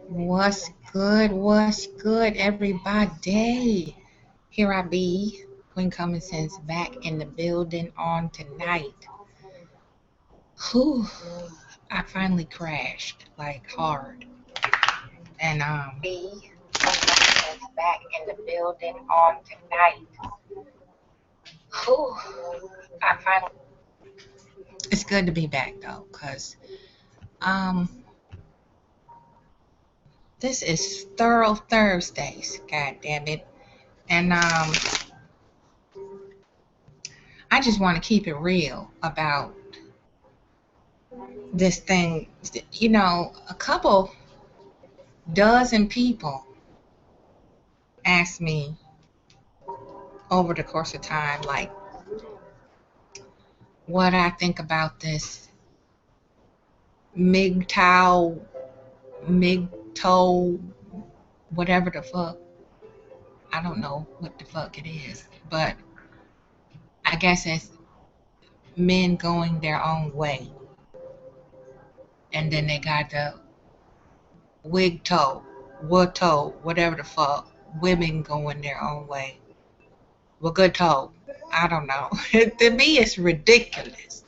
What's good? What's good, everybody? Here I be, Queen Common Sense, back in the building on tonight. Whew, I finally crashed, like hard. And Queen Common Sense, back in the building on tonight. Whew, I finally. It's good to be back though, cause um, this is Thorough Thursdays. God damn it. And I just want to keep it real about this thing. You know, a couple dozen people asked me over the course of time, like, what I think about this MGTOW, MGTOW, whatever the fuck. I don't know what the fuck it is, but I guess it's men going their own way. And then they got the WGTOW, WTOW, whatever the fuck, women going their own way. Well, good talk. I don't know. To me, it's ridiculous.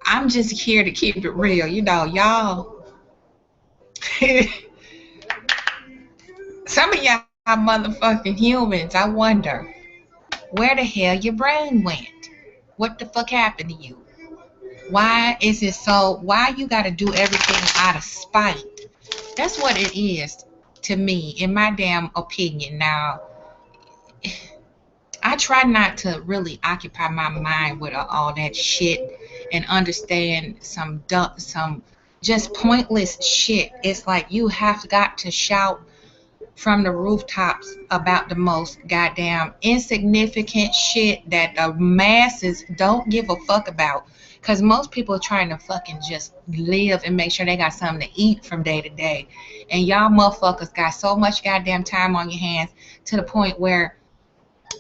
I'm just here to keep it real. You know, y'all. Some of y'all motherfucking humans, I wonder where the hell your brain went. What the fuck happened to you? Why is it so? Why you gotta do everything out of spite? That's what it is to me, in my damn opinion. Now, I try not to really occupy my mind with all that shit and understand some just pointless shit. It's like you have got to shout from the rooftops about the most goddamn insignificant shit that the masses don't give a fuck about. Because most people are trying to fucking just live and make sure they got something to eat from day to day. And y'all motherfuckers got so much goddamn time on your hands to the point where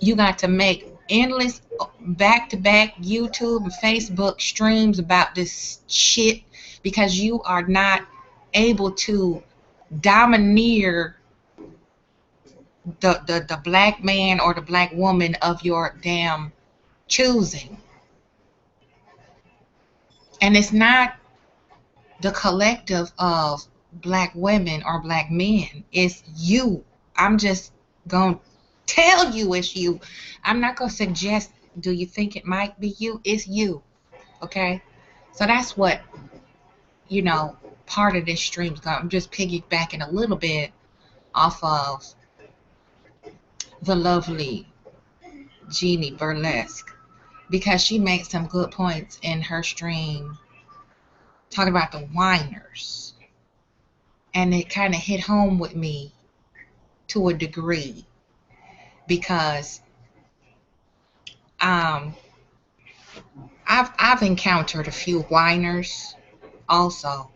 you got to make endless back-to-back YouTube and Facebook streams about this shit because you are not able to domineer the black man or the black woman of your damn choosing. And it's not the collective of black women or black men. It's you. I'm just going to tell you it's you. I'm not going to suggest, do you think it might be you? It's you. Okay? So that's what, you know, part of this stream's going. I'm just piggybacking a little bit off of the lovely Jeannie Burlesque because she made some good points in her stream talking about the whiners. And it kind of hit home with me to a degree because I've encountered a few whiners also.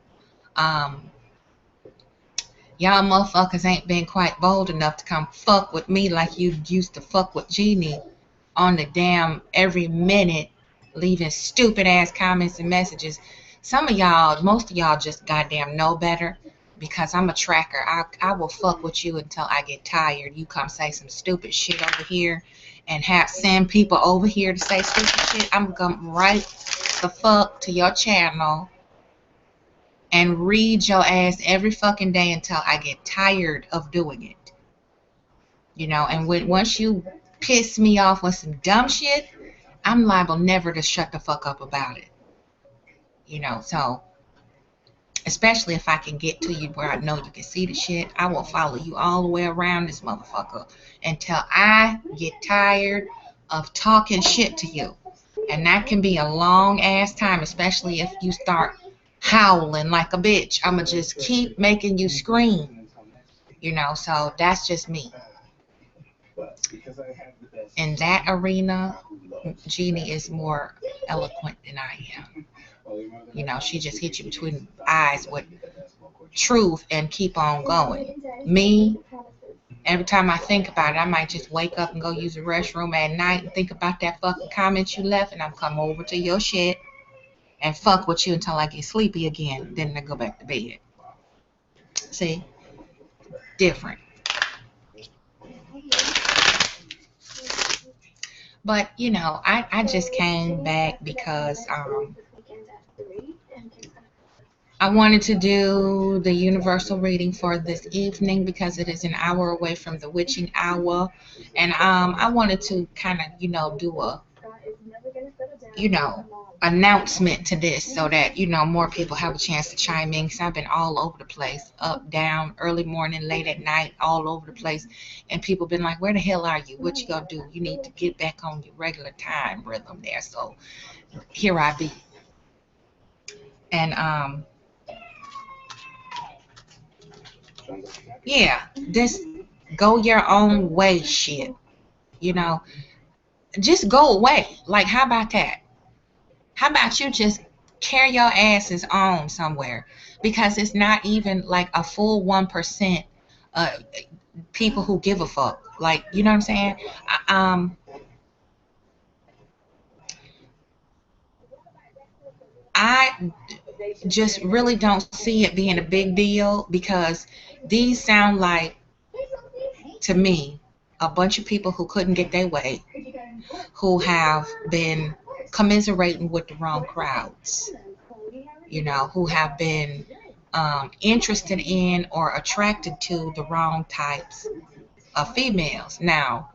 Y'all motherfuckers ain't been quite bold enough to come fuck with me like you used to fuck with Jeannie on the damn every minute, leaving stupid ass comments and messages. Some of y'all, most of y'all just goddamn know better because I'm a tracker. I will fuck with you until I get tired. You come say some stupid shit over here and send people over here to say stupid shit. I'm gonna come right the fuck to your channel and read your ass every fucking day until I get tired of doing it. You know, and once you piss me off with some dumb shit, I'm liable never to shut the fuck up about it. You know, so especially if I can get to you where I know you can see the shit, I will follow you all the way around this motherfucker until I get tired of talking shit to you. And that can be a long ass time, especially if you start howling like a bitch. I'ma just keep making you scream. You know, so that's just me. In that arena, Jeannie is more eloquent than I am. You know, she just hits you between the eyes with truth and keep on going. Me, every time I think about it, I might just wake up and go use the restroom at night and think about that fucking comment you left, and I'm come over to your shit and fuck with you until I get sleepy again. Then I go back to bed. See, different. But you know, I just came back because I wanted to do the universal reading for this evening because it is an hour away from the witching hour, and I wanted to kind of do a you know announcement to this so that more people have a chance to chime in. Because I've been all over the place, up, down, early morning, late at night, all over the place, and people been like, "Where the hell are you? What you gonna do? You need to get back on your regular time rhythm there." So here I be, and yeah, this go your own way shit. You know, just go away. Like, how about that? How about you just carry your asses on somewhere? Because it's not even like a full 1% uh, people who give a fuck. Like, you know what I'm saying? I just really don't see it being a big deal because these sound like, to me, a bunch of people who couldn't get their way, who have been commiserating with the wrong crowds, who have been interested in or attracted to the wrong types of females. Now,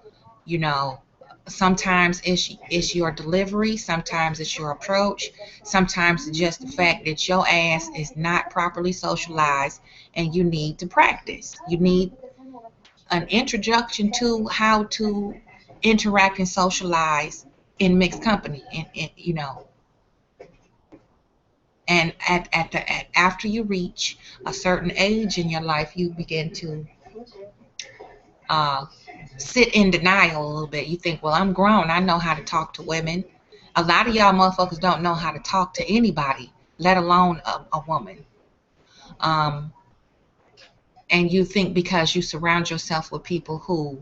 you know, sometimes it's your delivery, sometimes it's your approach, sometimes it's just the fact that your ass is not properly socialized and you need to practice. You need an introduction to how to interact and socialize in mixed company, and after you reach a certain age in your life, you begin to uh, sit in denial a little bit. You think, well, I'm grown. I know how to talk to women. A lot of y'all motherfuckers don't know how to talk to anybody, let alone a woman. Um, and you think because you surround yourself with people who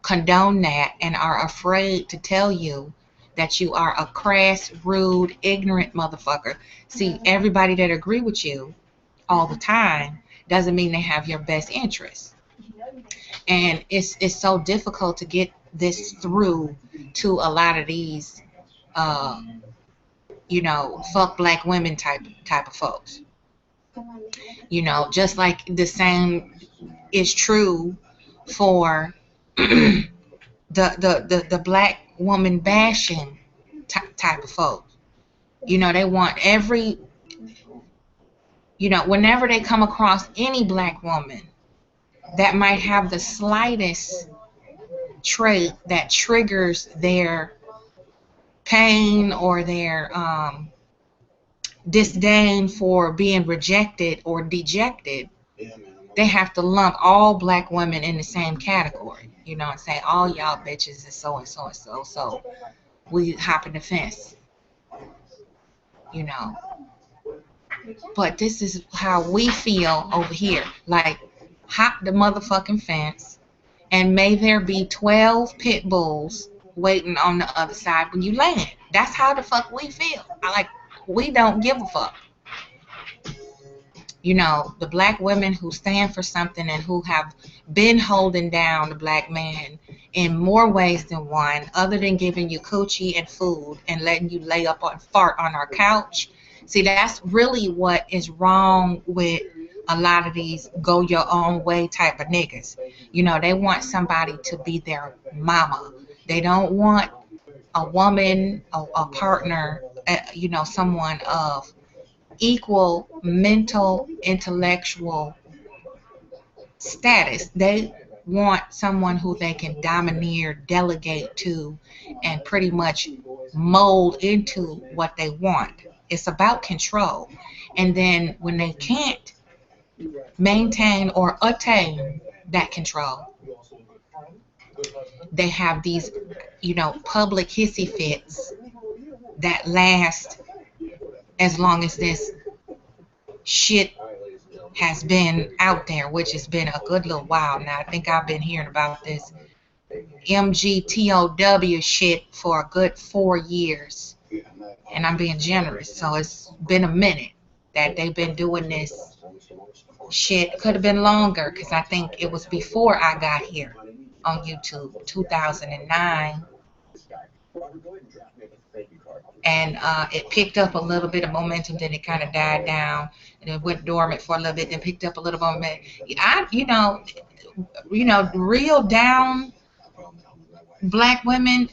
condone that and are afraid to tell you that you are a crass, rude, ignorant motherfucker. See, everybody that agree with you all the time doesn't mean they have your best interests. And it's so difficult to get this through to a lot of these uh fuck black women type of folks. Just like the same is true for the black woman bashing type of folks. They want every whenever they come across any black woman that might have the slightest trait that triggers their pain or their disdain for being rejected or dejected, they have to lump all black women in the same category, and say all y'all bitches is so and so and so. So we hopping the fence, you know. But this is how we feel over here. Like, hop the motherfucking fence, and may there be 12 pit bulls waiting on the other side when you land. That's how the fuck we feel. We don't give a fuck. The black women who stand for something and who have been holding down the black man in more ways than one, other than giving you coochie and food and letting you lay up and fart on our couch. See, that's really what is wrong with a lot of these go your own way type of niggas. They want somebody to be their mama. They don't want a woman, a partner, someone of equal mental, intellectual status. They want someone who they can domineer, delegate to, and pretty much mold into what they want. It's about control. And then when they can't maintain or attain that control, they have these, public hissy fits that last as long as this shit has been out there, which has been a good little while now. I think I've been hearing about this MGTOW shit for a good 4 years. And I'm being generous. So it's been a minute that they've been doing this shit, could have been longer because I think it was before I got here on YouTube, 2009. And it picked up a little bit of momentum, then it kind of died down, and it went dormant for a little bit, then picked up a little moment. Real down black women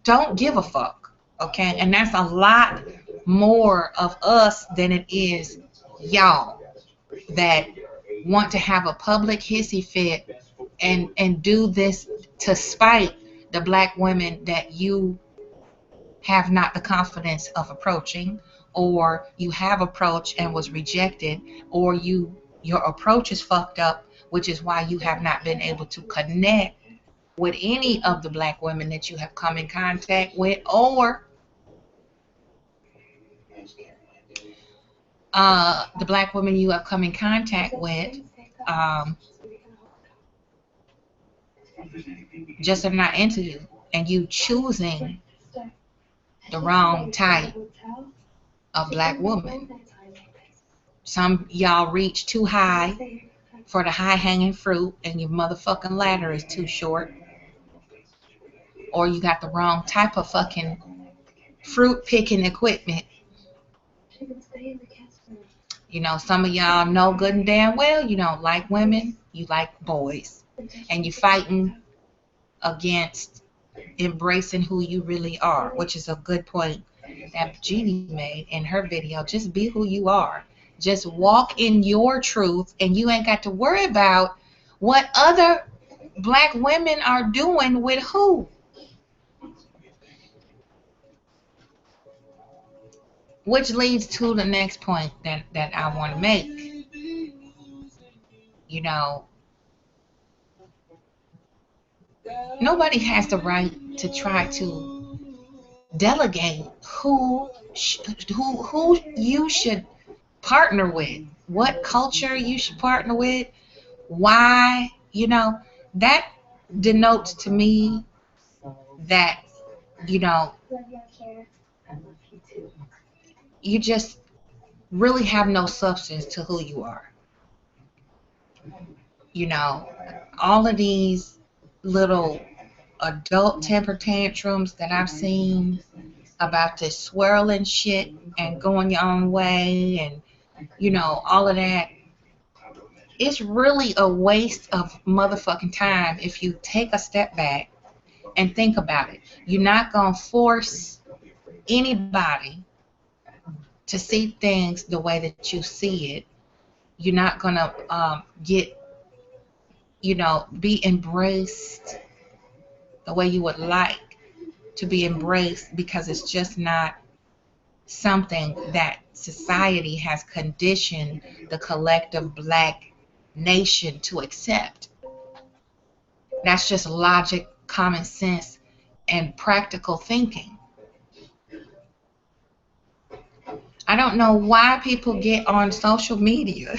don't give a fuck, okay? And that's a lot more of us than it is y'all that want to have a public hissy fit and do this to spite the black women that you have not the confidence of approaching, or you have approached and was rejected, or your approach is fucked up, which is why you have not been able to connect with any of the black women that you have come in contact with, or the black women you have come in contact with just are not into you, and you choosing the wrong type of black woman. Some y'all reach too high for the high hanging fruit, and your motherfucking ladder is too short, or you got the wrong type of fucking fruit picking equipment. You know, some of y'all know good and damn well you don't like women, you like boys, and you fighting against embracing who you really are, which is a good point that Jeannie made in her video. Just be who you are. Just walk in your truth, and you ain't got to worry about what other black women are doing with who. Which leads to the next point that I want to make. You know, nobody has the right to try to delegate who you should partner with, what culture you should partner with, why. You know, that denotes to me that, you know, you just really have no substance to who you are. You know, all of these little adult temper tantrums that I've seen about this swirling shit and going your own way, and, you know, all of that, it's really a waste of motherfucking time if you take a step back and think about it. You're not going to force anybody to see things the way that you see it. You're not going to be embraced the way you would like to be embraced, because it's just not something that society has conditioned the collective black nation to accept. That's just logic, common sense, and practical thinking. I don't know why people get on social media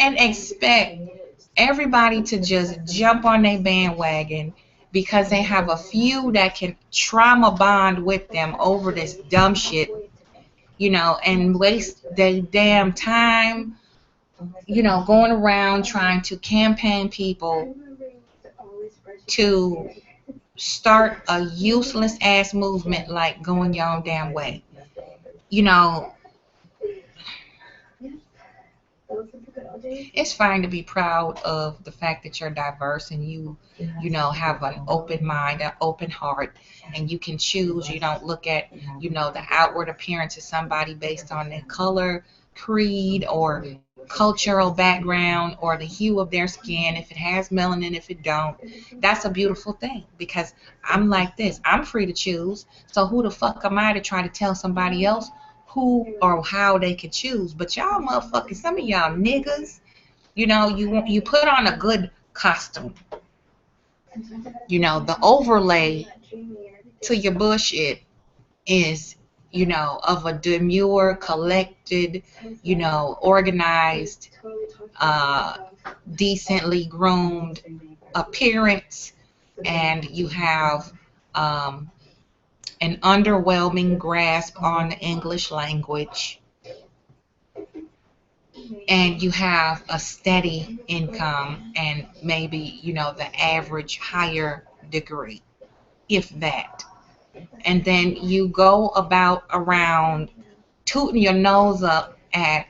and expect everybody to just jump on their bandwagon because they have a few that can trauma bond with them over this dumb shit, you know, and waste their damn time, you know, going around trying to campaign people to start a useless ass movement like going your own damn way. You know, it's fine to be proud of the fact that you're diverse and you know, have an open mind, an open heart, and you can choose. You don't look at, you know, the outward appearance of somebody based on their color, creed, or cultural background, or the hue of their skin, if it has melanin, if it don't. That's a beautiful thing, because I'm like this. I'm free to choose. So who the fuck am I to try to tell somebody else who or how they could choose? But y'all motherfuckers, some of y'all niggas, you know, you put on a good costume. You know, the overlay to your bullshit is, you know, of a demure, collected, you know, organized, decently groomed appearance, and you have an underwhelming grasp on the English language. and you have a steady income and maybe, the average higher degree, if that. And then you go about around tooting your nose up at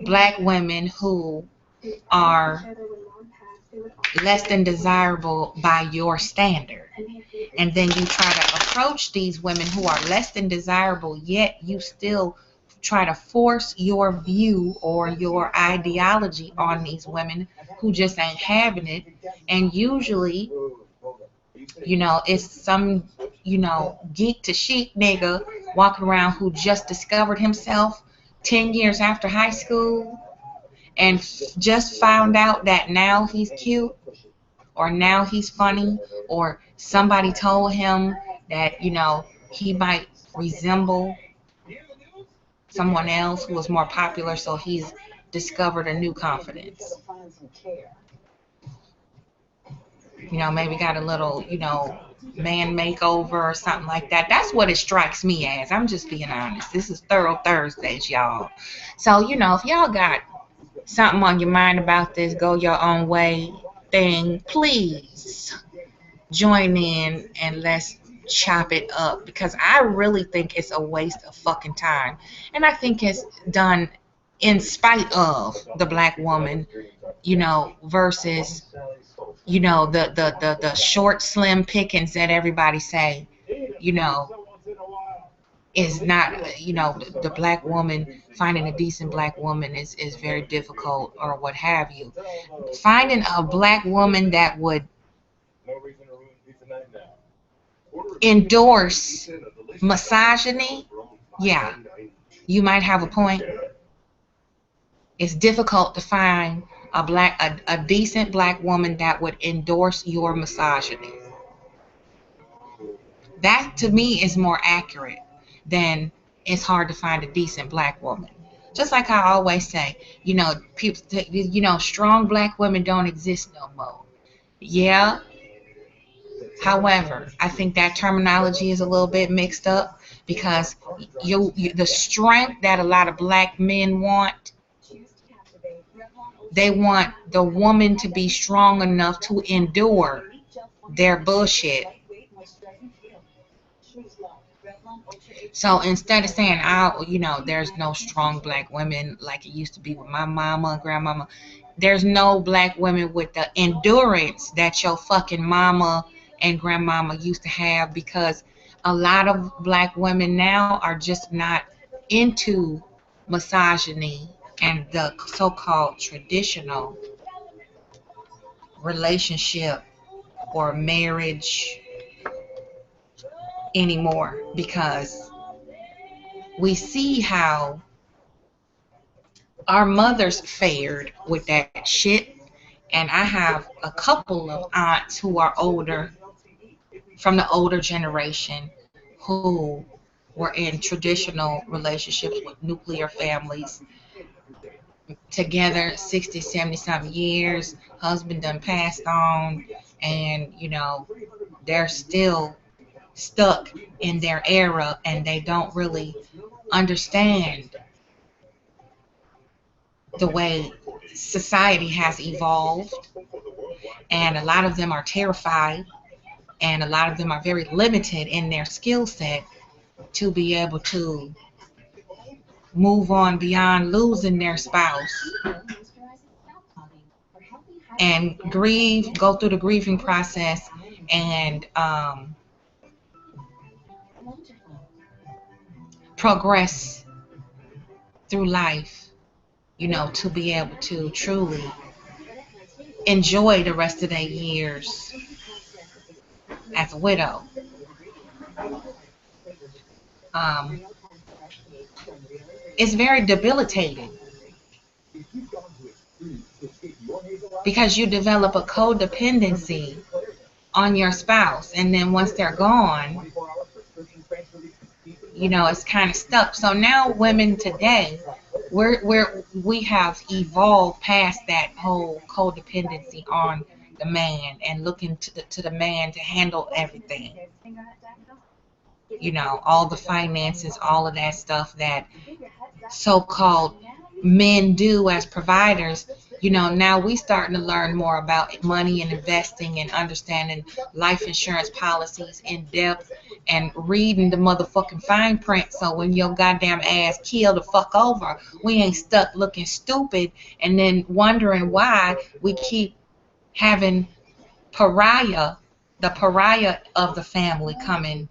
black women who are less than desirable by your standard. And then you try to approach these women who are less than desirable, yet you still try to force your view or your ideology on these women who just ain't having it. And usually, it's some, geek to chic nigga walking around who just discovered himself 10 years after high school and just found out that now he's cute or now he's funny, or somebody told him that, he might resemble someone else who was more popular, so he's discovered a new confidence. Maybe got a little, man makeover or something like that. That's what it strikes me as. I'm just being honest. This is Thorough Thursdays, y'all. So, if y'all got something on your mind about this go your own way thing, please join in and let's chop it up, because I really think it's a waste of fucking time. And I think it's done in spite of the black woman, versus, the short, slim pickings that everybody say, is not, the black woman, finding a decent black woman is very difficult or what have you. Finding a black woman that would endorse misogyny, yeah, you might have a point. It's difficult to find a decent black woman that would endorse your misogyny. That to me is more accurate than it's hard to find a decent black woman. Just like I always say, people, strong black women don't exist no more. Yeah. However, I think that terminology is a little bit mixed up, because the strength that a lot of black men want, they want the woman to be strong enough to endure their bullshit. So instead of saying, there's no strong black women like it used to be with my mama and grandmama, there's no black women with the endurance that your fucking mama and grandmama used to have, because a lot of black women now are just not into misogyny and the so-called traditional relationship or marriage anymore, because we see how our mothers fared with that shit. And I have a couple of aunts who are older, from the older generation, who were in traditional relationships with nuclear families, together 60, 70 something years. Husband done passed on, and they're still stuck in their era, and they don't really understand the way society has evolved. And a lot of them are terrified, and a lot of them are very limited in their skill set to be able to move on beyond losing their spouse and go through the grieving process, and progress through life, to be able to truly enjoy the rest of their years as a widow. Um, it's very debilitating, because you develop a codependency on your spouse, and then once they're gone, it's kind of stuck. So now women today, we have evolved past that whole codependency on the man and looking to the man to handle everything. All the finances, all of that stuff that so-called men do as providers, you know, now we starting to learn more about money and investing and understanding life insurance policies in depth and reading the motherfucking fine print. So when your goddamn ass keel the fuck over, we ain't stuck looking stupid and then wondering why we keep having the pariah of the family coming,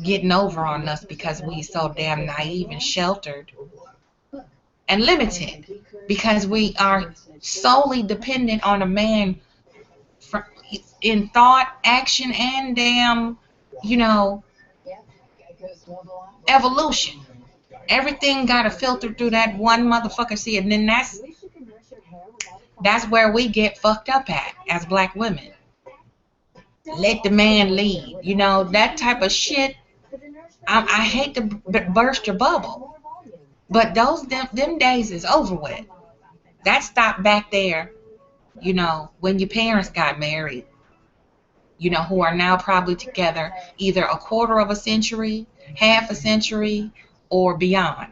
getting over on us because we so damn naive and sheltered and limited, because we are solely dependent on a man for, in thought, action, and damn, you know, evolution. Everything got to filter through that one motherfucker. See, and then that's where we get fucked up at as black women. Let the man lead. You know, that type of shit. I hate to burst your bubble, but them days is over with. That stopped back there, you know, when your parents got married, you know, who are now probably together either a quarter of a century, half a century, or beyond.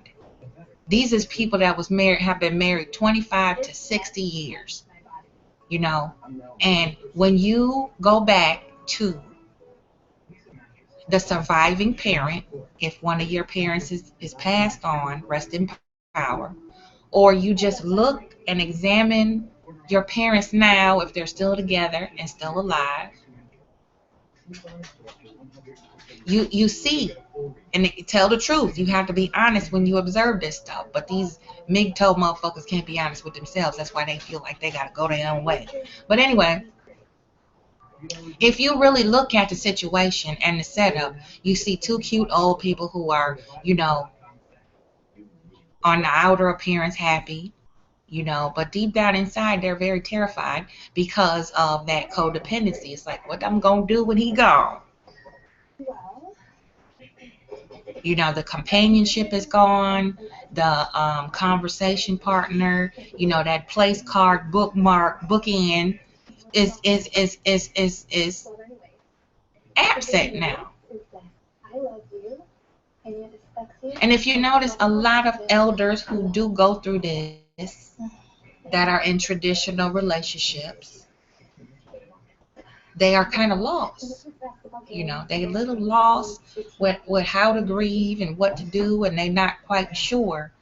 These is people that was married, have been married 25 to 60 years, you know. And when you go back to the surviving parent, if one of your parents is passed on, rest in power, or you just look and examine your parents now, if they're still together and still alive, you see, and tell the truth. You have to be honest when you observe this stuff. But these MGTOW motherfuckers can't be honest with themselves. That's why they feel like they gotta go their own way. But anyway, if you really look at the situation and the setup, you see two cute old people who are, you know, on the outer appearance happy, you know, but deep down inside they're very terrified because of that codependency. It's like, what I'm gonna do when he gone? You know, the companionship is gone, the conversation partner, you know, that place card, bookmark, bookend is absent now. And if you notice, a lot of elders who do go through this, that are in traditional relationships, they are kind of lost. You know, they a little lost with how to grieve and what to do, and they're not quite sure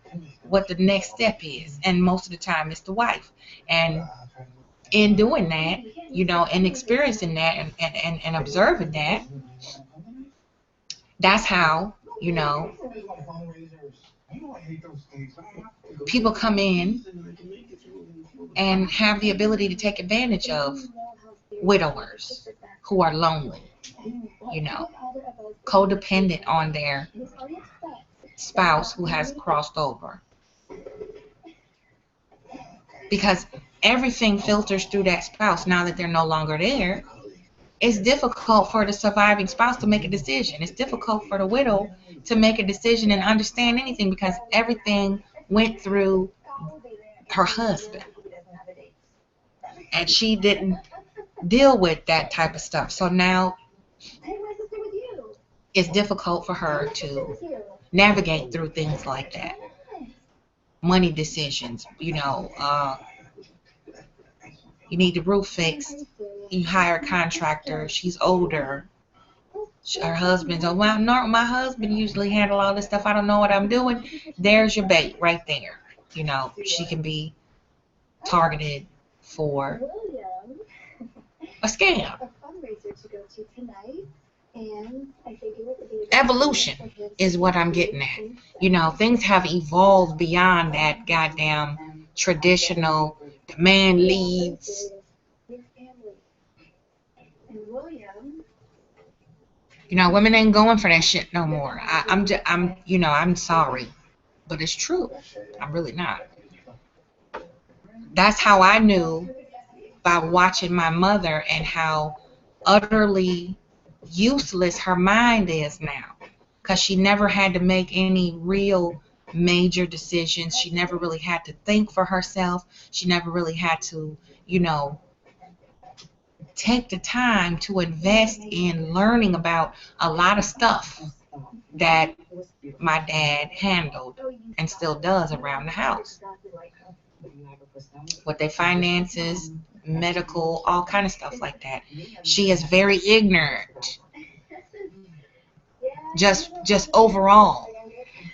what the next step is. And most of the time it's the wife. And in doing that, you know, and experiencing that and observing that, that's how, you know, people come in and have the ability to take advantage of widowers who are lonely, you know, codependent on their spouse who has crossed over. Because everything filters through that spouse now that they're no longer there. It's difficult for the surviving spouse to make a decision. It's difficult for the widow to make a decision and understand anything because everything went through her husband. And she didn't deal with that type of stuff. So now it's difficult for her to navigate through things like that. Money decisions, you know, you need the roof fixed, you hire a contractor, she's older, her husband's, oh, well, no, my husband usually handle all this stuff, I don't know what I'm doing. There's your bait right there. You know, she can be targeted for a scam. Evolution is what I'm getting at. You know, things have evolved beyond that goddamn traditional man leads. You know, women ain't going for that shit no more. I'm sorry, but it's true. I'm really not. That's how I knew by watching my mother and how utterly useless her mind is now, because she never had to make any real major decisions. She never really had to think for herself. She never really had to, you know, take the time to invest in learning about a lot of stuff that my dad handled and still does around the house with their finances, medical, all kind of stuff like that. She is very ignorant, just overall.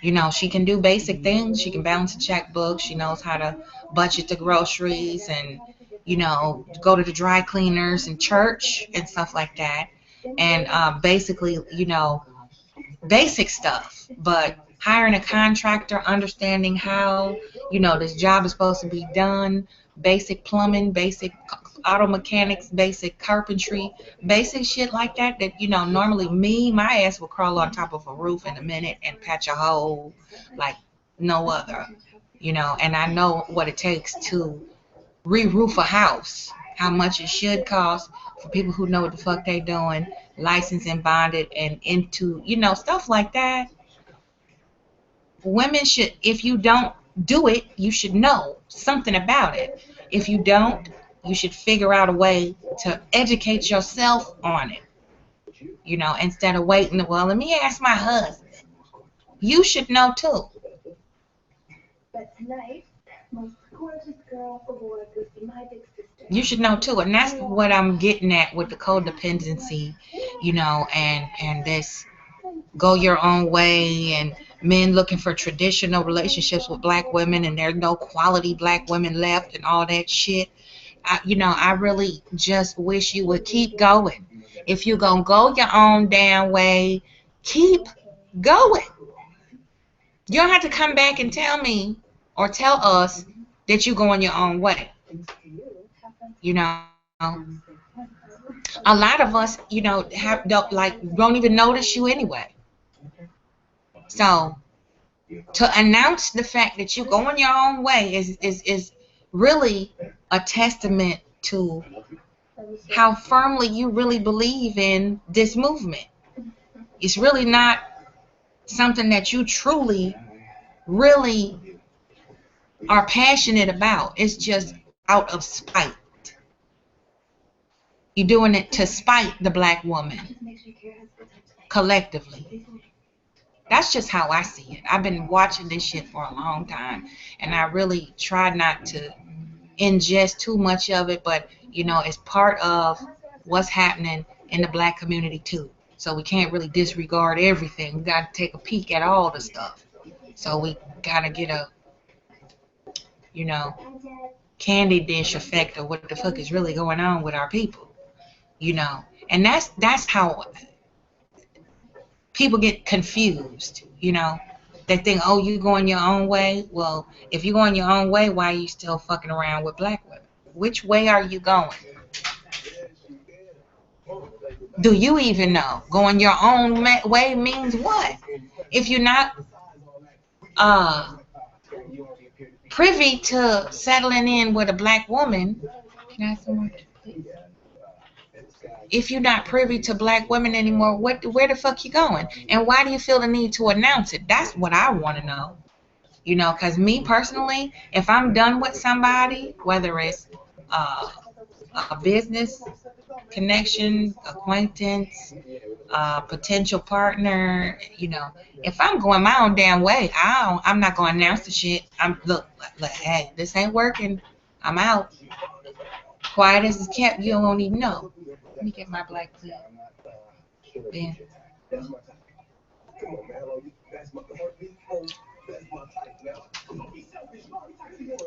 You know, she can do basic things. She can balance a checkbook. She knows how to budget the groceries and, you know, go to the dry cleaners and church and stuff like that. And basically, you know, basic stuff. But hiring a contractor, understanding how, you know, this job is supposed to be done, basic plumbing, basic auto mechanics, basic carpentry, basic shit like that, that, you know, normally my ass will crawl on top of a roof in a minute and patch a hole like no other, you know. And I know what it takes to re-roof a house, how much it should cost for people who know what the fuck they doing, licensed and bonded and into, you know, stuff like that. Women should, if you don't do it, you should know something about it. If you don't, you should figure out a way to educate yourself on it, you know, instead of waiting, well, let me ask my husband. You should know too. You should know too, and that's what I'm getting at with the codependency, you know, and this go your own way, and men looking for traditional relationships with black women, and there's no quality black women left, and all that shit. You know, I really just wish you would keep going. If you're gonna go your own damn way, keep going. You don't have to come back and tell me or tell us that you're going your own way. You know, a lot of us, you know, don't even notice you anyway. So to announce the fact that you're going your own way is really a testament to how firmly you really believe in this movement. It's really not something that you truly, really are passionate about. It's just out of spite. You're doing it to spite the black woman collectively. That's just how I see it. I've been watching this shit for a long time, and I really try not to ingest too much of it, but, you know, it's part of what's happening in the black community too. So we can't really disregard everything. We got to take a peek at all the stuff. So we got to get a, you know, candy dish effect of what the fuck is really going on with our people, you know. And that's how people get confused, you know. They think, oh, you going your own way. Well, if you're going your own way, why are you still fucking around with black women? Which way are you going? Do you even know? Going your own way means what? If you're not privy to settling in with a black woman, can I have some more, please? If you're not privy to black women anymore, where the fuck you going? And why do you feel the need to announce it? That's what I want to know. You know, because me personally, if I'm done with somebody, whether it's a business connection, acquaintance, potential partner, you know, if I'm going my own damn way, I'm not going to announce the shit. Look, hey, this ain't working. I'm out. Quiet as it's kept, you don't even know. Let me get my black clip. Yeah.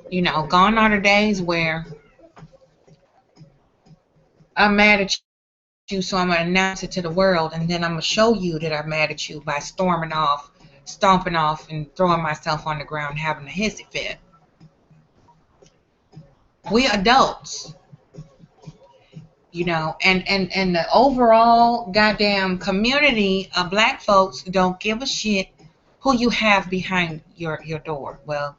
You know, gone are the days where I'm mad at you, so I'm going to announce it to the world, and then I'm going to show you that I'm mad at you by storming off, stomping off, and throwing myself on the ground, having a hissy fit. We adults, you know, and the overall goddamn community of black folks don't give a shit who you have behind your door. Well,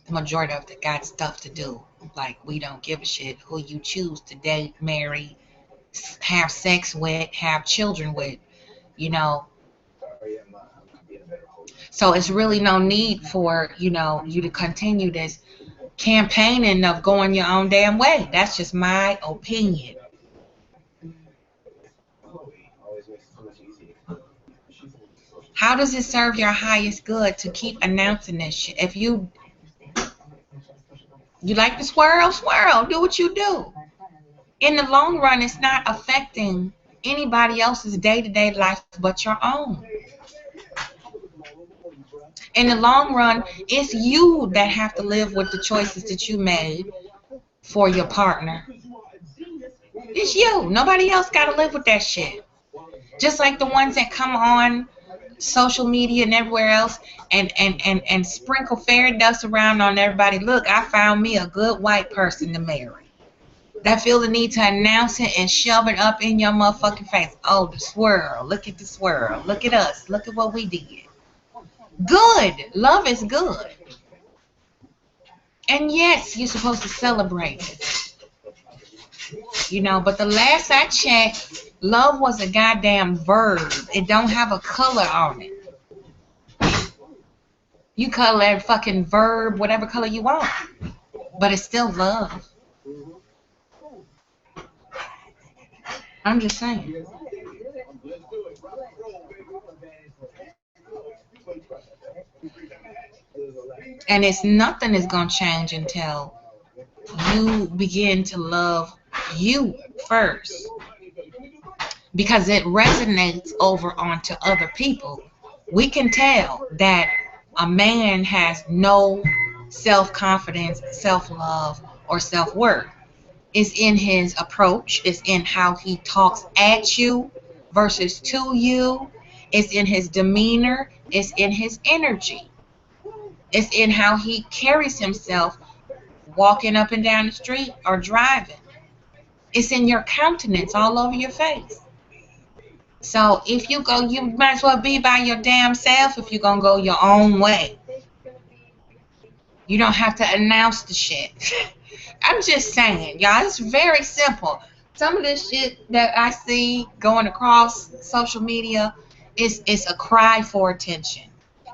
the majority of them got stuff to do. Like, we don't give a shit who you choose to date, marry, have sex with, have children with, you know. So it's really no need for, you know, you to continue this campaigning of going your own damn way. That's just my opinion. How does it serve your highest good to keep announcing this shit? If you like to swirl, swirl, do what you do. In the long run, it's not affecting anybody else's day-to-day life but your own. In the long run, it's you that have to live with the choices that you made for your partner. It's you. Nobody else got to live with that shit. Just like the ones that come on social media and everywhere else and sprinkle fairy dust around on everybody. Look, I found me a good white person to marry. That feel the need to announce it and shove it up in your motherfucking face. Oh, the swirl. Look at the swirl. Look at us. Look at what we did. Good. Love is good. And yes, you're supposed to celebrate it. You know, but the last I checked, love was a goddamn verb. It don't have a color on it. You color that fucking verb whatever color you want. But it's still love. I'm just saying. And it's nothing is going to change until you begin to love you first. Because it resonates over onto other people. We can tell that a man has no self-confidence, self-love, or self-worth. It's in his approach. It's in how he talks at you versus to you. It's in his demeanor. It's in his energy. It's in how he carries himself walking up and down the street or driving. It's in your countenance all over your face. So if you go, you might as well be by your damn self if you're going to go your own way. You don't have to announce the shit. I'm just saying, y'all, it's very simple. Some of this shit that I see going across social media is a cry for attention.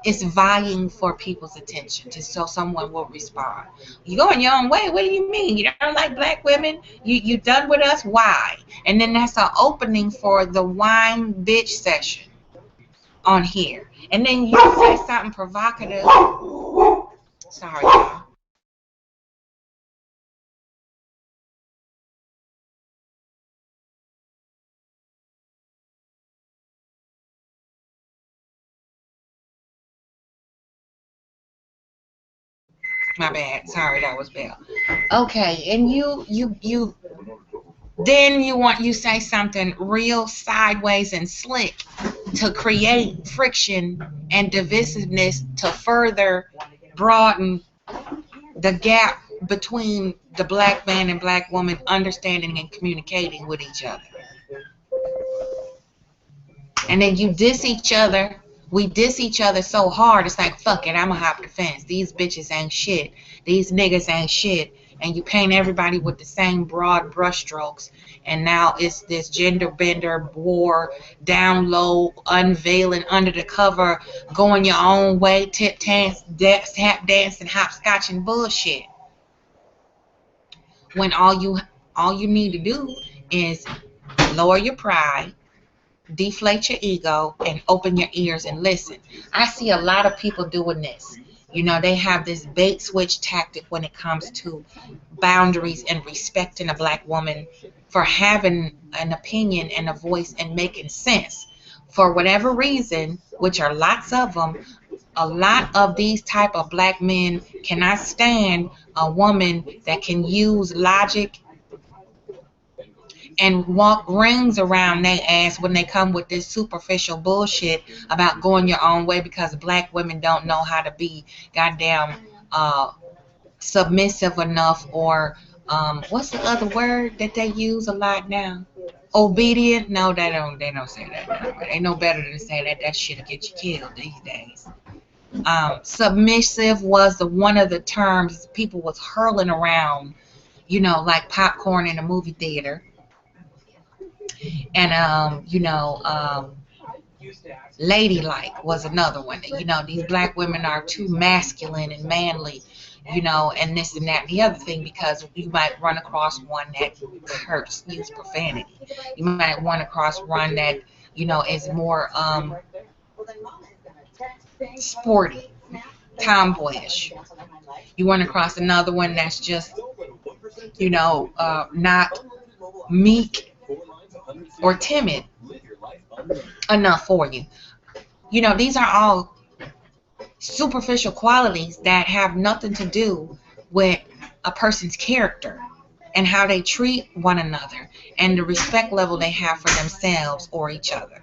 It's vying for people's attention just so someone will respond. You going your own way? What do you mean? You don't like black women? You done with us? Why? And then that's an opening for the wine bitch session on here. And then you say something provocative. Sorry, y'all. My bad. Sorry, that was Belle. Okay, and you then you say something real sideways and slick to create friction and divisiveness to further broaden the gap between the black man and black woman understanding and communicating with each other. And then you diss each other. We diss each other so hard, it's like, fuck it, I'ma hop the fence. These bitches ain't shit. These niggas ain't shit. And you paint everybody with the same broad brushstrokes. And now it's this gender bender war, down low, unveiling under the cover, going your own way, tap dancing, hopscotch and bullshit. When all you need to do is lower your pride, deflate your ego, and open your ears and listen. I see a lot of people doing this. You know, they have this bait switch tactic when it comes to boundaries and respecting a black woman for having an opinion and a voice and making sense. For whatever reason, which are lots of them, a lot of these type of black men cannot stand a woman that can use logic and walk rings around their ass when they come with this superficial bullshit about going your own way because black women don't know how to be goddamn submissive enough, or what's the other word that they use a lot now? Obedient? No, they don't say that now. They know better than to say that. That shit'll get you killed these days. Submissive was one of the terms people was hurling around, you know, like popcorn in a movie theater. And ladylike was another one. You know, these black women are too masculine and manly, you know, and this and that and the other thing, because you might run across one that use profanity. You might run across one that, you know, is more sporty, tomboyish. You run across another one that's just, not meek or timid enough for you. These are all superficial qualities that have nothing to do with a person's character and how they treat one another and the respect level they have for themselves or each other.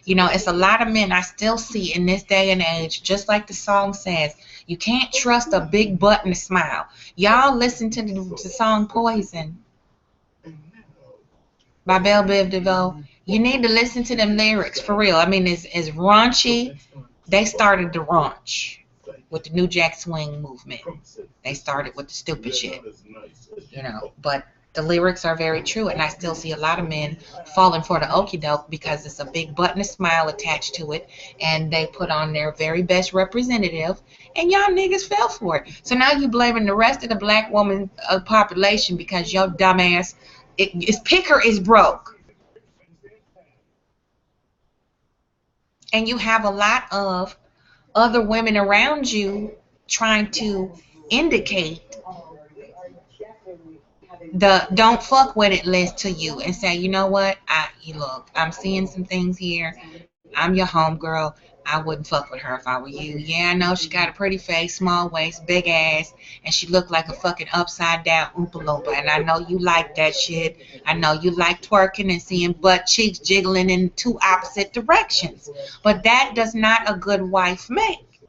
It's a lot of men I still see in this day and age, just like the song says, you can't trust a big butt and a smile. Y'all listen to the song Poison by Belle Biv DeVoe. You need to listen to them lyrics for real. I mean, it's raunchy. They started the raunch with the New Jack Swing movement. They started with the stupid shit, but the lyrics are very true, and I still see a lot of men falling for the okie doke because it's a big butt and a smile attached to it, and they put on their very best representative, and y'all niggas fell for it. So now you blaming the rest of the black woman population because your dumbass, its picker is broke. And you have a lot of other women around you trying to indicate the don't fuck with it list to you and say, you know what, look, I'm seeing some things here. I'm your homegirl. I wouldn't fuck with her if I were you. Yeah, I know she got a pretty face, small waist, big ass, and she looked like a fucking upside down Oompa Loompa. And I know you like that shit. I know you like twerking and seeing butt cheeks jiggling in two opposite directions. But that does not a good wife make.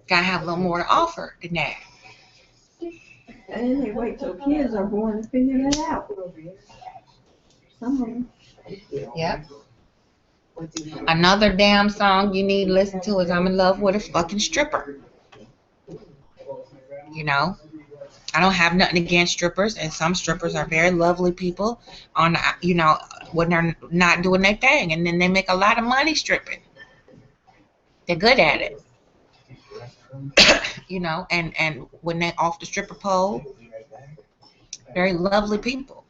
Gotta have a little more to offer than that. And then they wait till kids are born to figure that out. Some of them. Yep. Another damn song you need to listen to is I'm in love with a fucking stripper. I don't have nothing against strippers, and some strippers are very lovely people on, when they're not doing their thing, and then they make a lot of money stripping. They're good at it. And when they're off the stripper pole, very lovely people.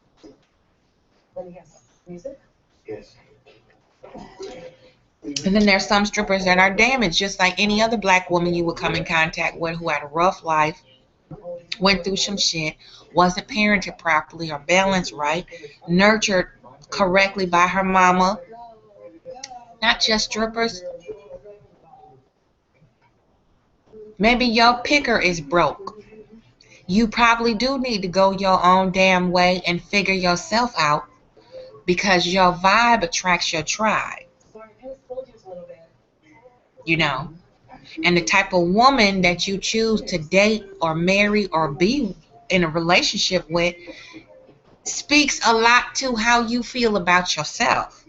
And then there's some strippers that are damaged, just like any other black woman you would come in contact with who had a rough life, went through some shit, wasn't parented properly or balanced right, nurtured correctly by her mama. Not just strippers. Maybe your picker is broke. You probably do need to go your own damn way and figure yourself out because your vibe attracts your tribe. And the type of woman that you choose to date or marry or be in a relationship with speaks a lot to how you feel about yourself.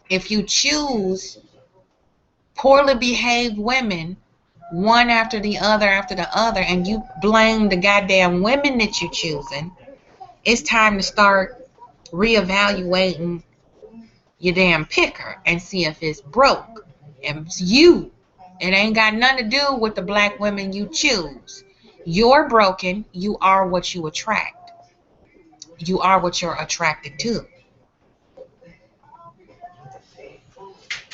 If you choose poorly behaved women, one after the other, and you blame the goddamn women that you're choosing, it's time to start reevaluating your damn picker and see if it's broke. And it's you. It ain't got nothing to do with the black women you choose. You're broken. You are what you attract. You are what you're attracted to.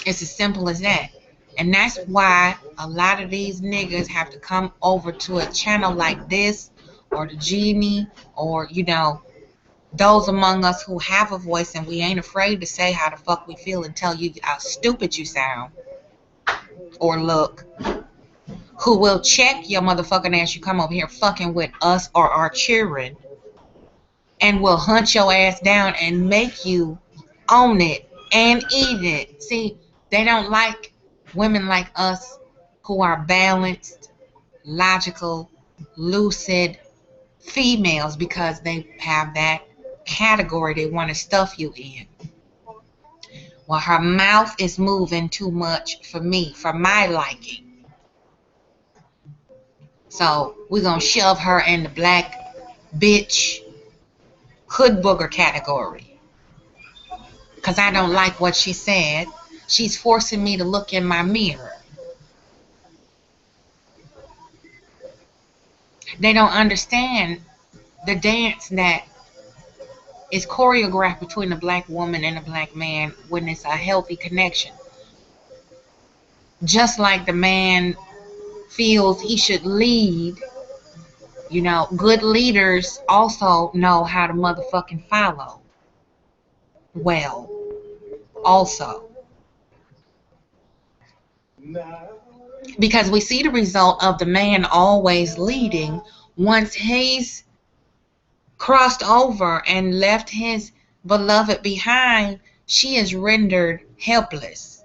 It's as simple as that. And that's why a lot of these niggas have to come over to a channel like this or the Genie or, those among us who have a voice and we ain't afraid to say how the fuck we feel and tell you how stupid you sound or look, who will check your motherfucking ass you come over here fucking with us or our children and will hunt your ass down and make you own it and eat it. See, they don't like women like us who are balanced, logical, lucid females because they have that category they want to stuff you in. Well, her mouth is moving too much for me, for my liking. So we're going to shove her in the black bitch hood booger category. Because I don't like what she said. She's forcing me to look in my mirror. They don't understand the dance that is choreographed between a black woman and a black man when it's a healthy connection. Just like the man feels he should lead, you know, good leaders also know how to motherfucking follow well, also. Because we see the result of the man always leading. Once he's crossed over and left his beloved behind, she is rendered helpless.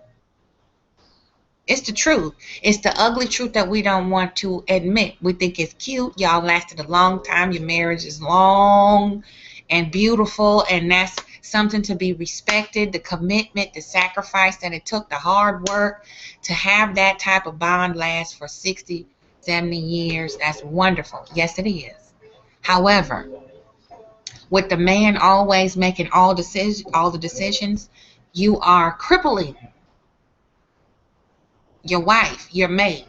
It's the truth. It's the ugly truth that we don't want to admit. We think it's cute. Y'all lasted a long time. Your marriage is long and beautiful, and that's something to be respected. The commitment, the sacrifice that it took, the hard work to have that type of bond last for 60, 70 years. That's wonderful. Yes, it is. However, with the man always making all the decisions, you are crippling your wife, your mate,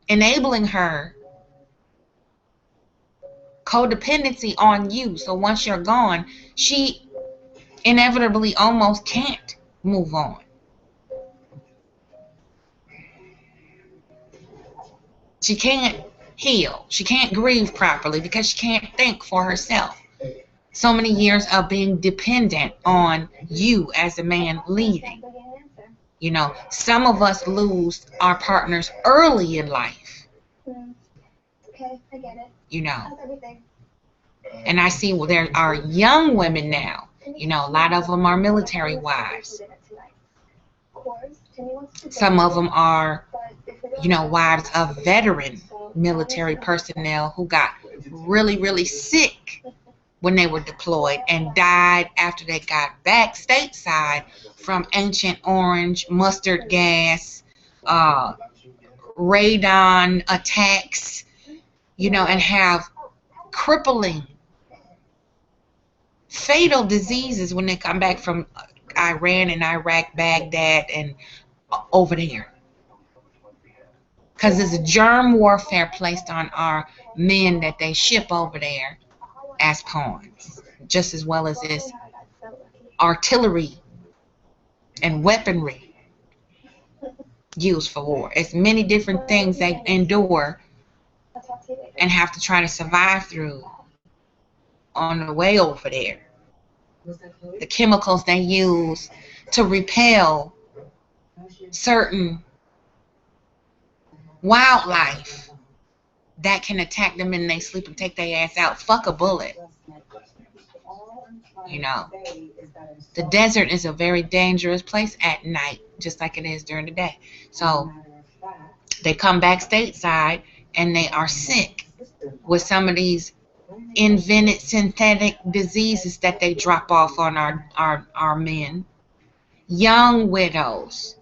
enabling her codependency on you. So once you're gone, she inevitably almost can't move on. She can't heal. She can't grieve properly because she can't think for herself. So many years of being dependent on you as a man leading. You know, some of us lose our partners early in life. Okay, I get it. You know, How's everything? and I see there are young women now. You know, a lot of them are military wives. Some of them are, you know, wives of veteran military personnel who got really, really sick when they were deployed and died after they got back stateside from Agent Orange, mustard gas, radon attacks, you know, and have crippling, fatal diseases when they come back from Iran and Iraq, Baghdad, and over there. Because there's a germ warfare placed on our men that they ship over there as pawns, just as well as this artillery and weaponry used for war. It's many different things they endure and have to try to survive through on the way over there. The chemicals they use to repel certain wildlife that can attack them in their sleep and take their ass out. Fuck a bullet. You know, the desert is a very dangerous place at night, just like it is during the day. So they come back stateside and they are sick with some of these invented synthetic diseases that they drop off on our men. Young widows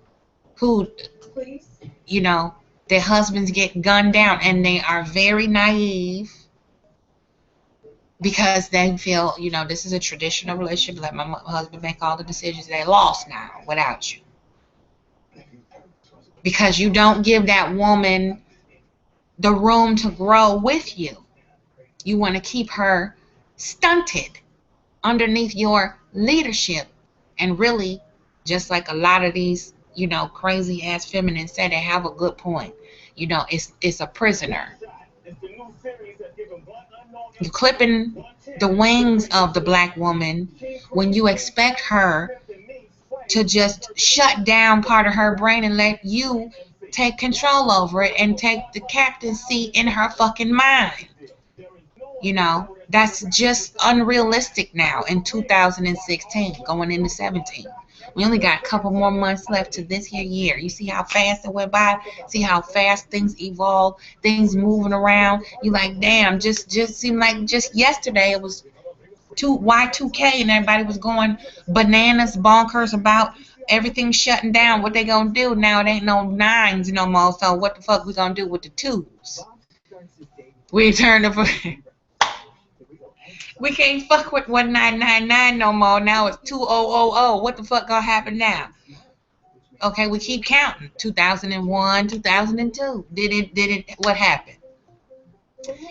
who, you know, their husbands get gunned down and they are very naive because they feel, you know, this is a traditional relationship. Let my husband make all the decisions. They're lost now without you. Because you don't give that woman the room to grow with you. You want to keep her stunted underneath your leadership. And really, just like a lot of these, you know, crazy ass feminists say, they have a good point. You know, it's a prisoner. You're clipping the wings of the black woman when you expect her to just shut down part of her brain and let you take control over it and take the captain's seat in her fucking mind. You know, that's just unrealistic now in 2016, going into 17. We only got a couple more months left to this here year. You see how fast it went by? See how fast things evolve, things moving around? You like, damn, just seemed like just yesterday it was Y2K and everybody was going bananas, bonkers about everything shutting down. What they gonna do now? It ain't no nines no more. So what the fuck we gonna do with the twos? We turned the we can't fuck with 1999 no more. Now it's 2000. What the fuck gonna happen now? Okay, we keep counting. 2001, 2002. Did it? What happened?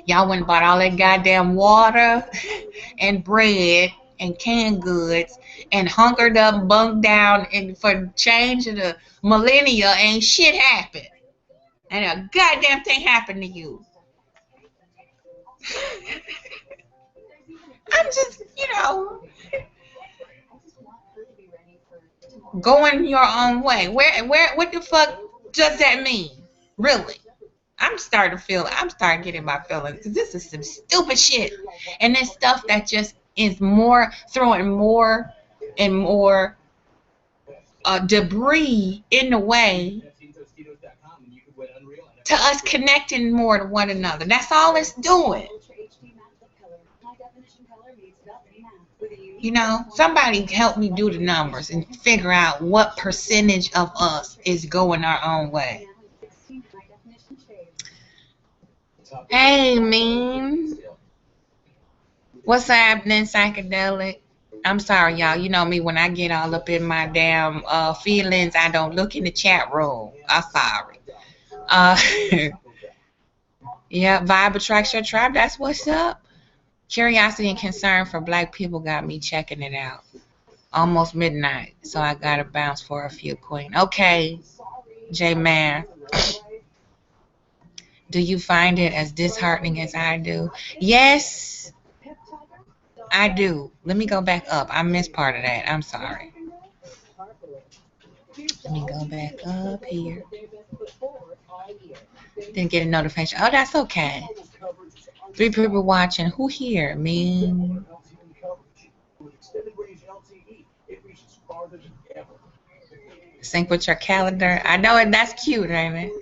Y'all went and bought all that goddamn water and bread and canned goods and hunkered up, bunked down, and for change of the millennia, ain't shit happened. And a goddamn thing happened to you. I'm just, going your own way. What the fuck does that mean? Really? I'm starting getting my feelings because this is some stupid shit. And this stuff that just is throwing more and more debris in the way to us connecting more to one another. That's all it's doing. Somebody help me do the numbers and figure out what percentage of us is going our own way. Hey, man. What's happening, psychedelic? I'm sorry, y'all. You know me, when I get all up in my damn feelings, I don't look in the chat room. I'm sorry. Yeah, vibe attracts your tribe. That's what's up. Curiosity and concern for black people got me checking it out. Almost midnight, so I gotta bounce for a few, queen. Okay, J-Man. Do you find it as disheartening as I do? Yes, I do. Let me go back up. I missed part of that. I'm sorry. Let me go back up here. Didn't get a notification. Oh, that's okay. 3 people watching. Who here? Me. Sync with your calendar. I know it. That's cute, ain't it?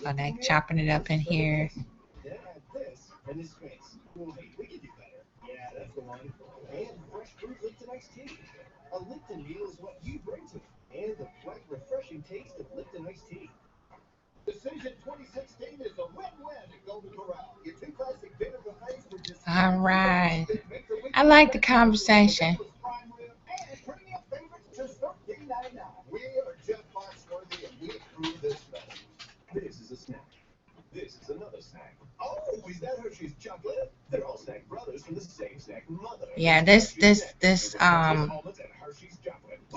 Oh, they chopping it up in here. A Lipton meal is what you bring to it, and the fresh, refreshing taste of Lipton iced tea. Decision 2016 is a win-win at Golden Corral. Your 2 classic bitter buffets for just all right. I like the conversation. We are Jeff Foxworthy, and we approve this message. This is a snack. This is another snack. Oh, is that Hershey's chocolate? They're all snack brothers from the same snack mother. Yeah, this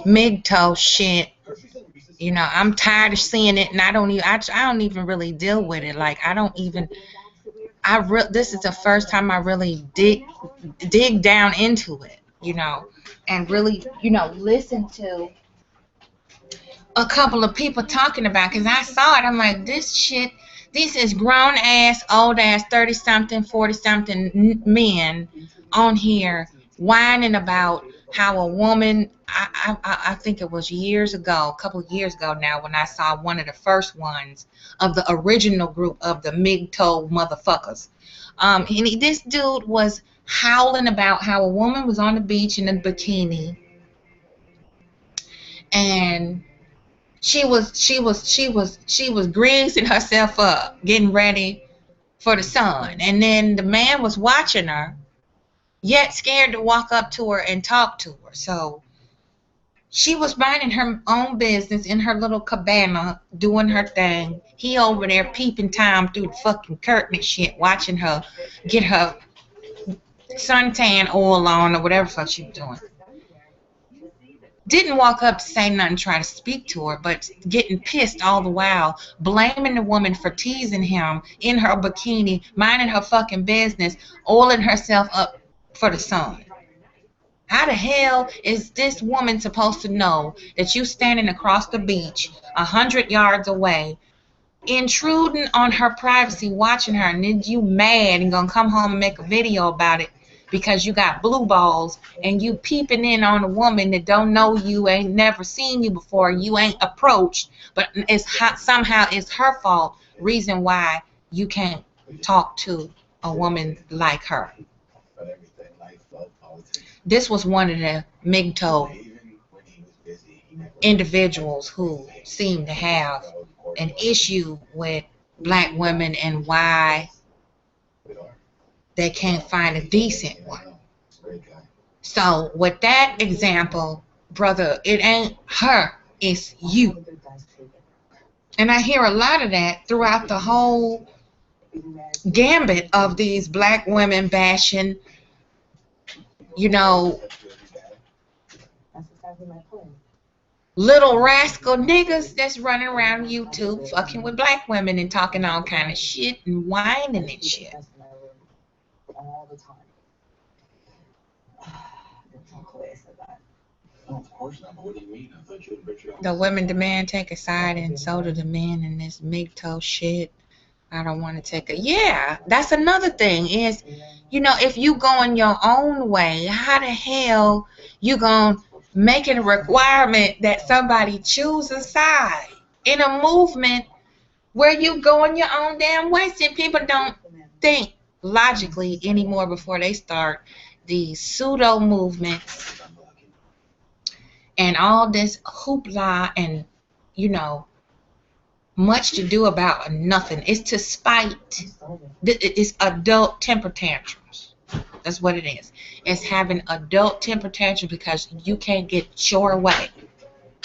MGTOW shit. I'm tired of seeing it, and I don't even really deal with it. Like this is the first time I really dig down into it, and really, listen to a couple of people talking about, because I saw it. I'm like, this is grown ass, old ass, 30-something, 40-something men on here whining about how a woman, I think it was a couple of years ago now, when I saw one of the first ones of the original group of the MGTOW motherfuckers. And this dude was howling about how a woman was on the beach in a bikini, and she was greasing herself up, getting ready for the sun, and then the man was watching her, yet scared to walk up to her and talk to her. So she was minding her own business in her little cabana, doing her thing. He over there peeping Tom through the fucking curtain and shit, watching her get her suntan oil on or whatever the fuck she was doing. Didn't walk up to say nothing, try to speak to her, but getting pissed all the while, blaming the woman for teasing him in her bikini, minding her fucking business, oiling herself up for the sun. How the hell is this woman supposed to know that you standing across the beach 100 yards away, intruding on her privacy, watching her, and then you mad and gonna come home and make a video about it because you got blue balls and you peeping in on a woman that don't know you, ain't never seen you before, you ain't approached, but somehow it's her fault, reason why you can't talk to a woman like her. This was one of the MGTOW individuals who seemed to have an issue with black women and why they can't find a decent one. So with that example, brother, it ain't her, it's you. And I hear a lot of that throughout the whole gambit of these black women bashing, you know, little rascal niggas that's running around YouTube fucking with black women and talking all kind of shit and whining and shit. All the time. There's no class of that. No, of course not. What do you mean? I thought you would bet your The women demand take a side, and so do the men in this MGTOW shit. I don't want to take a... Yeah, that's another thing is, you know, if you going your own way, how the hell you gonna make it a requirement that somebody choose a side in a movement where you going your own damn way? See, people don't think logically anymore before they start these pseudo movements and all this hoopla and, you know, much to do about nothing. It's to spite. It's adult temper tantrums. That's what it is. It's having adult temper tantrums because you can't get your way.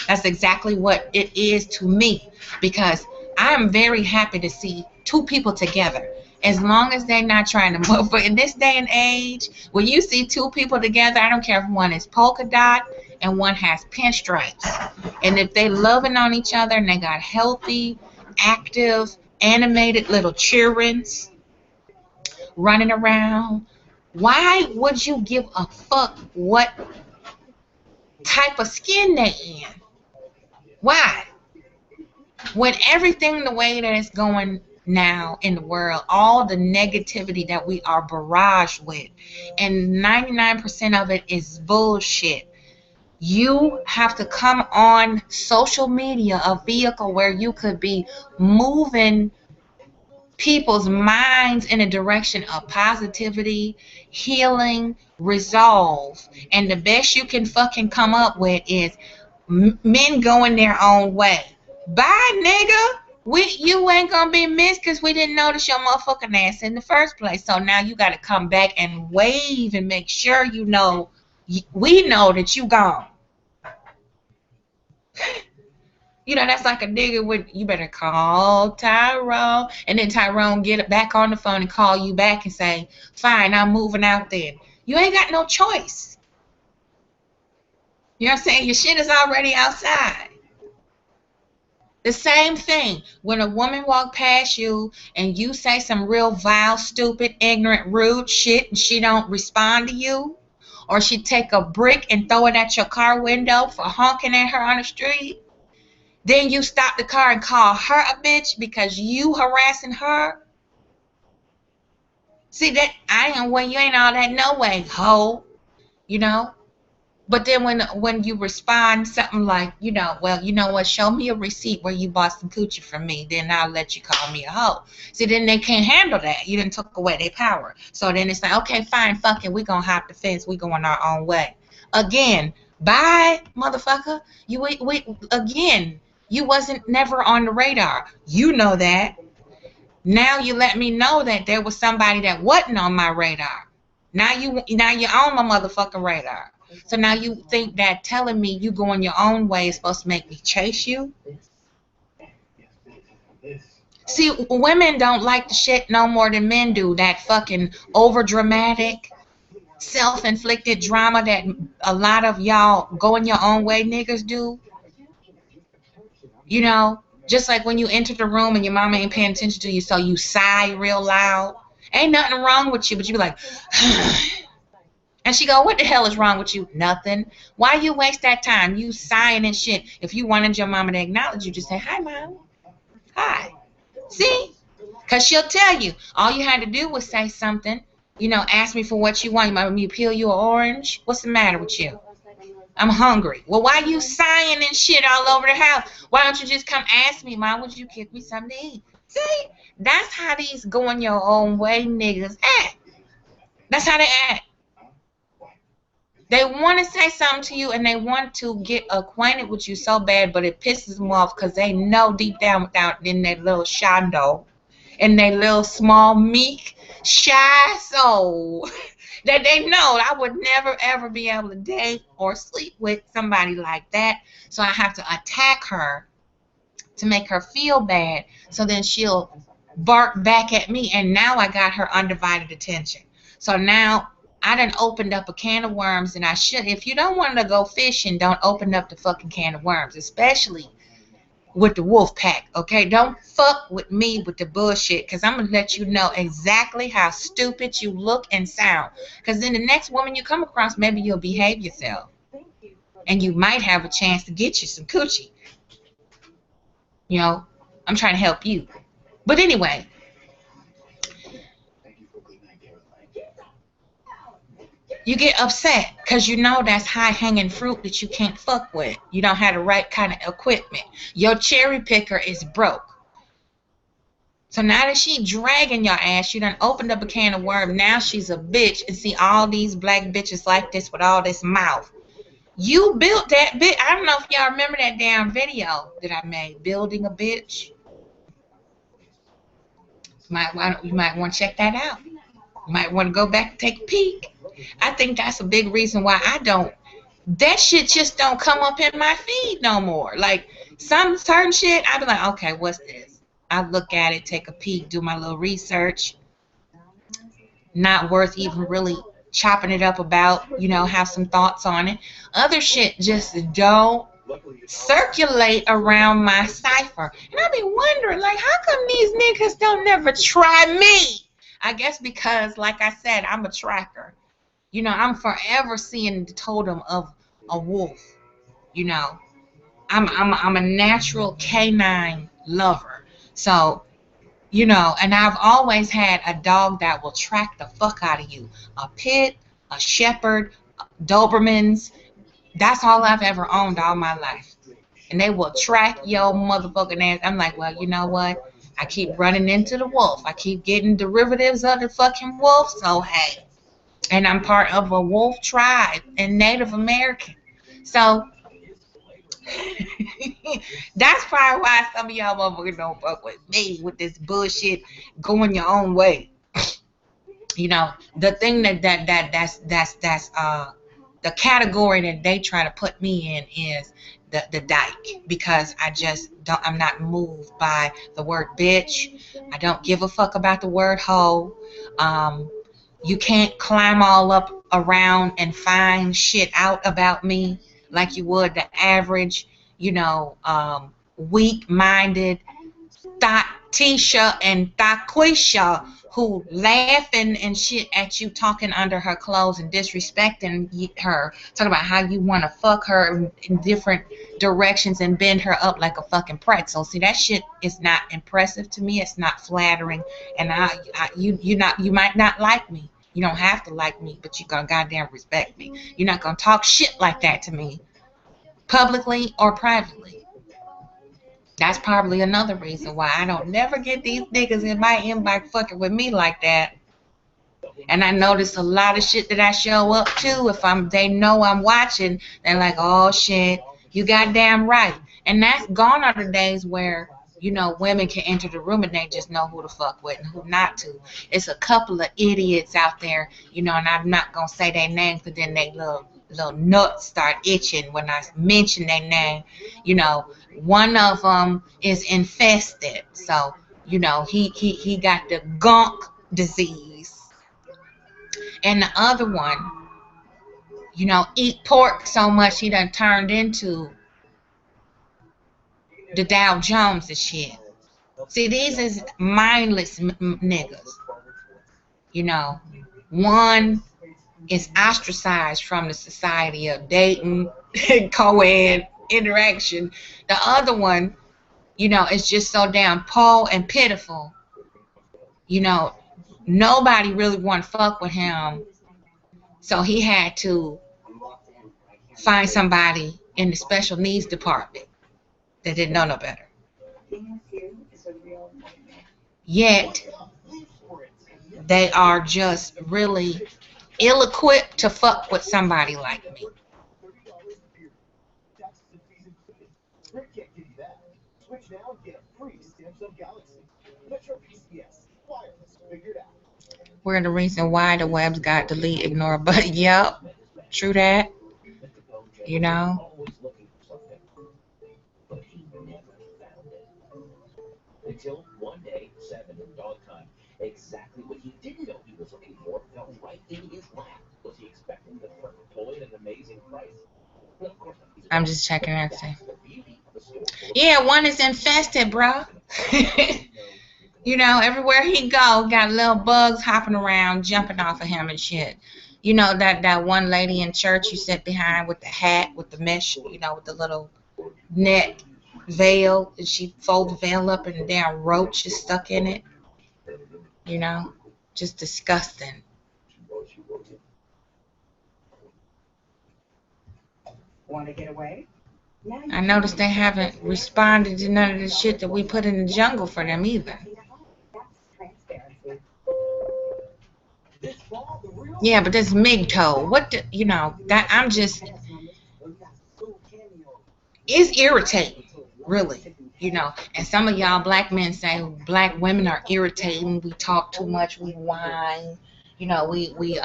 That's exactly what it is to me, because I am very happy to see two people together. As long as they're not trying to move. But in this day and age, when you see two people together, I don't care if one is polka dot and one has pinstripes. And if they loving on each other and they got healthy, active, animated little childrens running around, why would you give a fuck what type of skin they in? Why? When everything the way that it's going now in the world, all the negativity that we are barraged with, and 99% of it is bullshit. You have to come on social media, a vehicle where you could be moving people's minds in a direction of positivity, healing, resolve. And the best you can fucking come up with is men going their own way. Bye, nigga. You ain't gonna be missed because we didn't notice your motherfucking ass in the first place. So now you gotta come back and wave and make sure you know, we know that you gone. You know, that's like a nigga with, you better call Tyrone, and then Tyrone get back on the phone and call you back and say, fine, I'm moving out then. You ain't got no choice. You know what I'm saying? Your shit is already outside. The same thing when a woman walk past you and you say some real vile, stupid, ignorant, rude shit and she don't respond to you, or she take a brick and throw it at your car window for honking at her on the street, then you stop the car and call her a bitch because you harassing her. See, that when you ain't all that no way, hoe, you know. But then when you respond something like, you know, well, you know what, show me a receipt where you bought some coochie from me, then I'll let you call me a hoe. See, then they can't handle that. You didn't took away their power. So then it's like, okay, fine, fuck it, we gonna hop the fence, we going our own way. Again, bye, motherfucker. Again, you wasn't never on the radar. You know that. Now you let me know that there was somebody that wasn't on my radar. Now you're on my motherfucking radar. So now you think that telling me you going your own way is supposed to make me chase you? See, women don't like the shit no more than men do. That fucking over-dramatic, self-inflicted drama that a lot of y'all going your own way niggas do. You know, just like when you enter the room and your mama ain't paying attention to you, so you sigh real loud. Ain't nothing wrong with you, but you be like... And she go, what the hell is wrong with you? Nothing. Why you waste that time? You sighing and shit. If you wanted your mama to acknowledge you, just say, hi, mom. Hi. See? Because she'll tell you. All you had to do was say something. You know, ask me for what you want. You want me to peel you an orange? What's the matter with you? I'm hungry. Well, why you sighing and shit all over the house? Why don't you just come ask me, mom, would you cook me something to eat? See? That's how these going your own way niggas act. That's how they act. They want to say something to you and they want to get acquainted with you so bad, but it pisses them off because they know deep down without in that little shondo in their little small meek shy soul that they know I would never ever be able to date or sleep with somebody like that. So I have to attack her to make her feel bad, so then she'll bark back at me, and now I got her undivided attention. So now I done opened up a can of worms, and I should. If you don't want to go fishing, don't open up the fucking can of worms, especially with the wolf pack, okay? Don't fuck with me with the bullshit, because I'm going to let you know exactly how stupid you look and sound. Because then the next woman you come across, maybe you'll behave yourself, and you might have a chance to get you some coochie. You know, I'm trying to help you. But anyway, you get upset because you know that's high-hanging fruit that you can't fuck with. You don't have the right kind of equipment. Your cherry picker is broke. So now that she dragging your ass, you done opened up a can of worms. Now she's a bitch, and see all these black bitches like this with all this mouth. You built that bitch. I don't know if y'all remember that damn video that I made, building a bitch. You might want to check that out. You might want to go back and take a peek. I think that's a big reason why I don't. That shit just don't come up in my feed no more. Like some certain shit, I be like, okay, what's this? I look at it, take a peek, do my little research. Not worth even really chopping it up about, you know, have some thoughts on it. Other shit just don't circulate around my cipher. And I be wondering, like, how come these niggas don't never try me? I guess because, like I said, I'm a tracker. You know, I'm forever seeing the totem of a wolf. You know, I'm a natural canine lover. So, you know, and I've always had a dog that will track the fuck out of you. A pit, a shepherd, Dobermans. That's all I've ever owned all my life. And they will track your motherfucking ass. I'm like, well, you know what? I keep running into the wolf. I keep getting derivatives of the fucking wolf. So, hey. And I'm part of a wolf tribe and Native American. So, that's probably why some of y'all motherfuckers don't fuck with me with this bullshit going your own way. You know, the thing that's the category that they try to put me in is the dyke, because I'm not moved by the word bitch. I don't give a fuck about the word hoe. You can't climb all up around and find shit out about me like you would the average, you know, weak-minded Tisha and Taquisha who laughing and shit at you, talking under her clothes and disrespecting her, talking about how you want to fuck her in different directions and bend her up like a fucking pretzel. See, that shit is not impressive to me. It's not flattering, and you might not like me. You don't have to like me, but you gonna goddamn respect me. You're not gonna talk shit like that to me, publicly or privately. That's probably another reason why I don't never get these niggas in my inbox fucking with me like that. And I notice a lot of shit that I show up to, if they know I'm watching, they're like, oh shit, you goddamn right. And that's gone are the days where, you know, women can enter the room and they just know who to fuck with and who not to. It's a couple of idiots out there, you know, and I'm not gonna say their names, but then they little nuts start itching when I mention their name. You know, one of them is infested, so you know he got the gunk disease, and the other one, you know, eat pork so much he done turned into the Dow Jones and shit. See, these is mindless niggas. You know, one is ostracized from the society of dating, co-ed interaction. The other one, you know, is just so damn poor and pitiful. You know, nobody really want to fuck with him, so he had to find somebody in the special needs department that didn't know no better. Yet, they are just really ill-equipped to fuck with somebody like me. Sprint can't give you that. Switch now and get a free Samsung Galaxy. Metro PCS. Wireless figured out. We're the reason why the webs got delete, ignore, but yep, true that. You know, Always looking for something, but he never found it. Until one day, 7 in dog time, exactly what he didn't know he was looking for fell right in his lap. Was he expecting the perfect toy at an amazing price? Well, of course not. He's a I'm dog. just checking But everything. that's the beauty of a store full of Yeah, one is infested, bro. You know, everywhere he go, got little bugs hopping around, jumping off of him and shit. You know that one lady in church you sit behind with the hat, with the mesh, you know, with the little net veil, and she fold the veil up and the damn roach is stuck in it. You know, just disgusting. Want to get away? Now you I can. noticed they haven't responded to none of the shit that we put in the jungle for them either. That's transparency. This fall, the real Yeah, but this MGTOW, what the, you know, that I'm just, it's irritating, really. You know, and some of y'all black men say black women are irritating. We talk too much, we whine, you know, we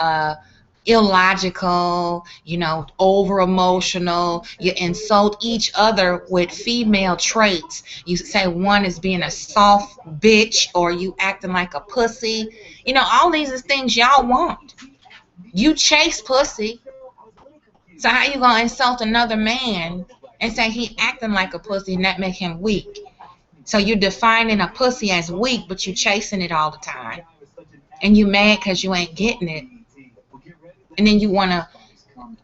illogical, you know, over emotional. You insult each other with female traits. You say one is being a soft bitch or you acting like a pussy. You know, all these are things y'all want. You chase pussy. So how you gonna insult another man and say he acting like a pussy and that make him weak? So you defining a pussy as weak, but you chasing it all the time. And you mad because you ain't getting it. And then you want to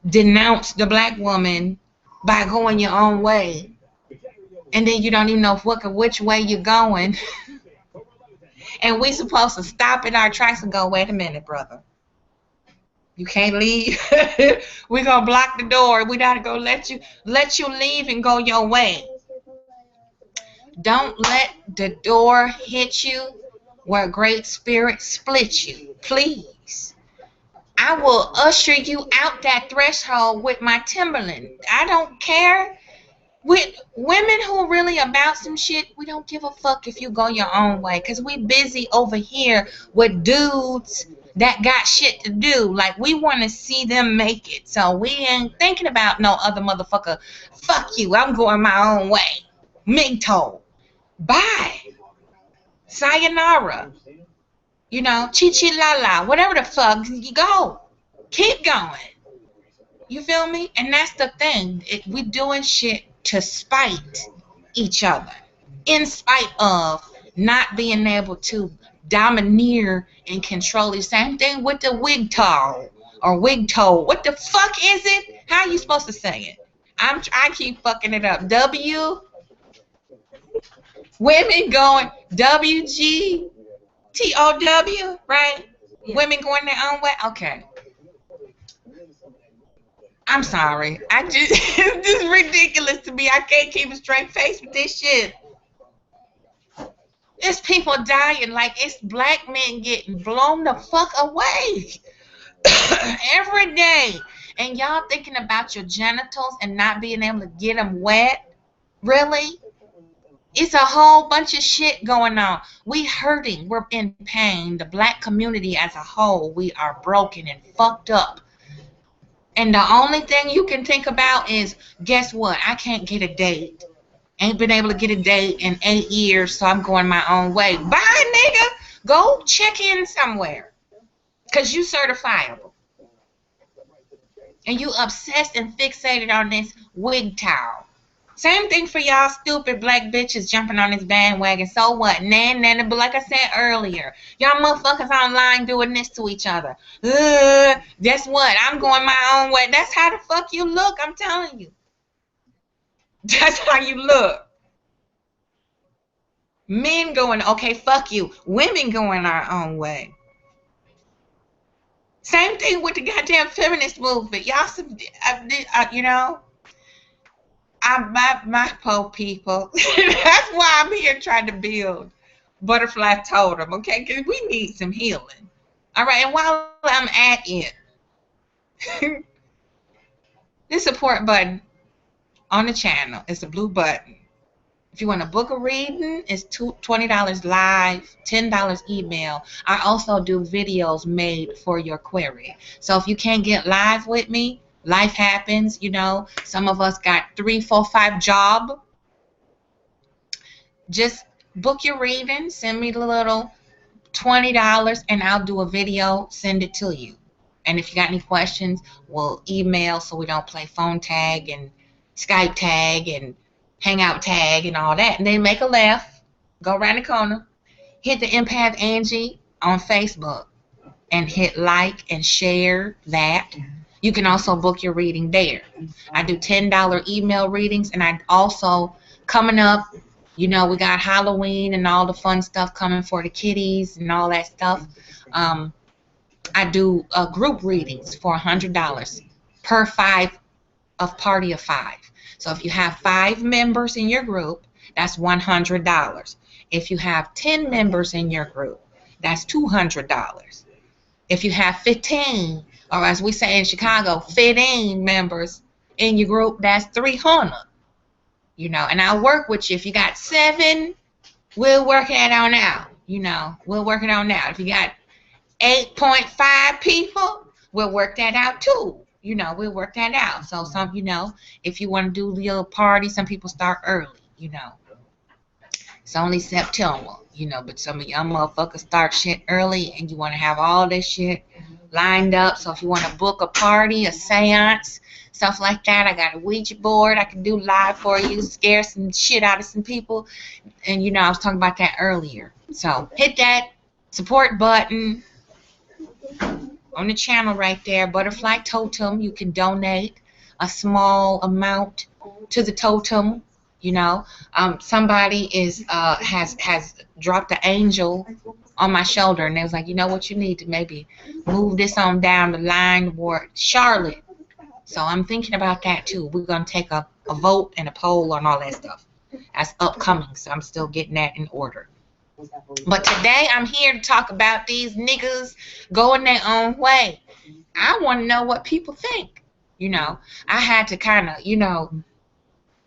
denounce the black woman by going your own way. And then you don't even know which way you're going. And we supposed to stop in our tracks and go, wait a minute, brother. You can't leave. We're going to block the door. We got to go let you leave and go your way. Don't let the door hit you where great spirit split you. Please. I will usher you out that threshold with my Timberland. I don't care. With women who are really about some shit, we don't give a fuck if you go your own way. Because we busy over here with dudes that got shit to do. Like, we want to see them make it. So we ain't thinking about no other motherfucker. Fuck you. I'm going my own way. MGTOW. Bye. Sayonara. You know, chi-chi-la-la. Whatever the fuck. You go. Keep going. You feel me? And that's the thing. We doing shit to spite each other. In spite of not being able to domineer and control the same thing with the WGTOW or WGTOW. What the fuck is it? How are you supposed to say it? I keep fucking it up. Women going WGTOW, right? Yeah. Women going their own way. Okay. I'm sorry. It's just ridiculous to me. I can't keep a straight face with this shit. It's people dying like it's black men getting blown the fuck away every day. And y'all thinking about your genitals and not being able to get them wet? Really? It's a whole bunch of shit going on. We hurting. We're in pain. The black community as a whole, we are broken and fucked up. And the only thing you can think about is, guess what? I can't get a date. Ain't been able to get a date in 8 years, so I'm going my own way. Bye, nigga. Go check in somewhere. Because you certifiable. And you obsessed and fixated on this WGTOW. Same thing for y'all stupid black bitches jumping on this bandwagon. So what? But like I said earlier, y'all motherfuckers online doing this to each other. Guess what? I'm going my own way. That's how the fuck you look, I'm telling you. That's how you look. Men going, okay, fuck you. Women going our own way. Same thing with the goddamn feminist movement. Y'all, you know, my poor people. That's why I'm here trying to build Butterfly Totem, okay? Because we need some healing. All right, and while I'm at it, this support button on the channel is a blue button. If you want to book a reading, it's $20 live, $10 email. I also do videos made for your query. So if you can't get live with me, life happens, you know. Some of us got 3, 4, 5 jobs. Just book your reading, send me the little $20, and I'll do a video, send it to you. And if you got any questions, we'll email so we don't play phone tag and Skype tag and Hangout tag and all that. And then make a left, go around the corner, hit the Empath Angie on Facebook, and hit like and share that. You can also book your reading there. I do $10 email readings, and I also, coming up, you know, we got Halloween and all the fun stuff coming for the kiddies and all that stuff. I do group readings for $100 per party of 5. So if you have 5 members in your group, that's $100. If you have 10 members in your group, that's $200. If you have 15, or as we say in Chicago, 15 members in your group, that's $300. You know, and I'll work with you. If you got 7, we'll work that on out. You know, we'll work it on out. If you got 8.5 people, we'll work that out too. You know, we'll work that out. So some, you know, if you want to do a little party, some people start early, you know. It's only September, you know, but some of y'all motherfuckers start shit early, and you want to have all this shit lined up. So if you want to book a party, a seance, stuff like that, I got a Ouija board I can do live for you, scare some shit out of some people. And, you know, I was talking about that earlier. So hit that support button on the channel right there, Butterfly Totem. You can donate a small amount to the totem. You know, somebody has dropped an angel on my shoulder, and they was like, you know what, you need to maybe move this on down the line toward Charlotte. So I'm thinking about that too. We're gonna take a vote and a poll on all that stuff. That's upcoming, so I'm still getting that in order. But today I'm here to talk about these niggas going their own way. I want to know what people think. You know, I had to kind of, you know,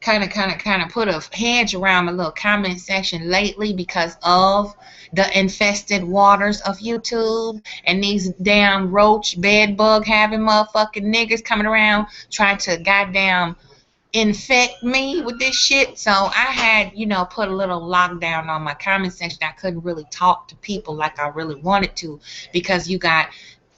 kind of put a hedge around my little comment section lately because of the infested waters of YouTube and these damn roach bed bug having motherfucking niggas coming around trying to goddamn infect me with this shit. So I had, you know, put a little lockdown on my comment section. I couldn't really talk to people like I really wanted to because you got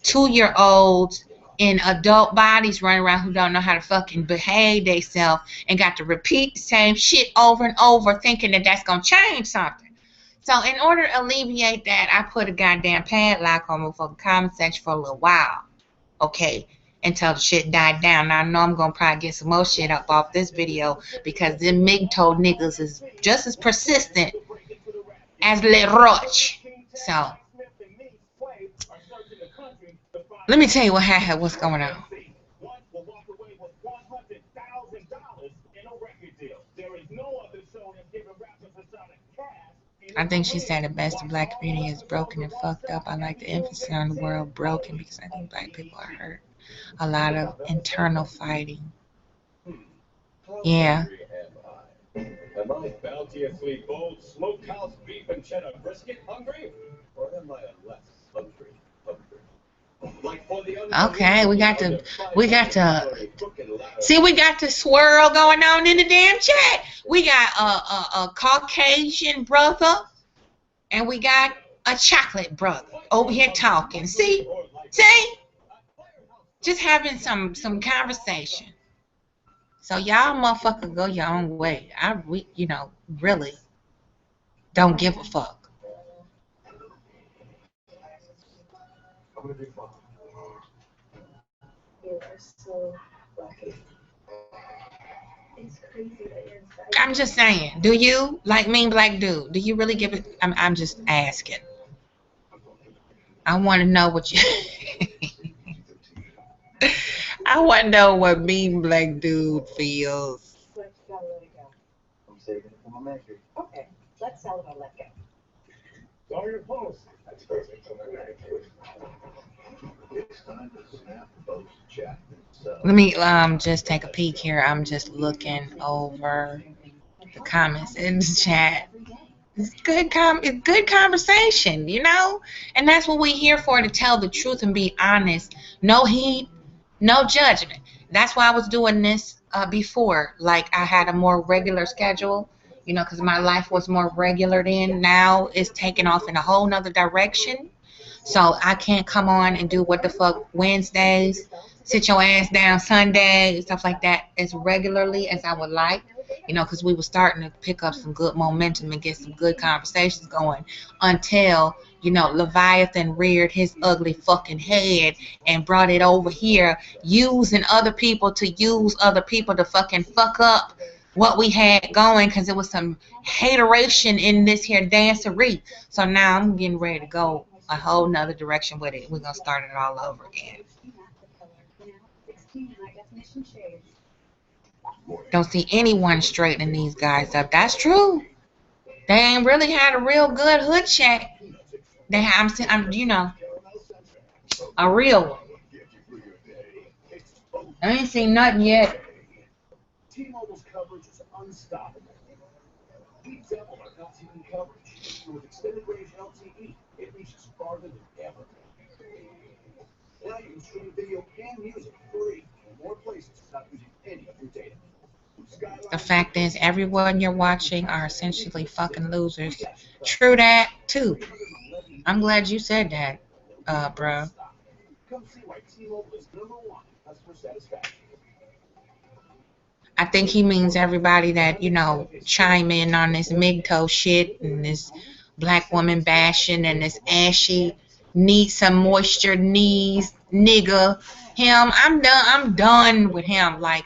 2-year-olds in adult bodies running around who don't know how to fucking behave themselves and got to repeat the same shit over and over thinking that that's gonna change something. So in order to alleviate that, I put a goddamn padlock on my fucking comment section for a little while. Okay, until the shit died down. Now I know I'm gonna probably get some more shit up off this video because them MGTOW niggas is just as persistent as Le Roach. So let me tell you what's going on. I think she said the best of black community is broken and fucked up. I like the emphasis on the word broken because I think black people are hurt. A lot of internal fighting. Yeah. Am I bounteously bold smokehouse beef and cheddar brisket hungry? Or am I a less hungry? Okay, we got to see, we got the swirl going on in the damn chat. We got a Caucasian brother and we got a chocolate brother over here talking. See, just having some conversation. So y'all motherfucker go your own way. You know, really don't give a fuck. I'm just saying, do you, like Mean Black Dude, do you really give it? I'm just asking. I want to know what you I want to know what Mean Black Dude feels. Let's let it go. I'm saving it for my measure. Okay, let's sell it or let go. Sorry to post. That's perfect. It's time to snap, post, chat, Let me just take a peek here. I'm just looking over the comments in the chat. It's good conversation, you know? And that's what we're here for, to tell the truth and be honest. No heat, no judgment. That's why I was doing this before. Like, I had a more regular schedule, you know, because my life was more regular then. Now it's taking off in a whole nother direction. So I can't come on and do what the fuck Wednesdays, sit your ass down Sunday, stuff like that as regularly as I would like, you know, because we were starting to pick up some good momentum and get some good conversations going until, you know, Leviathan reared his ugly fucking head and brought it over here, using other people to use other people to fucking fuck up what we had going, because it was some hateration in this here dancery. So now I'm getting ready to go a whole nother direction with it. We're gonna start it all over again. Don't see anyone straightening these guys up. That's true. They ain't really had a real good hood check. They have, you know, a real one. I ain't seen nothing yet. T-Mobile's coverage is unstoppable. We doubled our LTE coverage. With extended range LTE, it reaches farther than ever. Now you can stream video and music free in more places without using any of your data. The fact is, everyone you're watching are essentially fucking losers. True that, too. I'm glad you said that, bro. Come see why T-Mobile is #1 customer satisfaction. I think he means everybody that, you know, chime in on this MGTOW shit and this black woman bashing and this ashy, need some moisture knees, nigga. Him, I'm done with him. Like,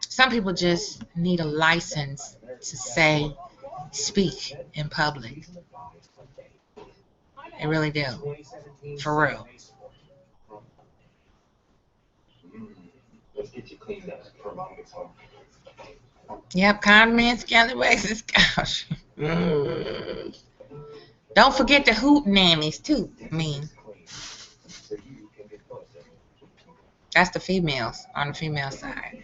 some people just need a license to speak in public. They really do. For real. Let's get you cleaned up for a moment. Yep, condiments, scallywags, and scouch. Don't forget the hoot nannies, too. I mean, that's the females on the female side.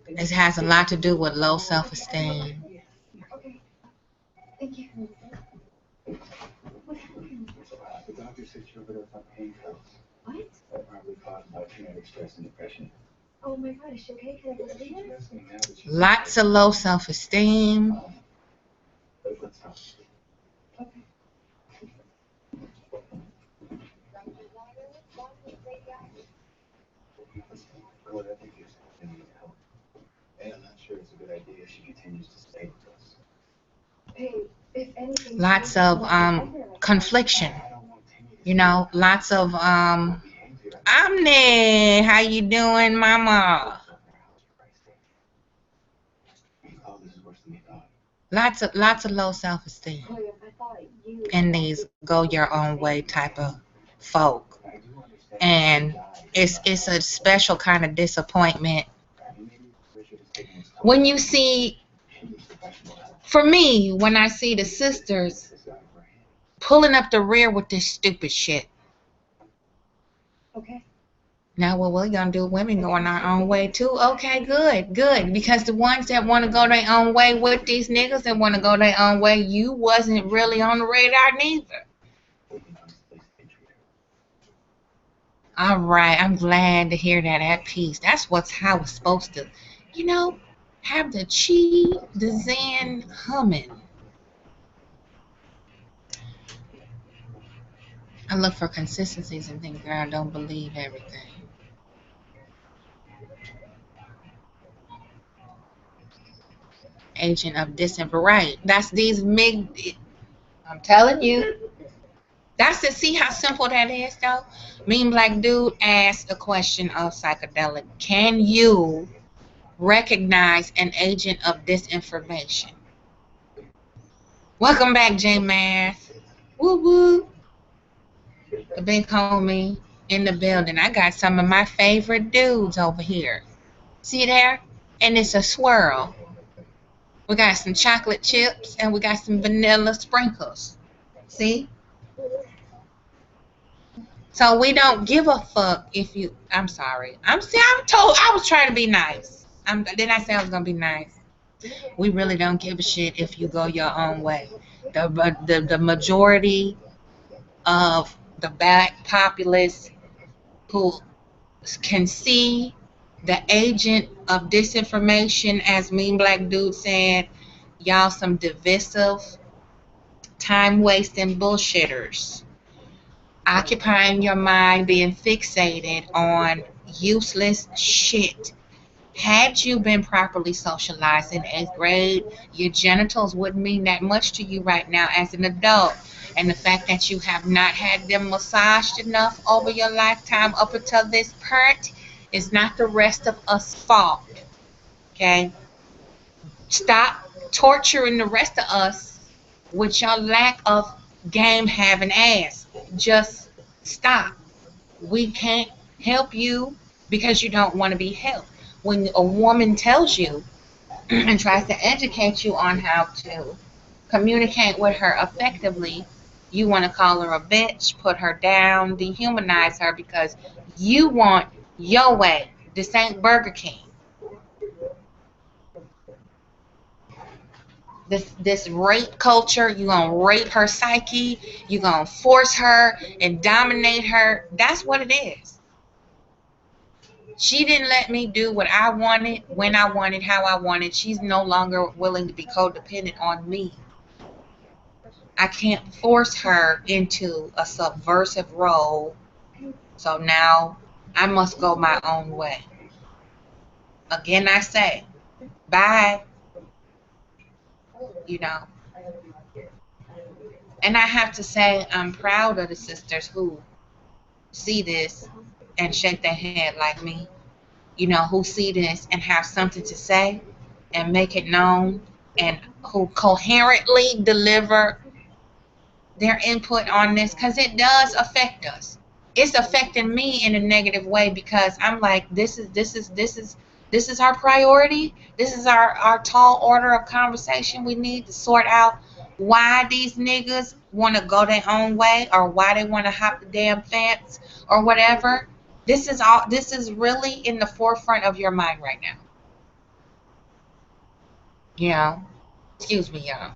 It has a lot to do with low self-esteem. Okay. Thank you. The doctor said you overdosed on painkillers. What? That probably caused by traumatic stress and depression. Oh my God, is she okay? Can I go see her? Lots of low self-esteem. Let's talk. Okay. Gord, I think you need help. And I'm not sure it's a good idea if she continues to stay with us. Hey, if anything. Lots of confliction. You know, lots of Omni, how you doing, mama? Oh, this is worse than you thought. Lots of low self-esteem. And these go your own way type of folk. And it's a special kind of disappointment when you see, for me, when I see the sisters pulling up the rear with this stupid shit. Okay. Now, what we're going to do, women going our own way too? Okay, good. Because the ones that want to go their own way with these niggas that want to go their own way, you wasn't really on the radar neither. All right, I'm glad to hear that at peace. That's how it's supposed to, you know, have the chi, the zen humming. I look for consistencies and things, girl, I don't believe everything. Agent of disinformation. Right. That's these MIG. I'm telling you. That's to see how simple that is, though. Mean Black Dude asked a question of Psychedelic. Can you recognize an agent of disinformation? Welcome back, J Math. Woo woo. The big homie in the building. I got some of my favorite dudes over here. See there? And it's a swirl. We got some chocolate chips and we got some vanilla sprinkles. See? So we don't give a fuck if you. I'm sorry. I was trying to be nice. Didn't I say I was gonna be nice? We really don't give a shit if you go your own way. The majority of the black populace who can see the agent of disinformation, as Mean Black Dude said, y'all some divisive, time wasting bullshitters, occupying your mind, being fixated on useless shit. Had you been properly socialized in 8th grade, your genitals wouldn't mean that much to you right now as an adult. And the fact that you have not had them massaged enough over your lifetime up until this point is not the rest of us' fault. Okay? Stop torturing the rest of us with your lack of game having ass. Just stop. We can't help you because you don't want to be helped. When a woman tells you and tries to educate you on how to communicate with her effectively, you want to call her a bitch, put her down, dehumanize her because you want your way. This ain't Burger King. This rape culture, you're going to rape her psyche, you're going to force her and dominate her. That's what it is. She didn't let me do what I wanted, when I wanted, how I wanted. She's no longer willing to be codependent on me. I can't force her into a subversive role. So now I must go my own way. Again, I say, bye. You know. And I have to say, I'm proud of the sisters who see this and shake their head like me. You know, who see this and have something to say and make it known, and who coherently deliver their input on this, because it does affect us. It's affecting me in a negative way because I'm like, this is our priority. This is our tall order of conversation. We need to sort out why these niggas want to go their own way, or why they want to hop the damn fence or whatever. This is really in the forefront of your mind right now. Yeah. Excuse me, y'all.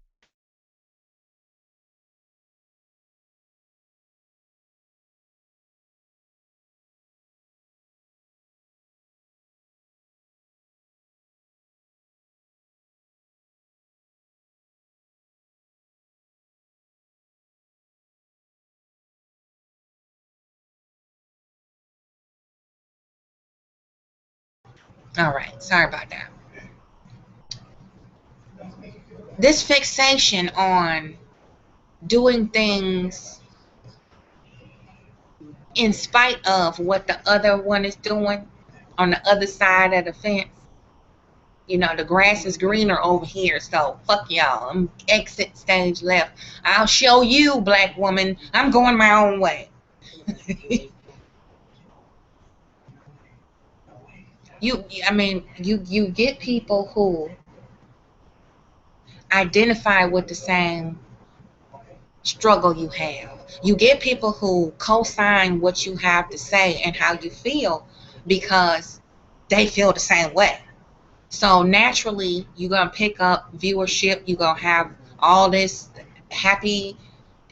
All right. Sorry about that. This fixation on doing things in spite of what the other one is doing on the other side of the fence. You know, the grass is greener over here, so fuck y'all. I'm exit stage left. I'll show you, black woman. I'm going my own way. You get people who identify with the same struggle you have. You get people who co-sign what you have to say and how you feel because they feel the same way. So naturally, you're going to pick up viewership. You're going to have all this happy,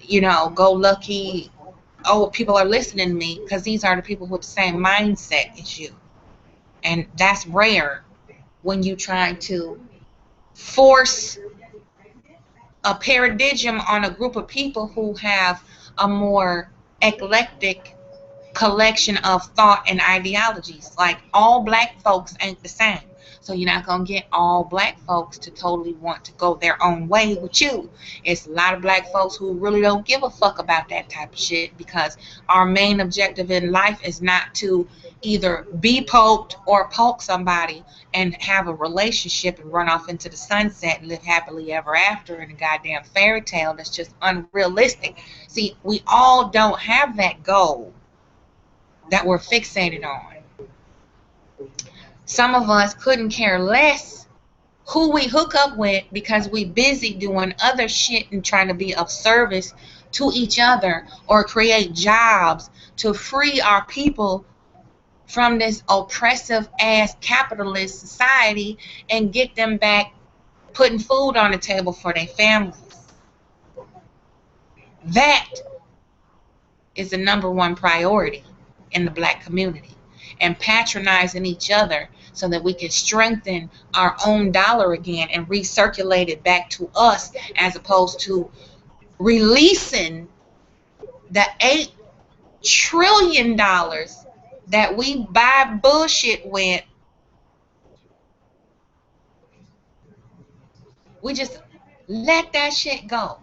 go lucky, oh, people are listening to me, because these are the people with the same mindset as you. And that's rare when you're trying to force a paradigm on a group of people who have a more eclectic collection of thought and ideologies. Like, all black folks ain't the same. So you're not going to get all black folks to totally want to go their own way with you. It's a lot of black folks who really don't give a fuck about that type of shit, because our main objective in life is not to either be poked or poke somebody and have a relationship and run off into the sunset and live happily ever after in a goddamn fairy tale that's just unrealistic. See, we all don't have that goal that we're fixated on. Some of us couldn't care less who we hook up with because we busy doing other shit and trying to be of service to each other or create jobs to free our people from this oppressive ass capitalist society and get them back putting food on the table for their families. That is the #1 priority in the black community. And patronizing each other so that we can strengthen our own dollar again and recirculate it back to us, as opposed to releasing the $8 trillion that we buy bullshit with. We just let that shit go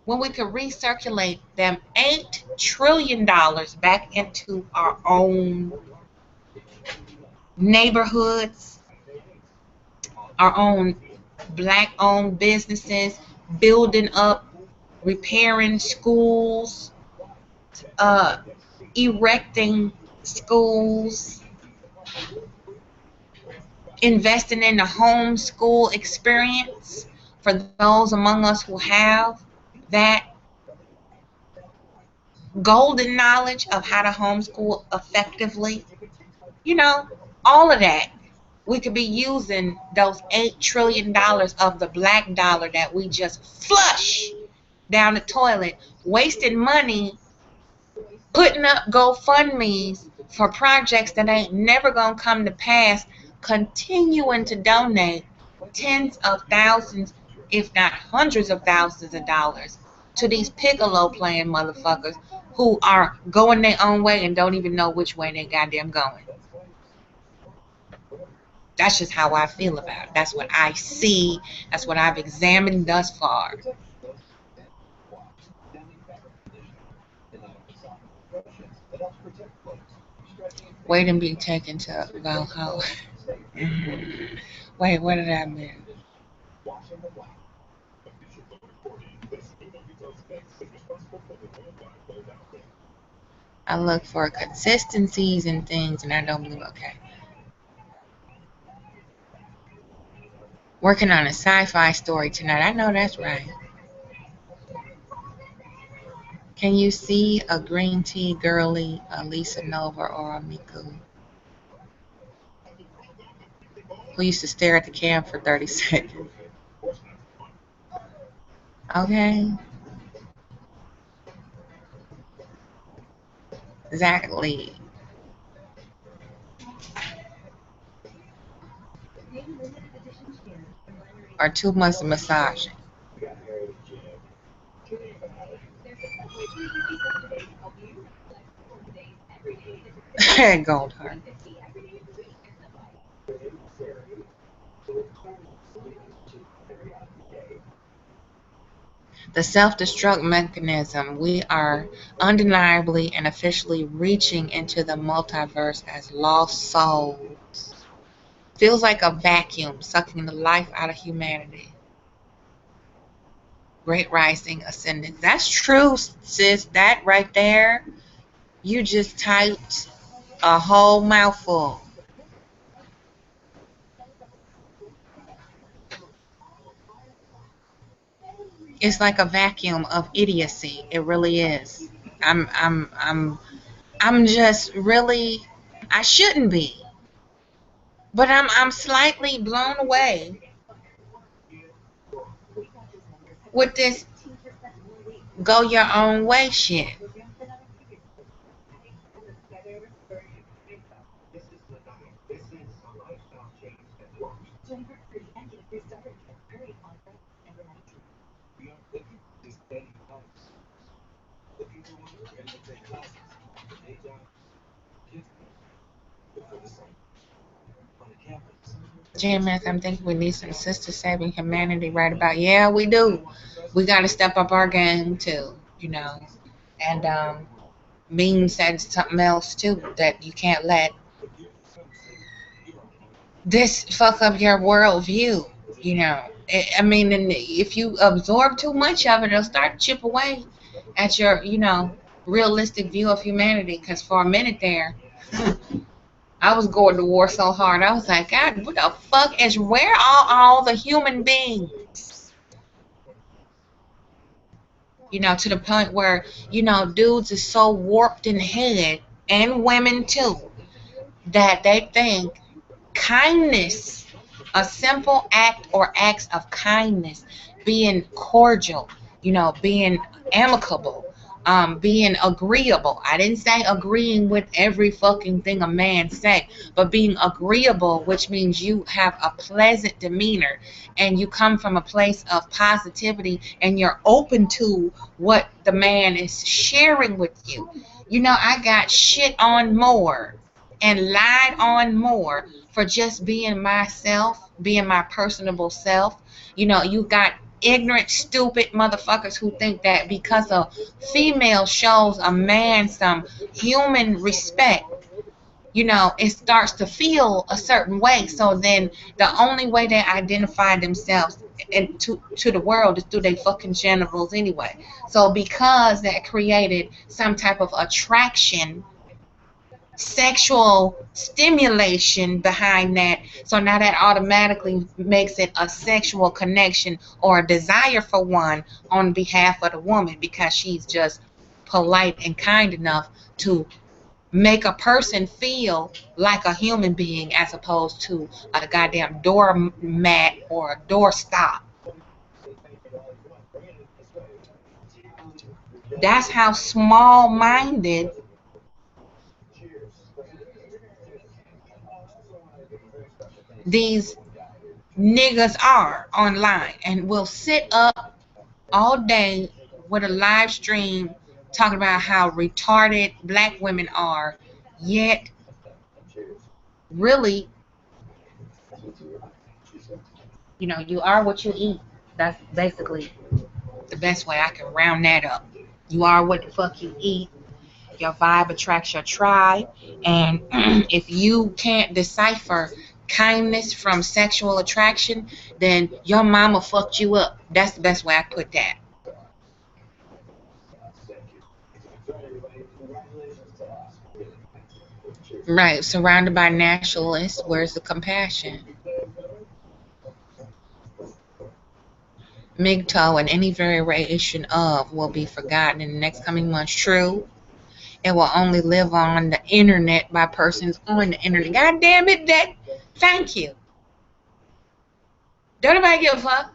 when we could recirculate them $8 trillion back into our own neighborhoods, our own black-owned businesses, building up, repairing schools, erecting schools, investing in the homeschool experience for those among us who have that golden knowledge of how to homeschool effectively. You know, all of that. We could be using those $8 trillion of the black dollar that we just flush down the toilet, wasting money, putting up GoFundMes for projects that ain't never gonna come to pass, continuing to donate tens of thousands, if not hundreds of thousands of dollars to these piccolo playing motherfuckers who are going their own way and don't even know which way they goddamn going. That's just how I feel about it. That's what I see. That's what I've examined thus far. Wait and be taken to Valhalla. Wait, what did I mean? I look for consistencies and things, and I don't believe. Okay. Working on a sci-fi story tonight. I know that's right. Can you see a green tea girly, a Lisa Nova, or a Miku? Who used to stare at the cam for 30 seconds? Okay. Exactly. Or too much massaging. Gold heart. The self-destruct mechanism. We are undeniably and officially reaching into the multiverse as lost souls. Feels like a vacuum sucking the life out of humanity. Great rising ascendant. That's true, sis. That right there, you just typed a whole mouthful. It's like a vacuum of idiocy. It really is. I'm just really, I shouldn't be, but I'm slightly blown away with this go your own way shit. JMS, I'm thinking we need some sisters saving humanity right about. Yeah, we do. We got to step up our game too, you know. And Bean said something else too, that you can't let this fuck up your worldview, you know. I mean, and if you absorb too much of it, it'll start to chip away at your, you know, realistic view of humanity. Because for a minute there, I was going to war so hard. I was like, God, what the fuck is, where are all the human beings? You know, to the point where, you know, dudes is so warped in head, and women too, that they think kindness, a simple act or acts of kindness, being cordial, you know, being amicable, being agreeable. I didn't say agreeing with every fucking thing a man say, but being agreeable, which means you have a pleasant demeanor and you come from a place of positivity and you're open to what the man is sharing with you. You know, I got shit on more and lied on more for just being myself, being my personable self. You know, you got ignorant, stupid motherfuckers who think that because a female shows a man some human respect, you know, it starts to feel a certain way. So then the only way they identify themselves and to the world is through their fucking genitals anyway. So because that created some type of attraction, sexual stimulation behind that, so now that automatically makes it a sexual connection or a desire for one on behalf of the woman, because she's just polite and kind enough to make a person feel like a human being as opposed to a goddamn doormat or a doorstop. That's how small-minded these niggas are online, and will sit up all day with a live stream talking about how retarded black women are, yet really, you know, you are what you eat. That's basically the best way I can round that up. You are what the fuck you eat. Your vibe attracts your tribe, and if you can't decipher kindness from sexual attraction, then your mama fucked you up. That's the best way I put that. Right, surrounded by nationalists, where's the compassion? MGTOW and any variation of will be forgotten in the next coming months. True, it will only live on the internet by persons on the internet. God damn it, that. Thank you. Don't nobody give a fuck.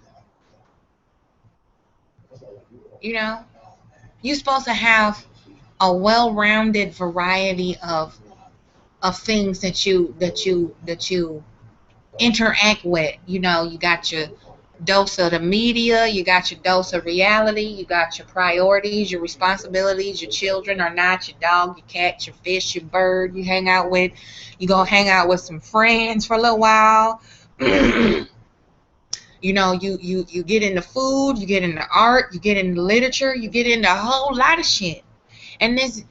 You know, you're supposed to have a well-rounded variety of things that you interact with. You know, you got your dose of the media, you got your dose of reality, you got your priorities, your responsibilities, your children or not, your dog, your cat, your fish, your bird you hang out with. You gonna hang out with some friends for a little while. You know, you get into food, you get into art, you get into literature, you get into a whole lot of shit. And this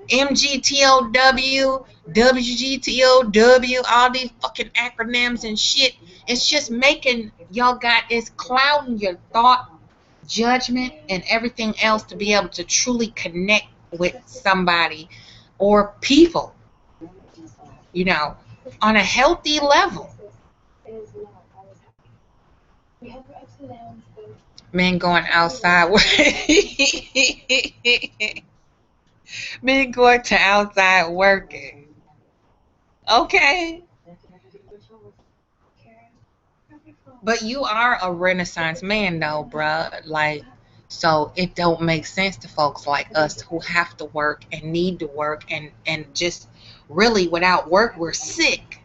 MGTOW, WGTOW, all these fucking acronyms and shit, it's just making y'all got, it's clouding your thought, judgment, and everything else to be able to truly connect with somebody or people, you know, on a healthy level. Men going outside. Men going to outside working. Okay. But you are a Renaissance man though, bruh. Like, so it don't make sense to folks like us who have to work and need to work, and just really without work we're sick,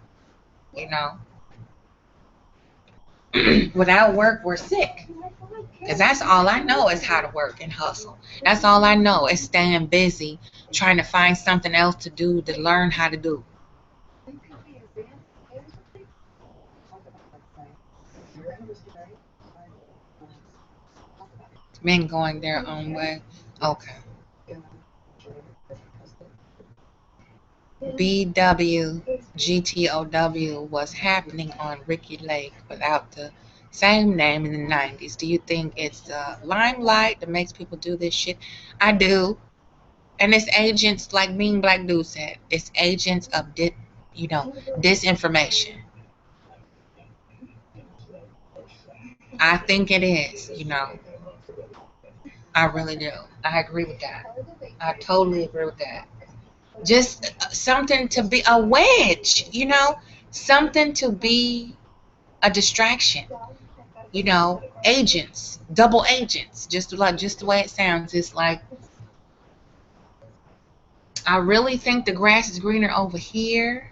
you know. Without work we're sick. Because that's all I know is how to work and hustle. That's all I know is staying busy, trying to find something else to do, to learn how to do. Men going their own way. Okay. BWGTOW was happening on Ricky Lake without the same name in the 90s. Do you think it's the limelight that makes people do this shit? I do. And it's agents, like Being Black Dude said, it's agents of, disinformation. I think it is, you know. I really do. I agree with that. I totally agree with that. Just something to be a wedge, something to be a distraction. Agents, double agents, just the way it sounds. It's like I really think the grass is greener over here,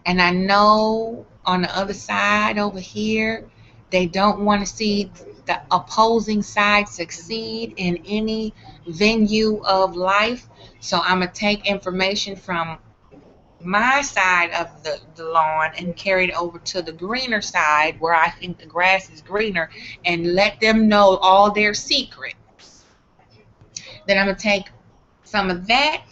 and I know on the other side over here, they don't want to see the opposing side succeed in any venue of life. So I'm gonna take information from my side of the lawn and carry it over to the greener side where I think the grass is greener and let them know all their secrets. Then I'm gonna take some of that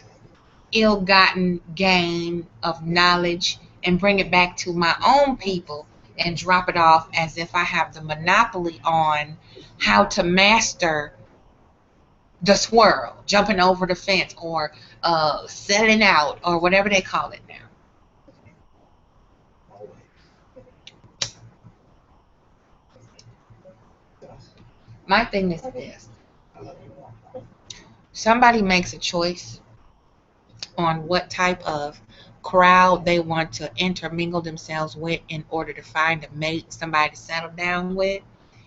ill-gotten gain of knowledge and bring it back to my own people and drop it off as if I have the monopoly on how to master the swirl, jumping over the fence, or selling out, or whatever they call it now. My thing is this. Somebody makes a choice on what type of crowd they want to intermingle themselves with in order to find a mate, somebody to settle down with.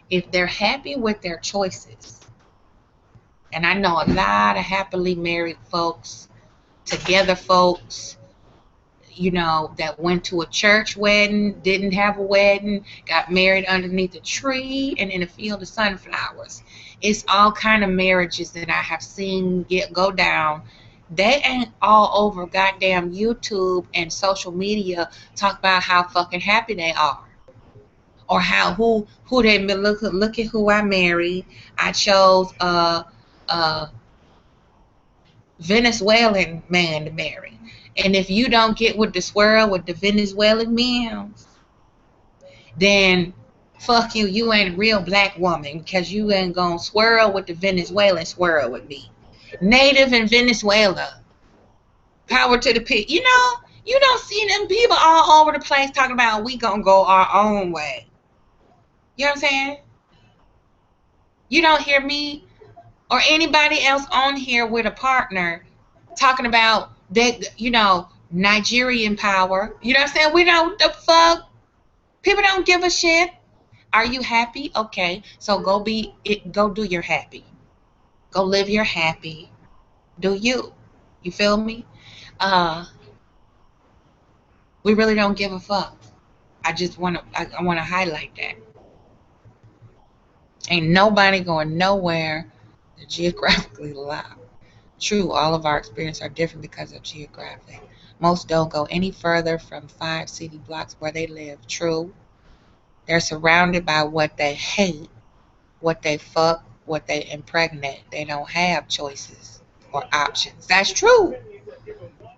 If they're happy with their choices, and I know a lot of happily married folks, together folks, that went to a church wedding, didn't have a wedding, got married underneath a tree and in a field of sunflowers. It's all kind of marriages that I have seen go down. They ain't all over goddamn YouTube and social media talk about how fucking happy they are, or how who they look at who I married. I chose a Venezuelan man to marry. And if you don't get with the swirl with the Venezuelan men, then fuck you. You ain't a real black woman, because you ain't gonna swirl with the Venezuelan swirl with me. Native in Venezuela. Power to the pit. You don't see them people all over the place talking about we gonna go our own way. You know what I'm saying? You don't hear me or anybody else on here with a partner talking about that, Nigerian power. You know what I'm saying? We don't, the fuck. People don't give a shit. Are you happy? Okay. So go do your happy. Go live your happy. Do you. You feel me? We really don't give a fuck. I want to highlight that. Ain't nobody going nowhere geographically allowed. True, all of our experiences are different because of geographic. Most don't go any further from 5 city blocks where they live. True. They're surrounded by what they hate, what they fuck, what they impregnate. They don't have choices or options. That's true.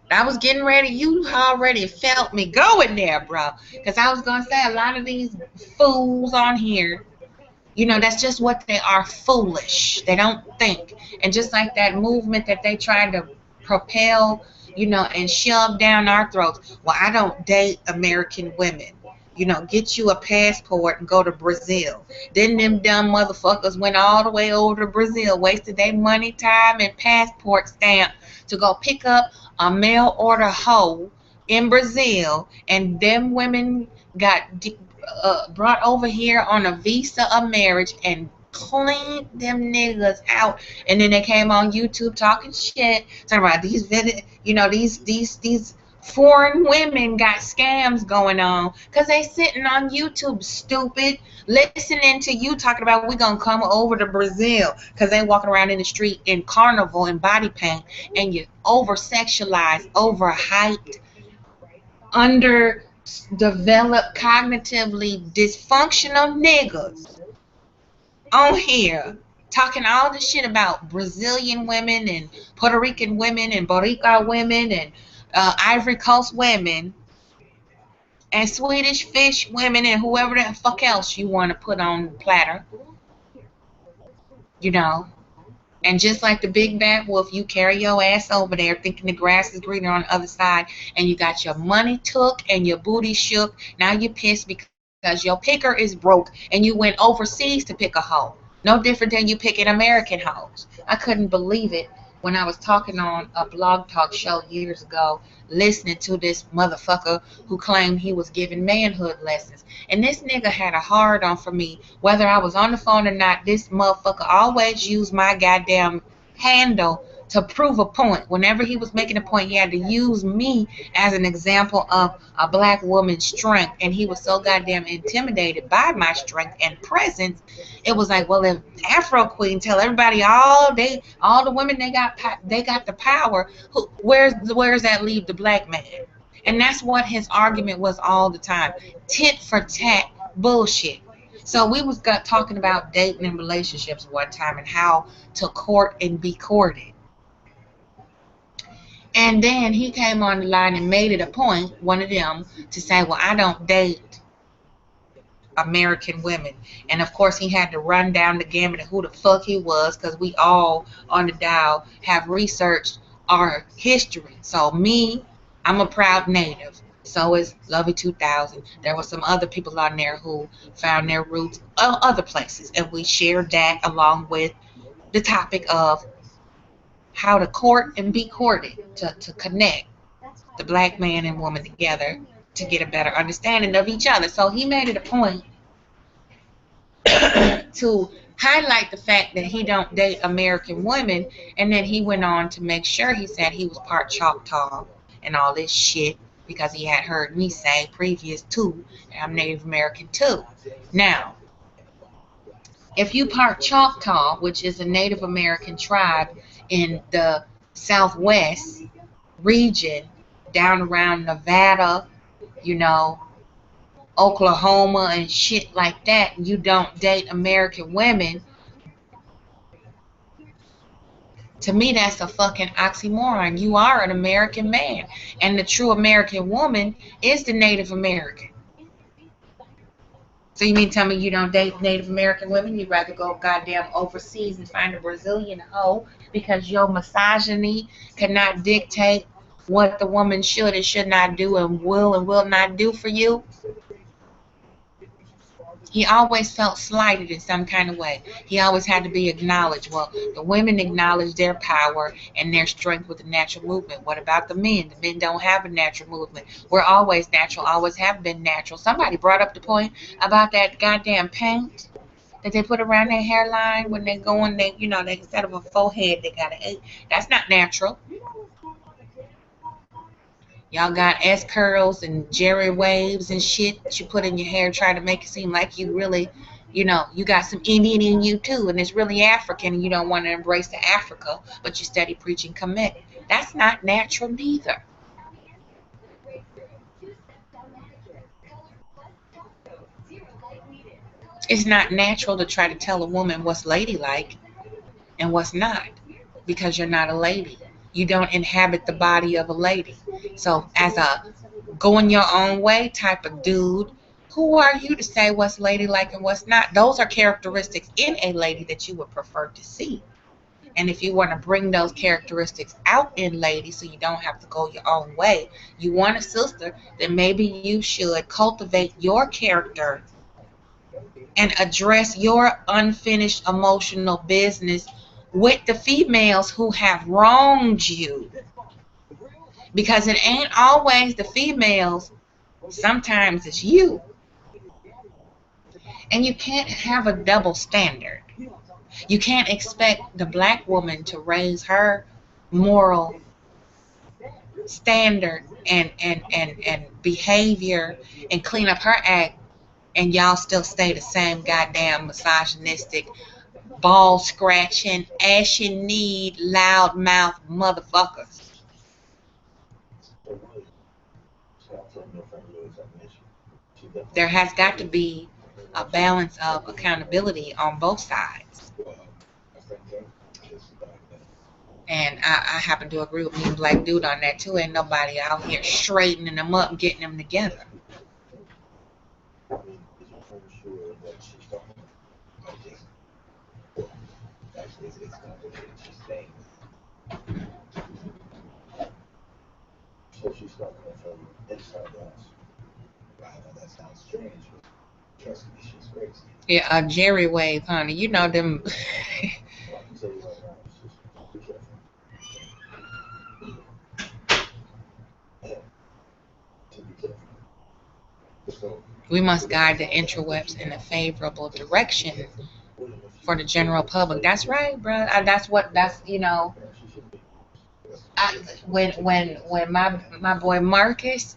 I was getting ready. You already felt me going there, bro. Because I was going to say, a lot of these fools on here, that's just what they are, foolish. They don't think. And just like that movement that they tried to propel, and shove down our throats. Well, I don't date American women. Get you a passport and go to Brazil. Then them dumb motherfuckers went all the way over to Brazil, wasted their money, time, and passport stamp to go pick up a mail order hoe in Brazil. And them women got brought over here on a visa of marriage and cleaned them niggas out. And then they came on YouTube talking shit, talking about these foreign women got scams going on because they sitting on YouTube, stupid, listening to you talking about we gonna come over to Brazil because they walking around in the street in carnival and body paint, and you over-sexualized, over-hyped, underdeveloped, cognitively dysfunctional niggas on here talking all this shit about Brazilian women and Puerto Rican women and Boricua women and Ivory Coast women and Swedish fish women and whoever the fuck else you want to put on the platter. And just like the big bad wolf, you carry your ass over there thinking the grass is greener on the other side, and you got your money took and your booty shook. Now you're pissed because your picker is broke and you went overseas to pick a hoe. No different than you picking American hoes. I couldn't believe it when I was talking on a blog talk show years ago, listening to this motherfucker who claimed he was giving manhood lessons. And this nigga had a hard on for me, whether I was on the phone or not. This motherfucker always used my goddamn handle to prove a point. Whenever he was making a point, he had to use me as an example of a black woman's strength. And he was so goddamn intimidated by my strength and presence. It was like, well, if Afro Queen tell everybody all the women they got the power, where's that leave the black man? And that's what his argument was all the time. Tit for tat bullshit. So we was talking about dating and relationships one time and how to court and be courted. And then he came on the line and made it a point, one of them, to say, well, I don't date American women. And of course he had to run down the gamut of who the fuck he was, because we all on the dial have researched our history. So me, I'm a proud native. So is Lovey 2000. There were some other people on there who found their roots other places, and we shared that along with the topic of how to court and be courted, to connect the black man and woman together to get a better understanding of each other. So he made it a point to highlight the fact that he don't date American women, and then he went on to make sure he said he was part Choctaw and all this shit, because he had heard me say previous to, I'm Native American too. Now, if you part Choctaw, which is a Native American tribe in the Southwest region, down around Nevada, Oklahoma and shit like that, you don't date American women, to me that's a fucking oxymoron. You are an American man, and the true American woman is the Native American. So you mean tell me you don't date Native American women? You'd rather go goddamn overseas and find a Brazilian hoe because your misogyny cannot dictate what the woman should and should not do and will not do for you? He always felt slighted in some kind of way. He always had to be acknowledged. Well, the women acknowledge their power and their strength with the natural movement. What about the men? The men don't have a natural movement. We're always natural, always have been natural. Somebody brought up the point about that goddamn paint that they put around their hairline when they're going, they instead of a forehead, they got an 8. That's not natural. Y'all got S curls and Jerry waves and shit that you put in your hair, try to make it seem like you really, you got some Indian in you too, and it's really African, and you don't want to embrace the Africa, but you steady preaching Kemet. That's not natural neither. It's not natural to try to tell a woman what's ladylike and what's not, because you're not a lady. You don't inhabit the body of a lady. So as a going your own way type of dude, who are you to say what's ladylike and what's not? Those are characteristics in a lady that you would prefer to see. And if you want to bring those characteristics out in ladies so you don't have to go your own way, you want a sister, then maybe you should cultivate your character and address your unfinished emotional business with the females who have wronged you. Because it ain't always the females, sometimes it's you. And you can't have a double standard. You can't expect the black woman to raise her moral standard and behavior and clean up her act, and y'all still stay the same goddamn misogynistic, ball scratching, ashy kneed, loud mouth motherfuckers. There has got to be a balance of accountability on both sides. And I happen to agree with me and Black Dude on that too. Ain't nobody out here straightening them up and getting them together. So she's talking from inside the house. I know that sounds strange, Trust me, she's crazy. Yeah, a Jerry wave, honey. You know them. Well, I can tell you right now, it's just be careful. To be careful. So, We must guide the interwebs in a favorable direction for the general public. That's right, bro. When my boy Marcus,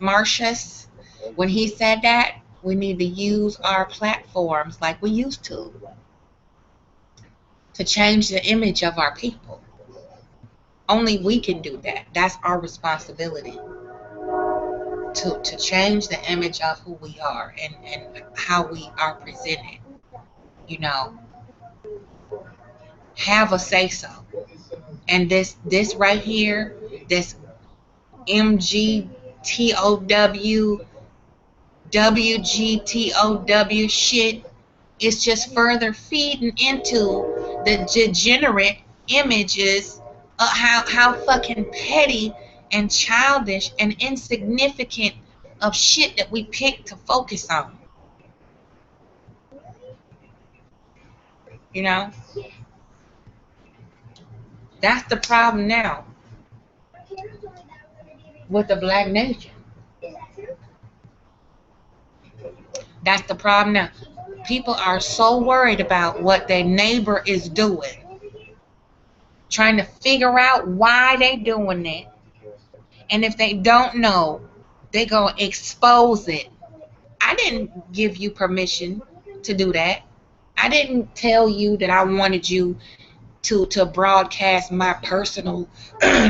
when he said that, we need to use our platforms like we used to change the image of our people. Only we can do that. That's our responsibility to change the image of who we are and how we are presented. You know, have a say so. And this right here, this MGTOW, WGTOW shit, is just further feeding into the degenerate images of how fucking petty and childish and insignificant of shit that we pick to focus on. You know? That's the problem now with the black nation. That's the problem now. People are so worried about what their neighbor is doing, trying to figure out why they doing it. And if they don't know, they gonna expose it. I didn't give you permission to do that. I didn't tell you that I wanted you to broadcast my personal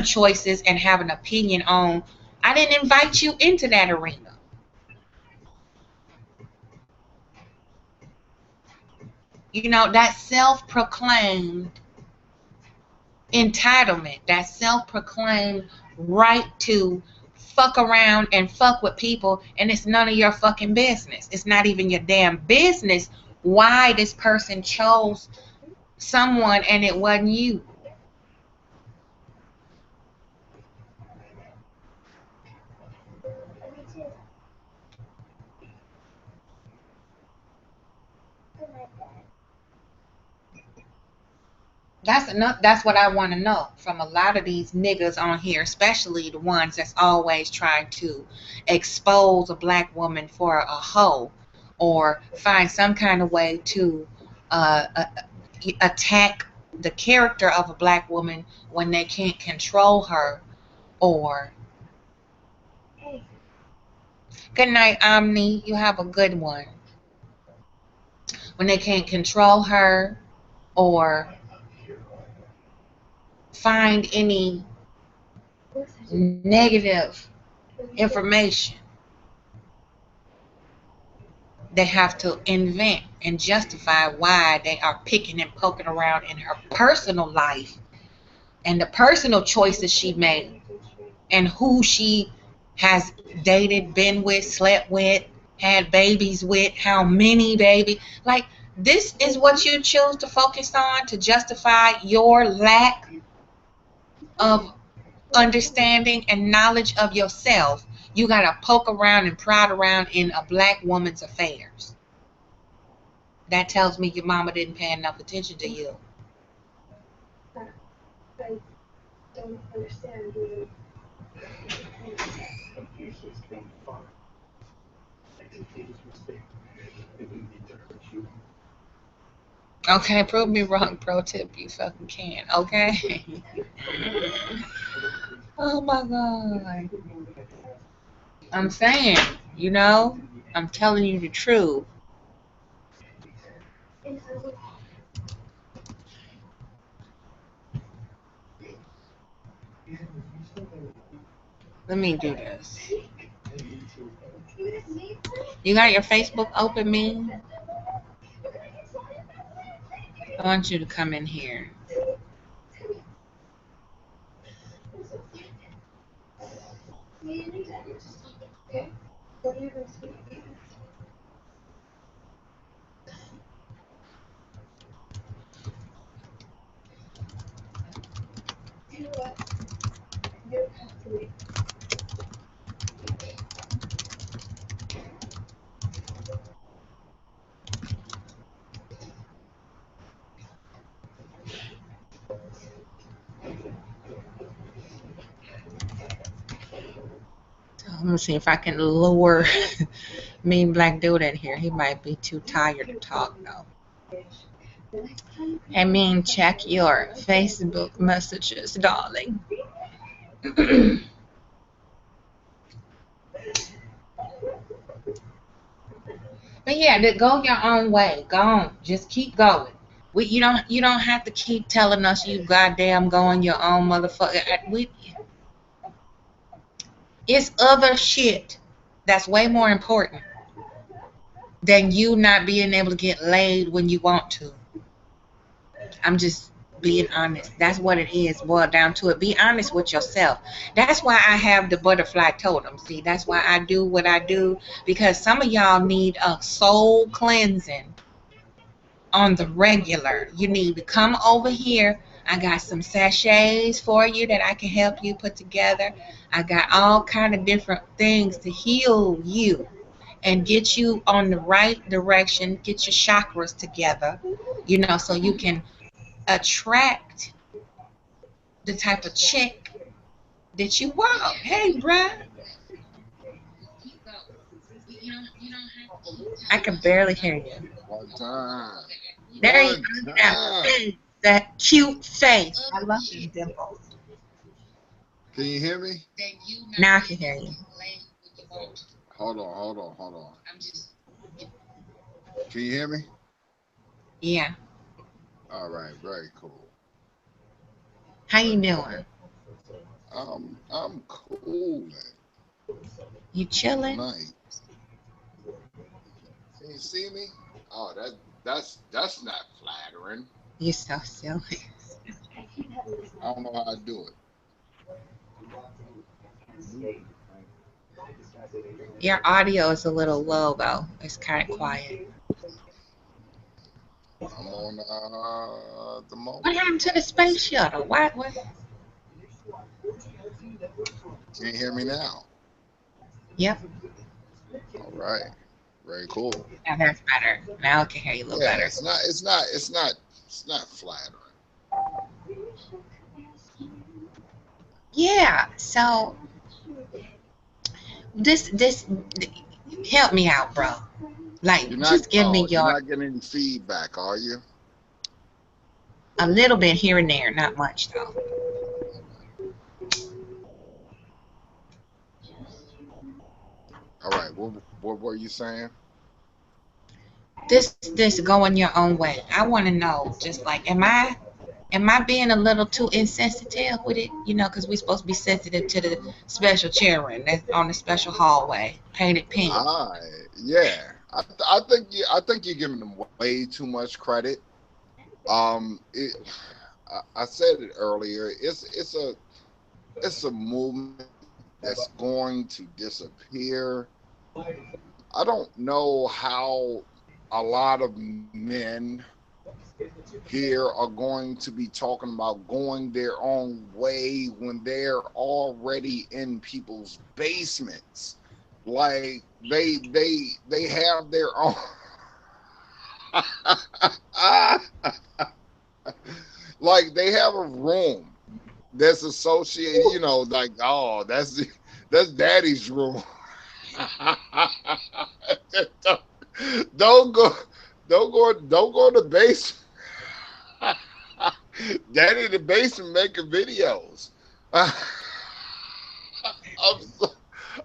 choices and have an opinion on. I didn't invite you into that arena. You know, that self-proclaimed entitlement, that self-proclaimed right to fuck around and fuck with people, and it's none of your fucking business. It's not even your damn business why this person chose someone and it wasn't you. That's what I want to know from a lot of these niggas on here, especially the ones that's always trying to expose a black woman for a hoe or find some kind of way to attack the character of a black woman when they can't control her. Or good night, Omni, you have a good one. When they can't control her or find any negative information, they have to invent and justify why they are picking and poking around in her personal life and the personal choices she made and who she has dated, been with, slept with, had babies with, how many babies. Like, this is what you choose to focus on to justify your lack of understanding and knowledge of yourself. You gotta poke around and prod around in a black woman's affairs. That tells me your mama didn't pay enough attention to you. I don't understand you. Okay, prove me wrong, pro tip, you fucking can, okay? Oh my God. I'm saying, you know, I'm telling you the truth. And I would Let me do this. You got your Facebook open, me? I want you to come in here. okay? What are you going to speak? You know what? You don't have to leave. me see if I can lure Mean Black Dude in here. He might be too tired to talk though. I mean, check your Facebook messages, darling. But yeah, go your own way. Go on. Just keep going. You don't have to keep telling us you goddamn going your own motherfucker. It's other shit that's way more important than you not being able to get laid when you want to. I'm just being honest. That's what it is, boiled down to it. Be honest with yourself. That's why I have the butterfly totem. See, that's why I do what I do, because some of y'all need a soul cleansing on the regular. You need to come over here. I got some sachets for you that I can help you put together. I got all kind of different things to heal you and get you on the right direction, get your chakras together, so you can attract the type of chick that you want. Hey, bruh. I can barely hear you. One time. There you One go. time. That cute face. I love his dimples. Can you hear me? Now I can hear you. Hold on. Can you hear me? Yeah. All right, very cool. How you doing? I'm cool. You chilling? Nice. Can you see me? Oh, that's not flattering. You so silly. I don't know how I do it. Your audio is a little low though. It's kind of quiet. I'm on the moment. What happened to the space shuttle? What? Can you hear me now? Yep. All right. Very cool. Now that's better. Now I can hear you a little better. It's not flattering. Yeah. So this help me out, bro. Like, just give me You're not getting any feedback, are you? A little bit here and there, not much though. All right. What were you saying? This going your own way. I want to know, just like, am I being a little too insensitive with it? Because we're supposed to be sensitive to the special children that's on the special hallway, painted pink. Yeah. I think you're giving them way too much credit. I said it earlier. It's a movement that's going to disappear. I don't know how a lot of men here are going to be talking about going their own way when they're already in people's basements. Like they have their own like they have a room that's associated, like, oh, that's daddy's room. Don't go in the basement. Daddy in the basement making videos.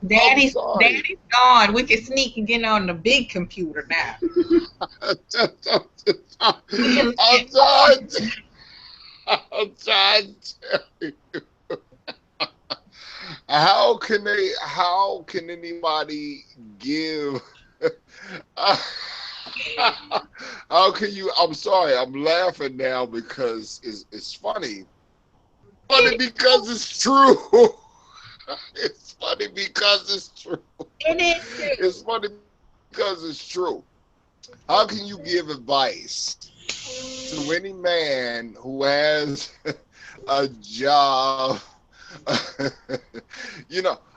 Daddy's gone. We can sneak and get on the big computer now. I'm trying to tell you. How can anybody give how can you? I'm sorry, I'm laughing now because it's funny. Funny because it's true. It's funny because it's true. It is true. It's funny because it's true. How can you give advice to any man who has a job?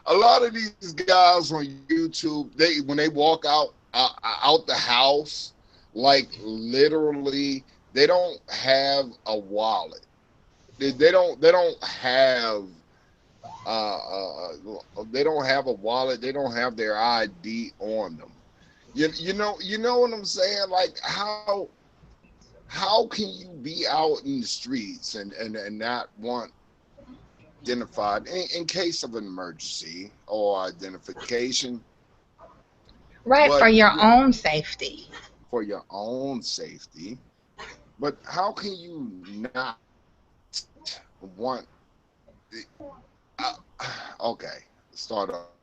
A lot of these guys on YouTube, when they walk out the house, like literally, they don't have a wallet. They don't have They don't have a wallet. They don't have their ID on them. You know what I'm saying? Like how can you be out in the streets and not want identified in case of an emergency or identification, Right, for but your own safety. for your own safety. But how can you not want? Uh, okay, start over.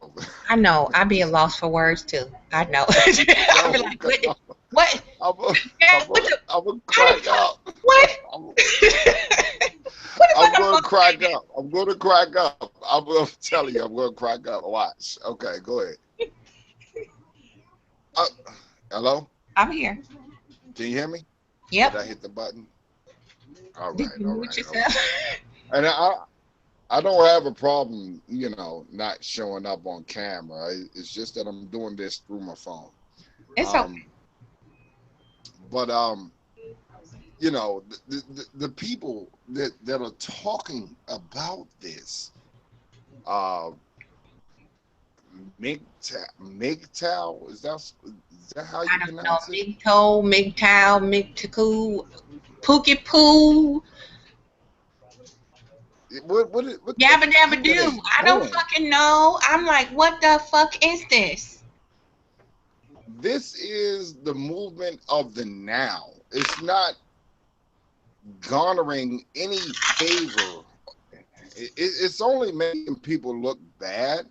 I know. I be a loss for words too. I know. I be No, like, because what? I'm a, Girl, what the? I'm a How crack the up. what? I'm, What the I'm gonna motherfucker say crack that? up. I'm gonna crack up. I'm gonna tell you. I'm gonna crack up. Watch. Okay, go ahead. Uh, hello. I'm here. Can you hear me? Did Yep. I hit the button? All Did right. you All mute right. All right. yourself? And I don't have a problem, not showing up on camera. It's just that I'm doing this through my phone. It's okay. Um, but the people that are talking about this, uh, MGTOW, is that how you I don't know. pronounce it? MGTOW, MGTOW, MGTOW, Pookie Poo, What the Yabba Dabba fuck are they Doo. I don't doing? fucking know. I'm like, what the fuck is this? This is the movement of the now. It's not garnering any favor. It's only making people look bad.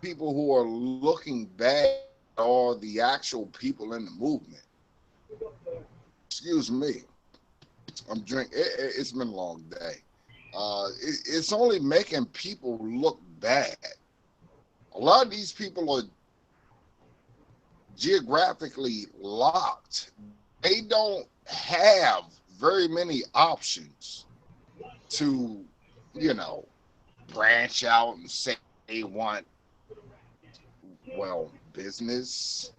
People who are looking bad are the actual people in the movement. Excuse me. I'm drinking. It's been a long day. It's only making people look bad. A lot of these people are geographically locked. They don't have very many options to, branch out and say they want, well, business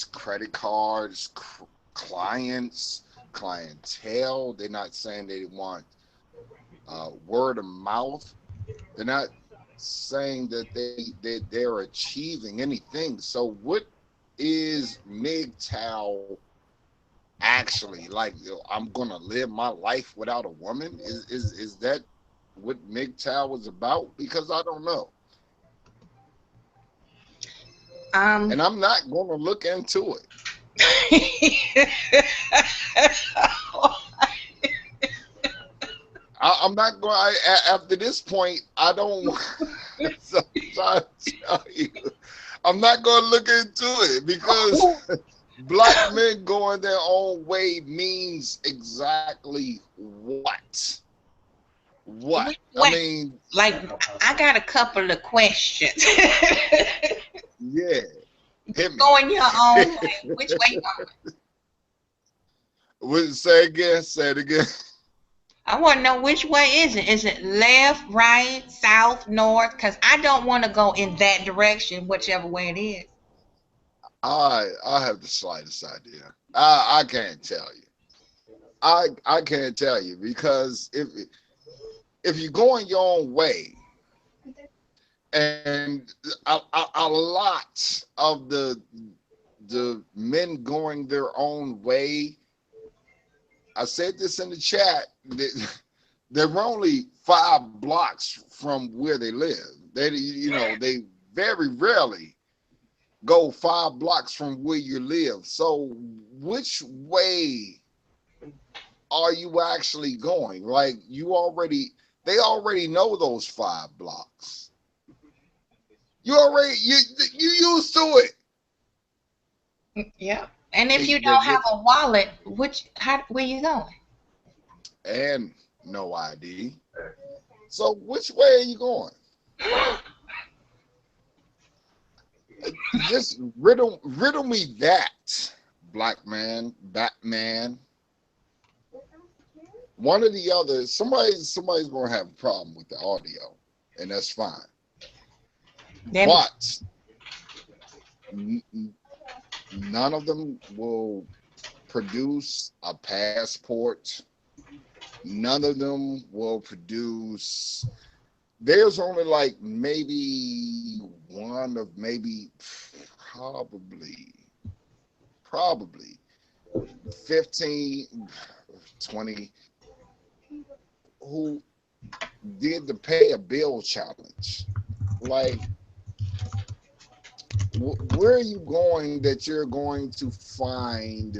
credit cards, clients, clientele. They're not saying they want word of mouth. They're not saying that they're achieving anything. So what is MGTOW actually like? I'm gonna live my life without a woman. Is that what MGTOW was about? Because I don't know, Um. and I'm not gonna look into it. I'm not going. After this point, I don't. So I'm trying to tell you, I'm not going to look into it because black men going their own way means exactly what? What? I Wait, mean, like, I got a couple of questions. yeah, hit me. Going your own way. Which way you going? Say again. Say it again. I want to know which way is it? Is it left, right, south, north? Because I don't want to go in that direction, whichever way it is. I have the slightest idea. I can't tell you. I can't tell you because if you're going your own way, and a lot of the men going their own way, I said this in the chat, they're only 5 blocks from where they live. They very rarely go 5 blocks from where you live. So which way are you actually going? Like they already know those 5 blocks. You used to it. Yeah. And if you don't have a wallet, where you going? And no ID. So which way are you going? Just riddle me that, black man, Batman. One or the other. Somebody's gonna have a problem with the audio, and that's fine. But none of them will produce a passport, none of them will produce. There's only like maybe one of maybe probably 15, 20 who did the pay a bill challenge. Like, where are you going that you're going to find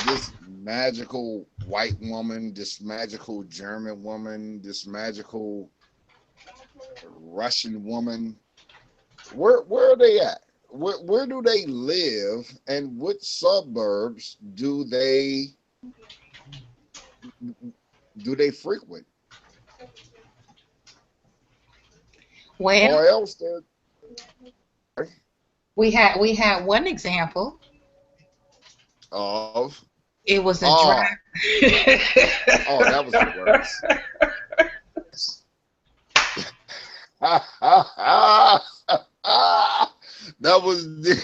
this magical white woman, this magical German woman, this magical Russian woman? Where are they at? Where do they live, and which suburbs do they frequent? Well, Or else they're we had one example. of It was a oh drive. oh that was the worst. That was the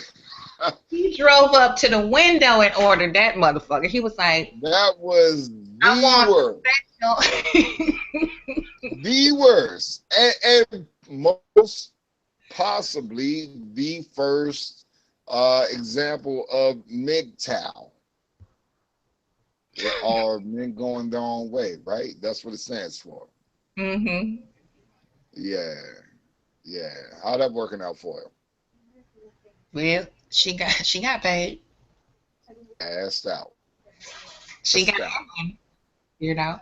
He drove up to the window and ordered that motherfucker. He was like, that was I the want worst. special. The worst. And most possibly the first example of MGTOW, or men going their own way, right? That's what it stands for. Hmm. Yeah. Yeah. How that working out for you? Well, she got paid. Assed out. She got Assed out. paid, you know.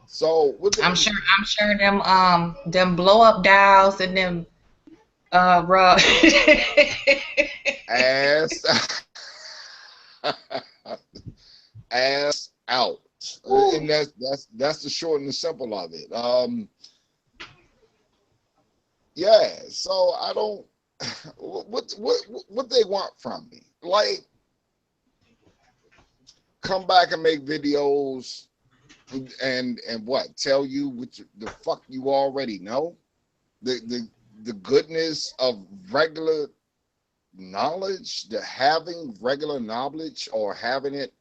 So with I'm the, sure them blow up dolls and them rug. ass ass out. And that's the short and the simple of it. Yeah, so I don't what they want from me. Like, come back and make videos and what? Tell you what the fuck you already know? The goodness of regular knowledge, the having regular knowledge or having it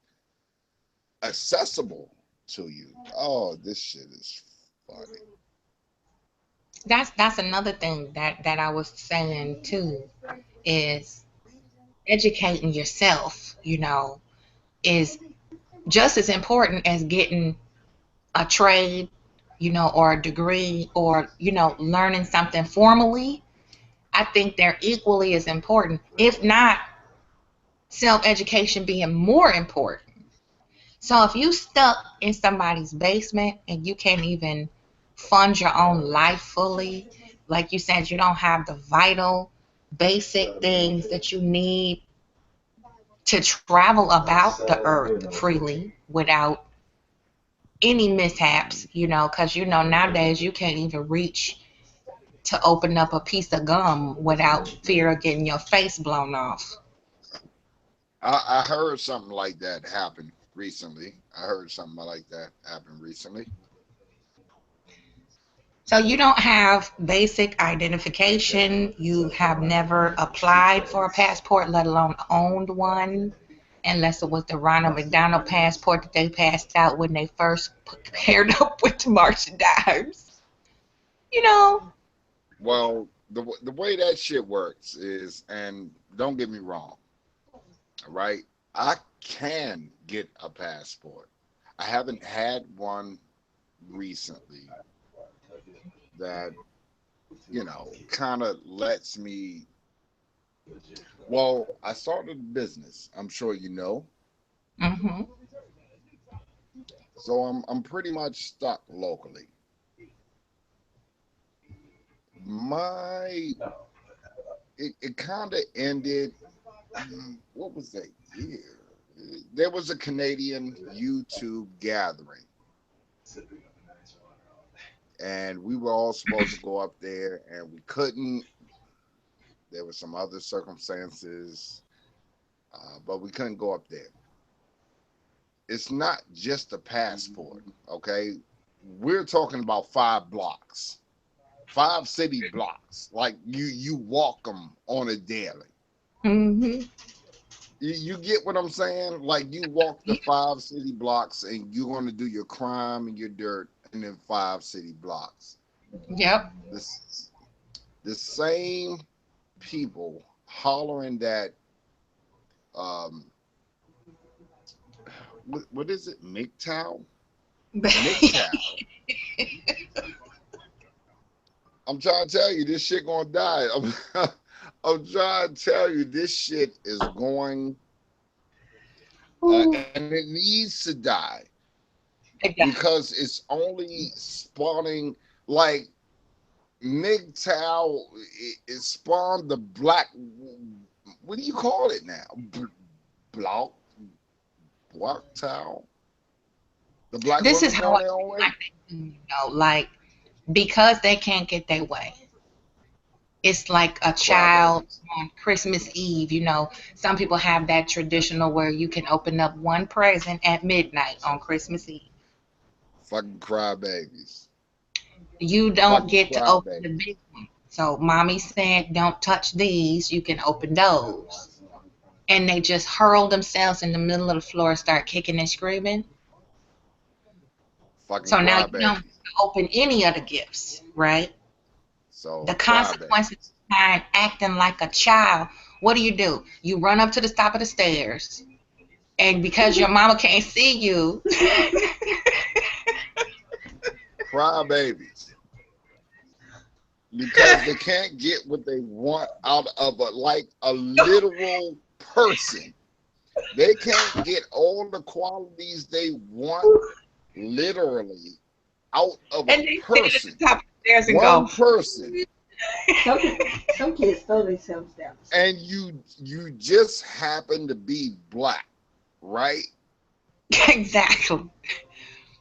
accessible to you. Oh, this shit is funny. That's another thing that I was saying too, is educating yourself, is just as important as getting a trade, or a degree, or, learning something formally. I think they're equally as important, if not self-education being more important. So if you stuck in somebody's basement and you can't even fund your own life fully, like you said, you don't have the vital, basic things that you need to travel about the earth freely without any mishaps, because nowadays you can't even reach to open up a piece of gum without fear of getting your face blown off. I heard something like that happen recently. I heard something like that happen recently. So you don't have basic identification. You have never applied for a passport, let alone owned one, unless it was the Ronald McDonald passport that they passed out when they first paired up with the Martian Dimes. You know, Well, the way that shit works is, and don't get me wrong, all right? I can get a passport. I haven't had one recently that, kind of lets me. Well, I started a business. I'm sure you know. hmm So I'm pretty much stuck locally. My it kind of ended. What was that year? There was a Canadian YouTube gathering, and we were all supposed to go up there, and we couldn't. There were some other circumstances, but we couldn't go up there. It's not just a passport, okay? We're talking about 5 blocks, 5 city blocks. Like you walk them on a daily. hmm You get what I'm saying? Like you walk the 5 city blocks and you're gonna do your crime and your dirt in them 5 city blocks. Yep. This the same people hollering that what is it? MGTOW? MGTOW. I'm trying to tell you this shit gonna die. I'm trying to tell you this shit is going and it needs to die because it's only spawning like MGTOW. It spawned the black. What do you call it now? Block towel. The black This is women how on I their own way. like they do, like because they can't get their way. It's like a child on Christmas Eve. Some people have that traditional where you can open up one present at midnight on Christmas Eve. Fucking crybabies. You don't Fucking get to open crybabies. the big one. So mommy said, don't touch these. You can open those. And they just hurl themselves in the middle of the floor and start kicking and screaming. Fucking So now you crybabies. don't open any of the gifts, right? So The consequences behind acting like a child. What do? You run up to the top of the stairs, and because your mama can't see you, crybabies. Because they can't get what they want out of a literal person. They can't get all the qualities they want literally out of and a they person. sit at the top of the stairs and One go, person. Some kids throw themselves down. And you just happen to be black, right? exactly.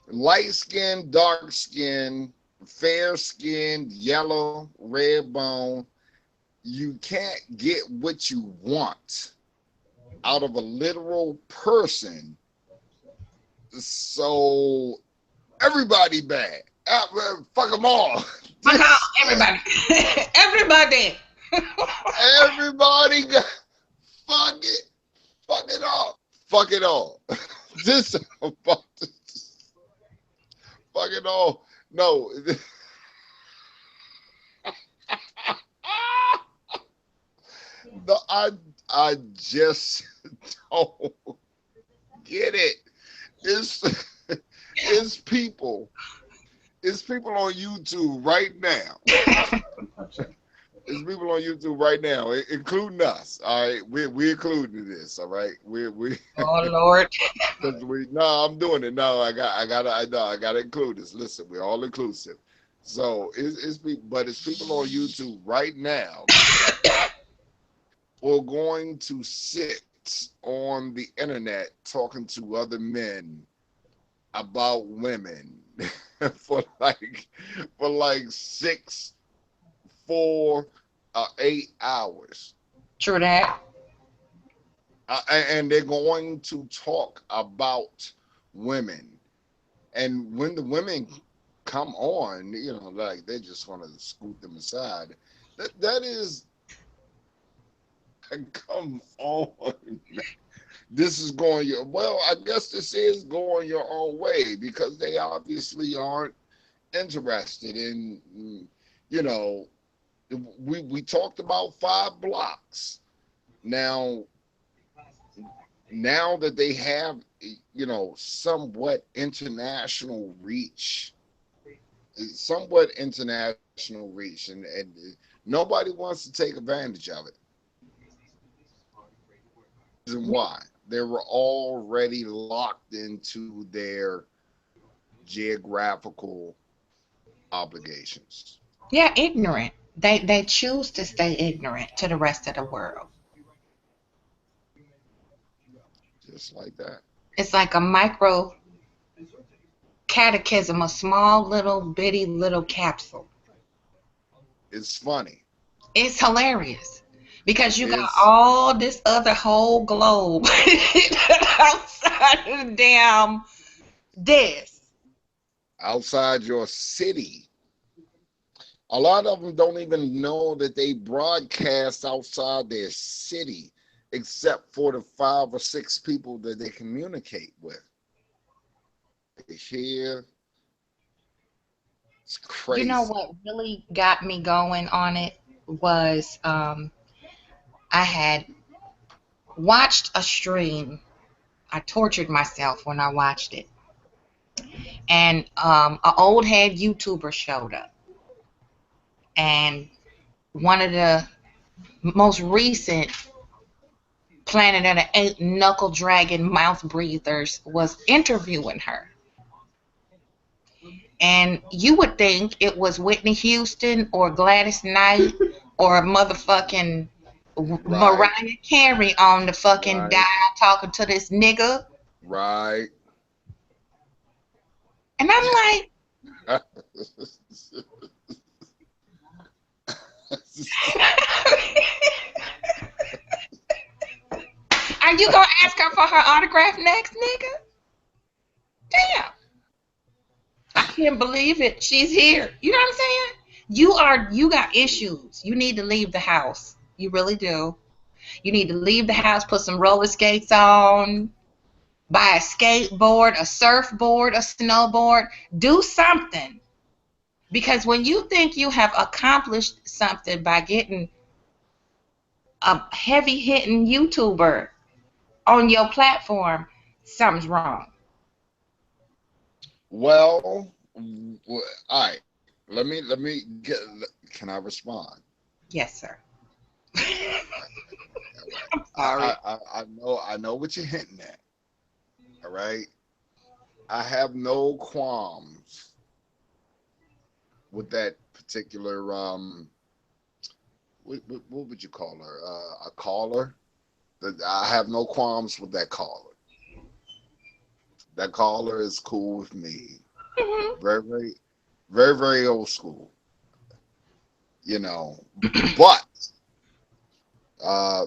Light skin, dark skin, fair skin, yellow, red bone. You can't get what you want out of a literal person. So everybody bad. Fuck them all. Fuck out, everybody. Everybody. Everybody got fuck it. Fuck it all. Fuck it all. This fuck it all. No. No, I just don't get it. It's people. It's people on YouTube right now. It's people on YouTube right now, including us. All right, we included this. All right, we. Oh Lord. I'm doing it. No, I gotta include this. Listen, we're all inclusive. So it's people on YouTube right now who are going to sit on the internet talking to other men about women for like 6, 4, 8 hours. True that. And they're going to talk about women. And when the women come on, like they just want to scoot them aside. That is, come on. This is going I guess this is going your own way because they obviously aren't interested in, we talked about 5 blocks. Now that they have, somewhat international reach, and nobody wants to take advantage of it. Reason why? They were already locked into their geographical obligations. Yeah, ignorant. They choose to stay ignorant to the rest of the world. Just like that. It's like a micro catechism, a small little bitty little capsule. It's funny. It's hilarious because you got all this other whole globe outside of the damn this. Outside your city. A lot of them don't even know that they broadcast outside their city. except for the 5 or 6 people that they communicate with. They hear. It's You know crazy. what really got me going on it was I had watched a stream. I tortured myself when I watched it. And an old head YouTuber showed up. And one of the most recent Planet of the Eight Knuckle Dragon Mouth Breathers was interviewing her. And you would think it was Whitney Houston or Gladys Knight or motherfucking Right, Mariah Carey on the fucking right, dial talking to this nigga. right. And I'm like, are you gonna ask her for her autograph next, nigga? Damn. I can't believe it. She's here. You know what I'm saying? You got issues. You need to leave the house. You really do. You need to leave the house, put some roller skates on, buy a skateboard, a surfboard, a snowboard, do something. Because when you think you have accomplished something by getting a heavy hitting YouTuber on your platform, something's wrong. Well, all right. Let me get. Can I respond? Yes, sir. All right. Sorry. I know what you're hinting at. All right. I have no qualms with that particular what would you call her? A caller. I have no qualms with that caller. That caller is cool with me. Mhm. Very, very, very, very old school. You know, but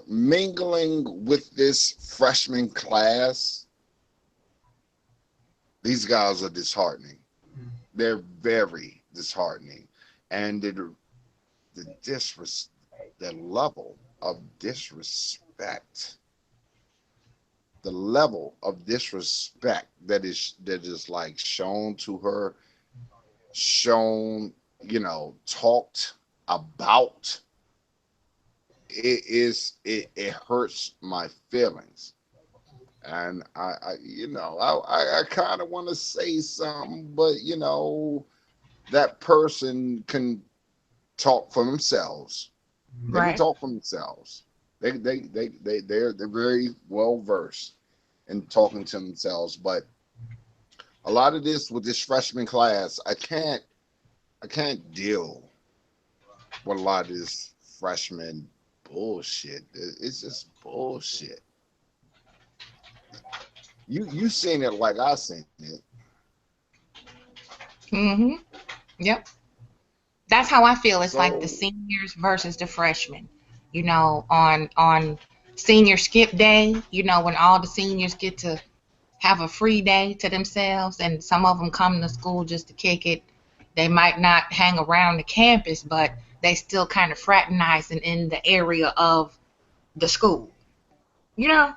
mingling with this freshman class, these guys are disheartening. They're very disheartening, and the level of disrespect, the level of disrespect that is like shown to her, shown, talked about. It hurts my feelings, and I kind of want to say something, but that person can talk for themselves. They can Right. talk for themselves. They're very well versed in talking to themselves. But a lot of this with this freshman class, I can't deal with a lot of this freshman bullshit. It's just bullshit. You seen it like I seen it. Mhm. Yep. That's how I feel. It's like the So seniors versus the freshmen. On senior skip day, when all the seniors get to have a free day to themselves, and some of them come to school just to kick it. They might not hang around the campus, but they still kind of fraternizing in the area of the school, you know.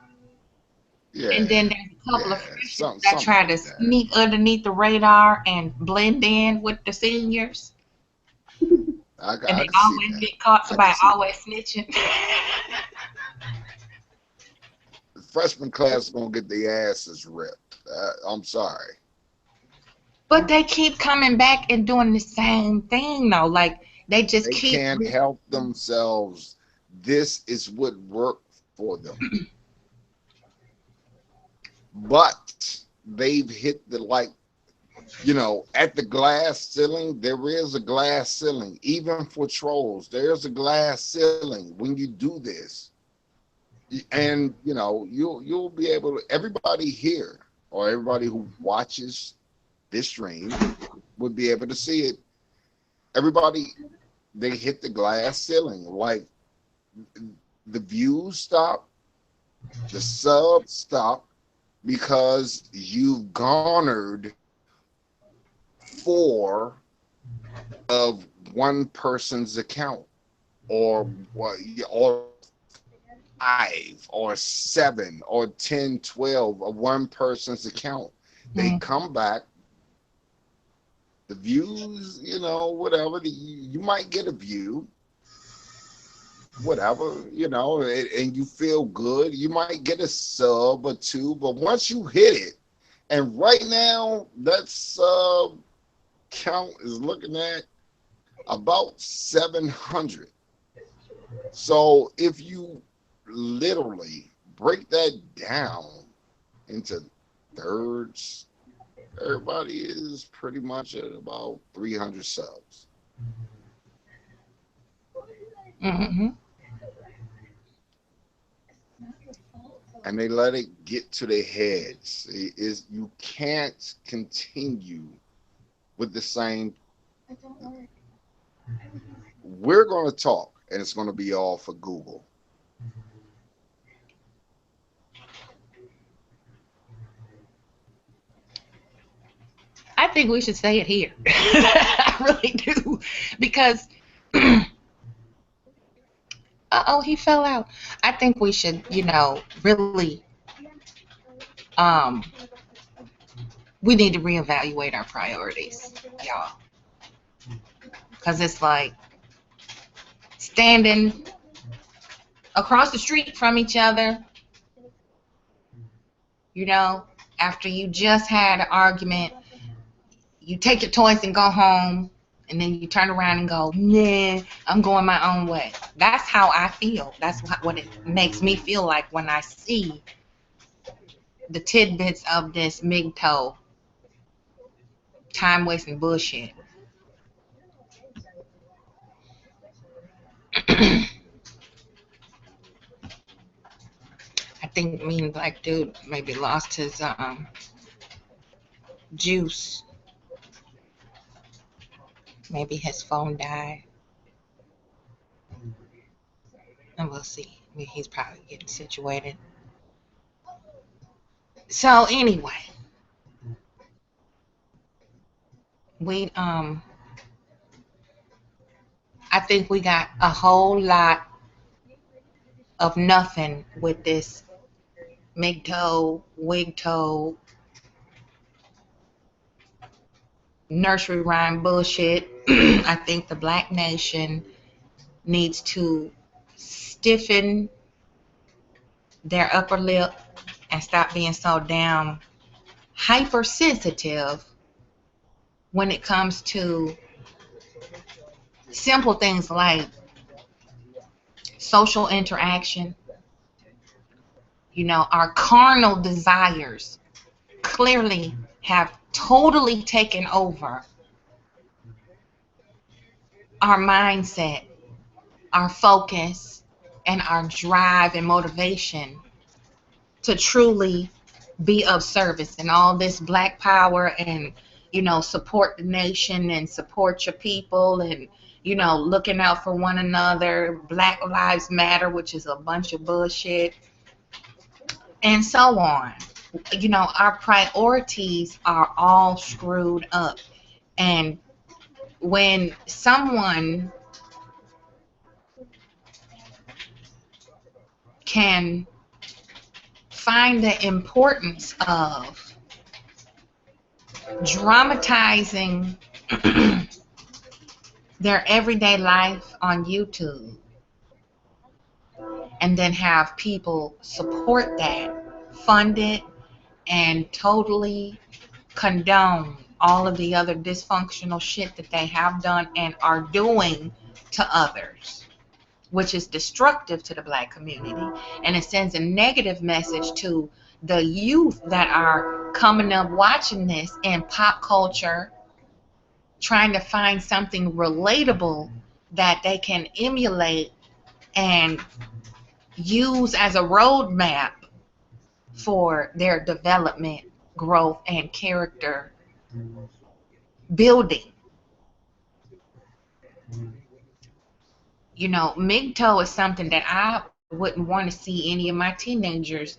And yeah, then there's a couple of yeah, freshmen that something try like to that. sneak underneath the radar and blend in with the seniors, and I they can see always that. get caught. I can Somebody see always that. snitching. The freshman class gonna get their asses ripped. I'm sorry. But they keep coming back and doing the same thing though. Like they just They keep. can't help themselves. This is what worked for them. But they've hit the at the glass ceiling, there is a glass ceiling. Even for trolls, there's a glass ceiling when you do this. And you'll be able to, everybody here or everybody who watches this stream would be able to see it. Everybody, they hit the glass ceiling. Like the views stop, the subs stop because you've garnered four of one person's account or or 7 or 10, 12 of one person's account. They come back, the views, whatever, you might get a view, whatever, and you feel good. You might get a sub or two, but once you hit it, and right now that sub count is looking at about 700. So if you literally break that down into thirds, everybody is pretty much at about 300 subs. Mm-hmm. And they let it get to their heads. You can't continue with the same. We're going to talk, and it's going to be all for Google. I think we should say it here. I really do. Because, he fell out. I think we should, really, we need to reevaluate our priorities, y'all. Because it's like standing across the street from each other, after you just had an argument. You take your toys and go home, and then you turn around and go, nah, I'm going my own way. That's how I feel. That's what it makes me feel like when I see the tidbits of this MGTOW time-wasting bullshit. I think mean black dude maybe lost his juice. Maybe his phone died. And we'll see. He's probably getting situated. So anyway, I think we got a whole lot of nothing with this MGTOW, WGTOW, nursery rhyme bullshit. I think the Black nation needs to stiffen their upper lip and stop being so damn hypersensitive when it comes to simple things like social interaction. Our carnal desires clearly have totally taken over our mindset, our focus, and our drive and motivation to truly be of service. And all this black power and, support the nation and support your people and, looking out for one another, Black Lives Matter, which is a bunch of bullshit, and so on. Our priorities are all screwed up. And when someone can find the importance of dramatizing their everyday life on YouTube and then have people support that, fund it, and totally condone all of the other dysfunctional shit that they have done and are doing to others, which is destructive to the Black community, and it sends a negative message to the youth that are coming up watching this in pop culture, trying to find something relatable that they can emulate and use as a roadmap for their development, growth, and character building. MGTOW is something that I wouldn't want to see any of my teenagers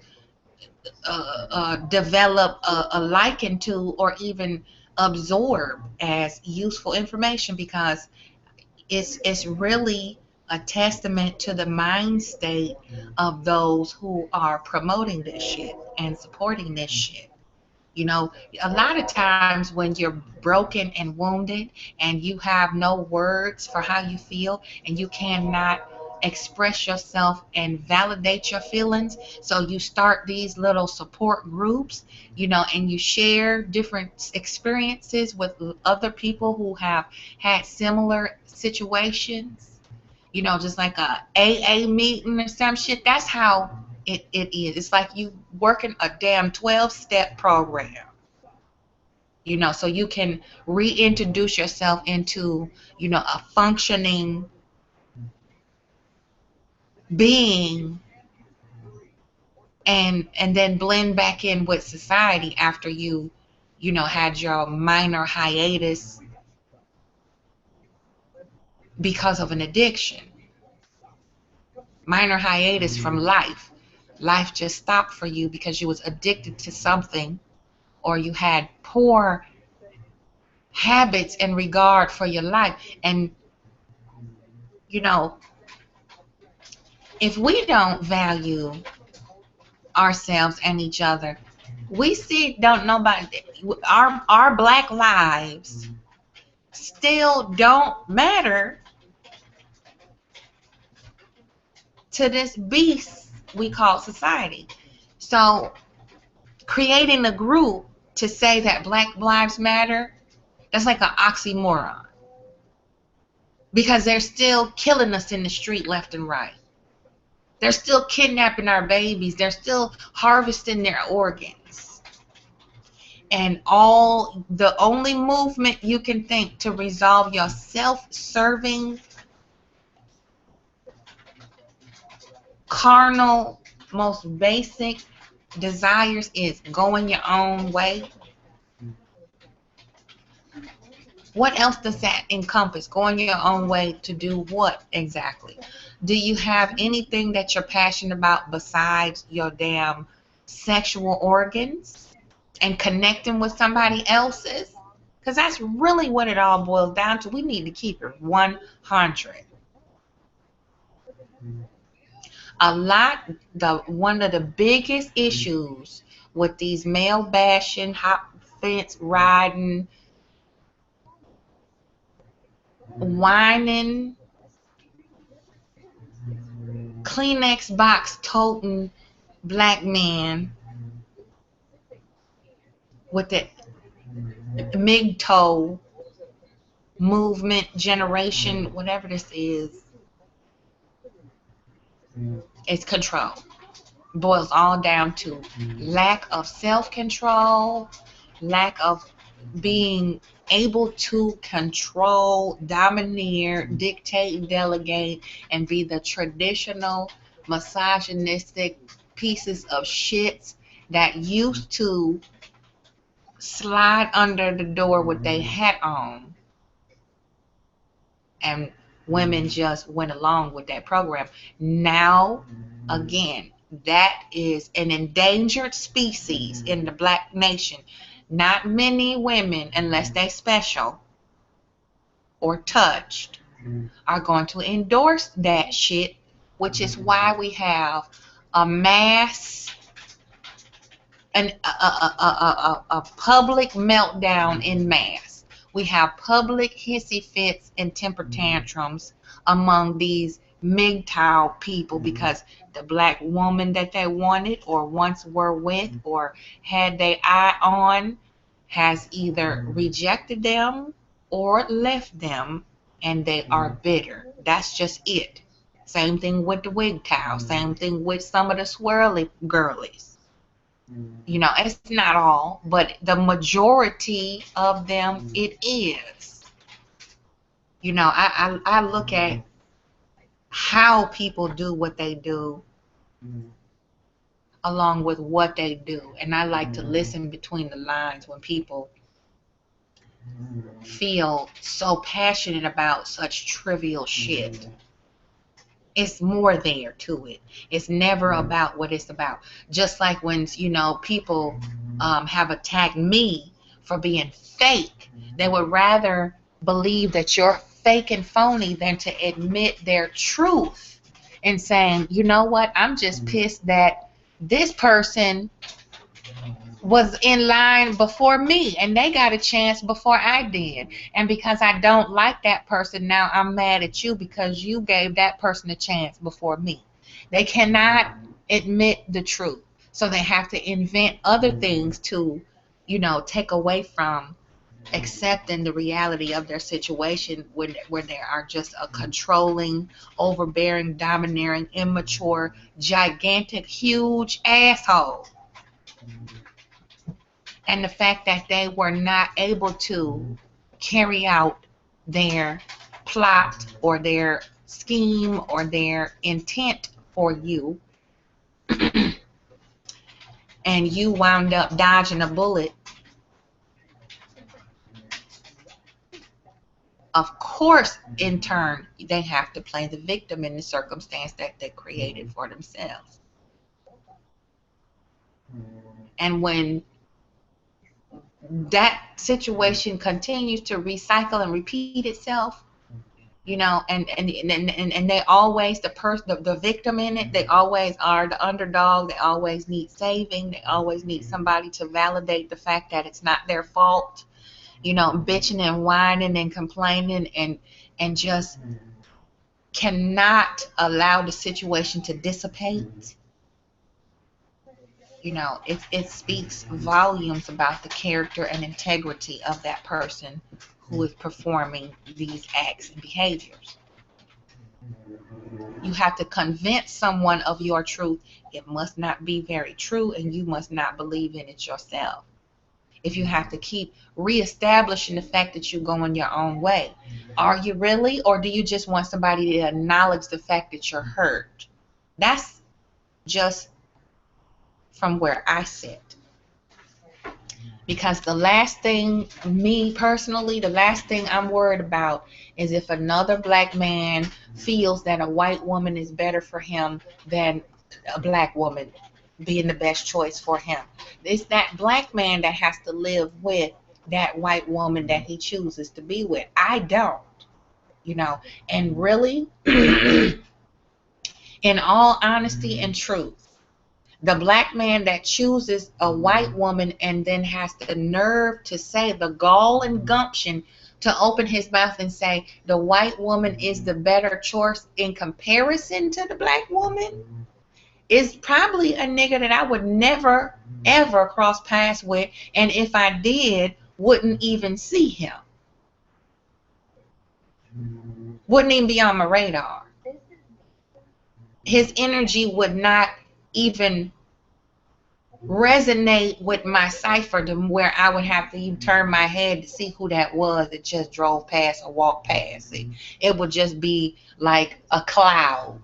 develop a liking to or even absorb as useful information, because it's really a testament to the mind state of those who are promoting this shit and supporting this shit. You know, a lot of times when you're broken and wounded and you have no words for how you feel and you cannot express yourself and validate your feelings, so you start these little support groups, you know, and you share different experiences with other people who have had similar situations, you know, just like a AA meeting or some shit. That's how it is. It's like you working a damn 12-step program, you know, so you can reintroduce yourself into, you know, a functioning being, and then blend back in with society after you know, had your minor hiatus because of an addiction. Minor hiatus from life. Life just stopped for you because you was addicted to something, or you had poor habits in regard for your life. And you know, if we don't value ourselves and each other, we see don't nobody our black lives still don't matter to this beast we call society. So creating a group to say that black lives matter, that's like an oxymoron, because they're still killing us in the street left and right. They're still kidnapping our babies. They're still harvesting their organs. And the only movement you can think to resolve your self-serving, carnal, most basic desires is going your own way. What else does that encompass? Going your own way to do what exactly? Do you have anything that you're passionate about besides your damn sexual organs and connecting with somebody else's? Because that's really what it all boils down to. We need to keep it 100. One of the biggest issues with these male bashing, hot fence riding, whining, Kleenex box toting black men with the MGTOW movement generation, whatever this is, it's control. Boils all down to lack of self-control, lack of being able to control, domineer, dictate, delegate, and be the traditional misogynistic pieces of shits that used to slide under the door with their hat on, and women just went along with that program. Now, again, that is an endangered species in the black nation. Not many women, unless they're special or touched, are going to endorse that shit, which is why we have a mass, a public meltdown in mass. We have public hissy fits and temper tantrums among these MGTOW people because the black woman that they wanted or once were with or had their eye on has either rejected them or left them, and they are bitter. That's just it. Same thing with the WGTOW. Same thing with some of the swirly girlies. You know, it's not all, but the majority of them, it is. You know, I look at how people do what they do along with what they do, and I like to listen between the lines when people feel so passionate about such trivial shit. It's more there to it. It's never about what it's about. Just like when, you know, people have attacked me for being fake, they would rather believe that your fake and phony than to admit their truth and saying, you know what, I'm just pissed that this person was in line before me and they got a chance before I did. And because I don't like that person, now I'm mad at you because you gave that person a chance before me. They cannot admit the truth. So they have to invent other things to, you know, take away from accepting the reality of their situation where they are just a controlling, overbearing, domineering, immature, gigantic, huge asshole. And the fact that they were not able to carry out their plot or their scheme or their intent for you, and you wound up dodging a bullet, of course, in turn, they have to play the victim in the circumstance that they created for themselves. And when that situation continues to recycle and repeat itself, you know, and they always, the victim in it, they always are the underdog, they always need saving, they always need somebody to validate the fact that it's not their fault, you know, bitching and whining and complaining and just cannot allow the situation to dissipate. You know, it speaks volumes about the character and integrity of that person who is performing these acts and behaviors. You have to convince someone of your truth. It must not be very true, and you must not believe in it yourself. If you have to keep reestablishing the fact that you're going your own way, are you really, or do you just want somebody to acknowledge the fact that you're hurt? That's just from where I sit. Because the last thing, me personally, the last thing I'm worried about is if another black man feels that a white woman is better for him than a black woman being the best choice for him. It's that black man that has to live with that white woman that he chooses to be with. I don't, you know. And really, in all honesty and truth, the black man that chooses a white woman and then has the nerve to say, the gall and gumption to open his mouth and say the white woman is the better choice in comparison to the black woman, is probably a nigga that I would never, ever cross paths with, and if I did, wouldn't even see him. Wouldn't even be on my radar. His energy would not even resonate with my cipher to where I would have to even turn my head to see who that was that just drove past or walked past it. It would just be like a cloud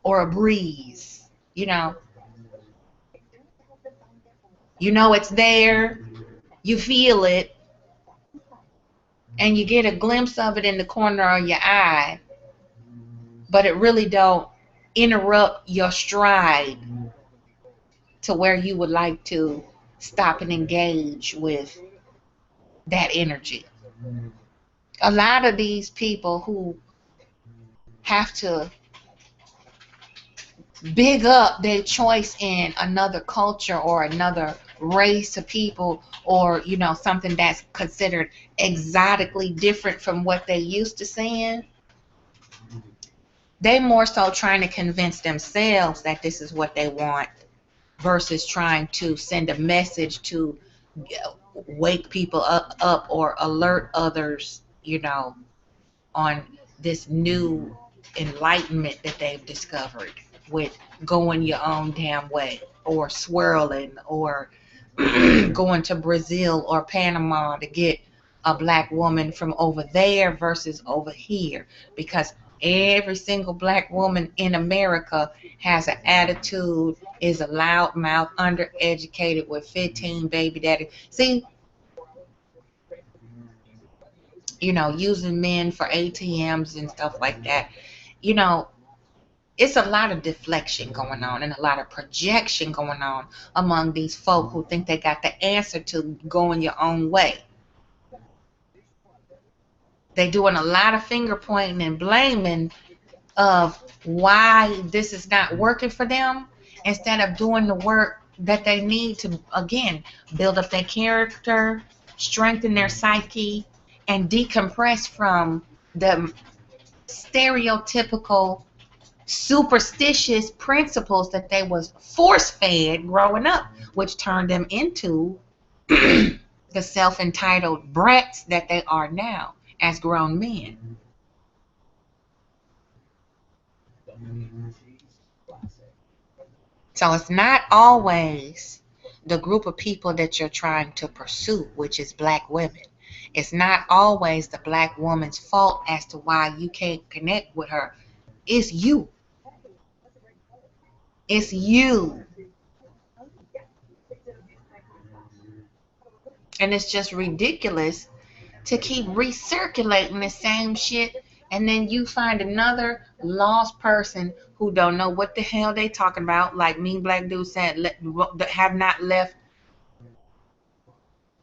or a breeze, you know. You know it's there, you feel it, and you get a glimpse of it in the corner of your eye, but it really don't interrupt your stride to where you would like to stop and engage with that energy. A lot of these people who have to big up their choice in another culture or another race of people, or, you know, something that's considered exotically different from what they used to seeing, they more so trying to convince themselves that this is what they want versus trying to send a message to wake people up or alert others, you know, on this new enlightenment that they've discovered with going your own damn way, or swirling, or going to Brazil or Panama to get a black woman from over there versus over here, because every single black woman in America has an attitude, is a loudmouth, undereducated with 15 baby daddy. See, you know, using men for ATMs and stuff like that. You know, it's a lot of deflection going on and a lot of projection going on among these folk who think they got the answer to going your own way. They doing a lot of finger pointing and blaming of why this is not working for them instead of doing the work that they need to, again, build up their character, strengthen their psyche, and decompress from the stereotypical superstitious principles that they was force-fed growing up, which turned them into the self-entitled brats that they are now as grown men. So it's not always the group of people that you're trying to pursue, which is black women. It's not always the black woman's fault as to why you can't connect with her. It's you. It's you. And it's just ridiculous to keep recirculating the same shit, and then you find another lost person who don't know what the hell they talking about. Like Mean Black Dude said, have not left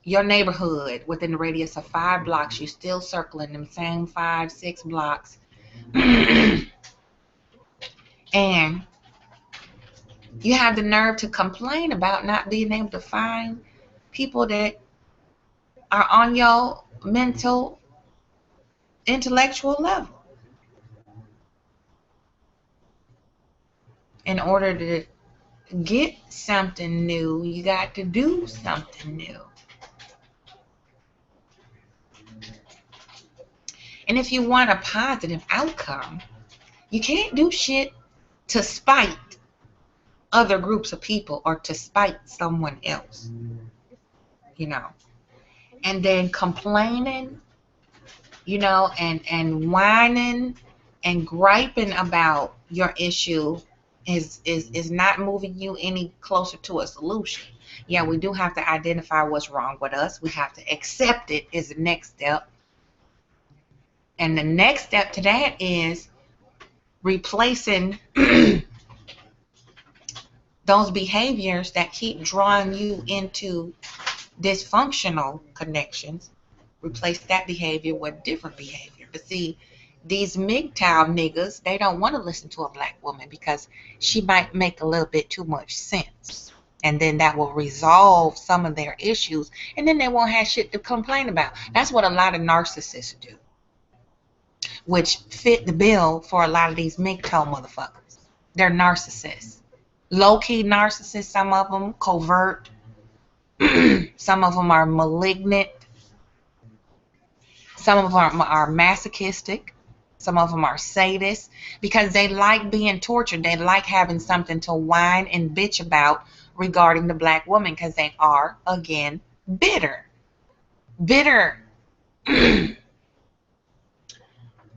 your neighborhood within the radius of 5 blocks. You still circling them same 5, 6 blocks. And you have the nerve to complain about not being able to find people that are on your mental, intellectual level. In order to get something new, you got to do something new. And if you want a positive outcome, you can't do shit to spite other groups of people or to spite someone else, you know. And then complaining, you know, and whining and griping about your issue is not moving you any closer to a solution. Yeah, we do have to identify what's wrong with us. We have to accept it is the next step. And the next step to that is replacing those behaviors that keep drawing you into dysfunctional connections. Replace that behavior with different behavior. But see, these MGTOW niggas, they don't want to listen to a black woman because she might make a little bit too much sense. And then that will resolve some of their issues. And then they won't have shit to complain about. That's what a lot of narcissists do, which fit the bill for a lot of these MGTOW motherfuckers. They're narcissists. Low-key narcissists, some of them, covert. Some of them are malignant. Some of them are masochistic. Some of them are sadists because they like being tortured. They like having something to whine and bitch about regarding the black woman because they are, again, bitter. Bitter.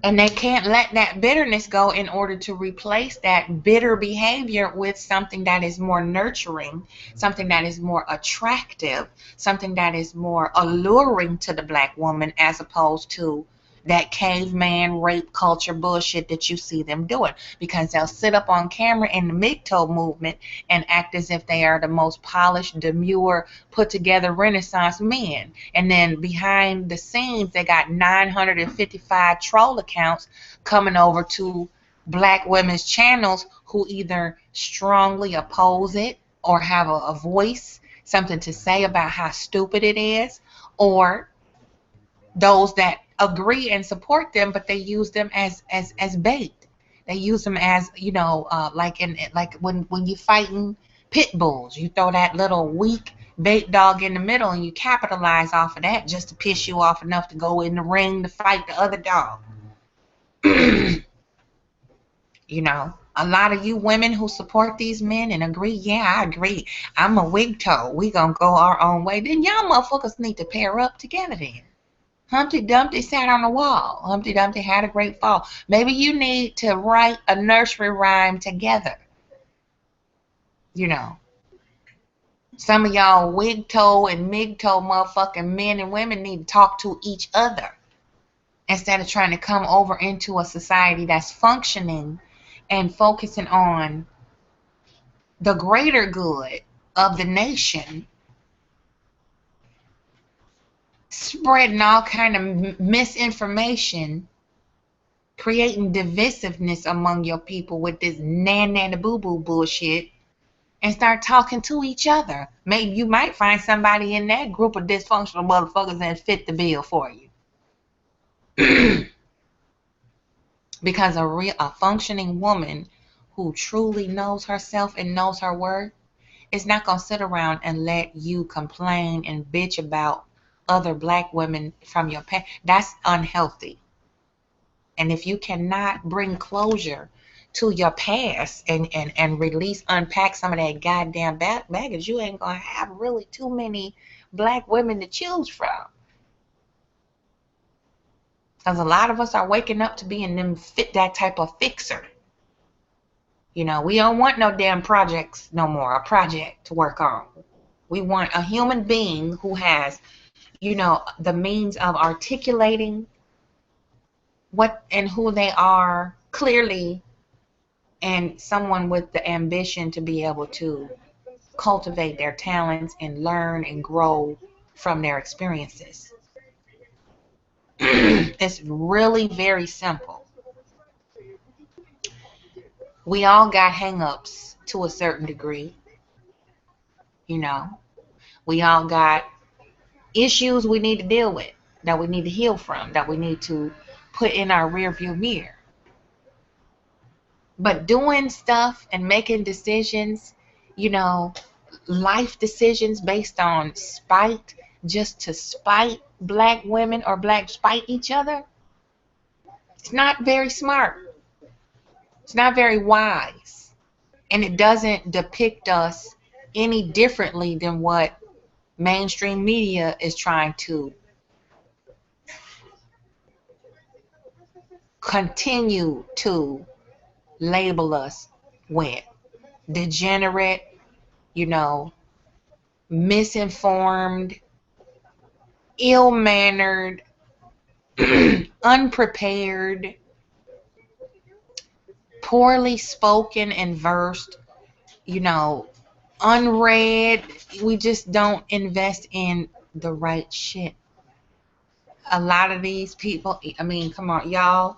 And they can't let that bitterness go in order to replace that bitter behavior with something that is more nurturing, something that is more attractive, something that is more alluring to the black woman as opposed to that caveman rape culture bullshit that you see them doing. Because they'll sit up on camera in the MGTOW movement and act as if they are the most polished, demure, put together Renaissance men. And then behind the scenes, they got 955 troll accounts coming over to black women's channels who either strongly oppose it or have a voice, something to say about how stupid it is, or those that agree and support them, but they use them as bait. They use them as, you know, like when you fighting pit bulls, you throw that little weak bait dog in the middle and you capitalize off of that just to piss you off enough to go in the ring to fight the other dog. You know, a lot of you women who support these men and agree, yeah, I agree, I'm a wigtoe, we gonna go our own way, then y'all motherfuckers need to pair up together then. Humpty Dumpty sat on the wall. Humpty Dumpty had a great fall. Maybe you need to write a nursery rhyme together. You know. Some of y'all wigtoe and migtoe motherfucking men and women need to talk to each other instead of trying to come over into a society that's functioning and focusing on the greater good of the nation spreading all kind of misinformation, creating divisiveness among your people with this nan boo boo bullshit, and start talking to each other. Maybe you might find somebody in that group of dysfunctional motherfuckers that fit the bill for you. Because a functioning woman who truly knows herself and knows her worth is not gonna sit around and let you complain and bitch about other black women from your past. That's unhealthy. And if you cannot bring closure to your past and release, unpack some of that goddamn baggage, you ain't gonna have really too many black women to choose from. Because a lot of us are waking up to being that type of fixer. You know, we don't want no damn projects no more, a project to work on. We want a human being who has, you know, the means of articulating what and who they are clearly, and someone with the ambition to be able to cultivate their talents and learn and grow from their experiences. It's really very simple. We all got hang-ups to a certain degree. You know, we all got issues we need to deal with, that we need to heal from, that we need to put in our rearview mirror. But doing stuff and making decisions, you know, life decisions based on spite, just to spite black women or black spite each other, it's not very smart. It's not very wise. And it doesn't depict us any differently than what mainstream media is trying to continue to label us with. Degenerate, you know, misinformed, ill-mannered, unprepared, poorly spoken and versed, you know, unread. We just don't invest in the right shit. A lot of these people, I mean, come on, y'all.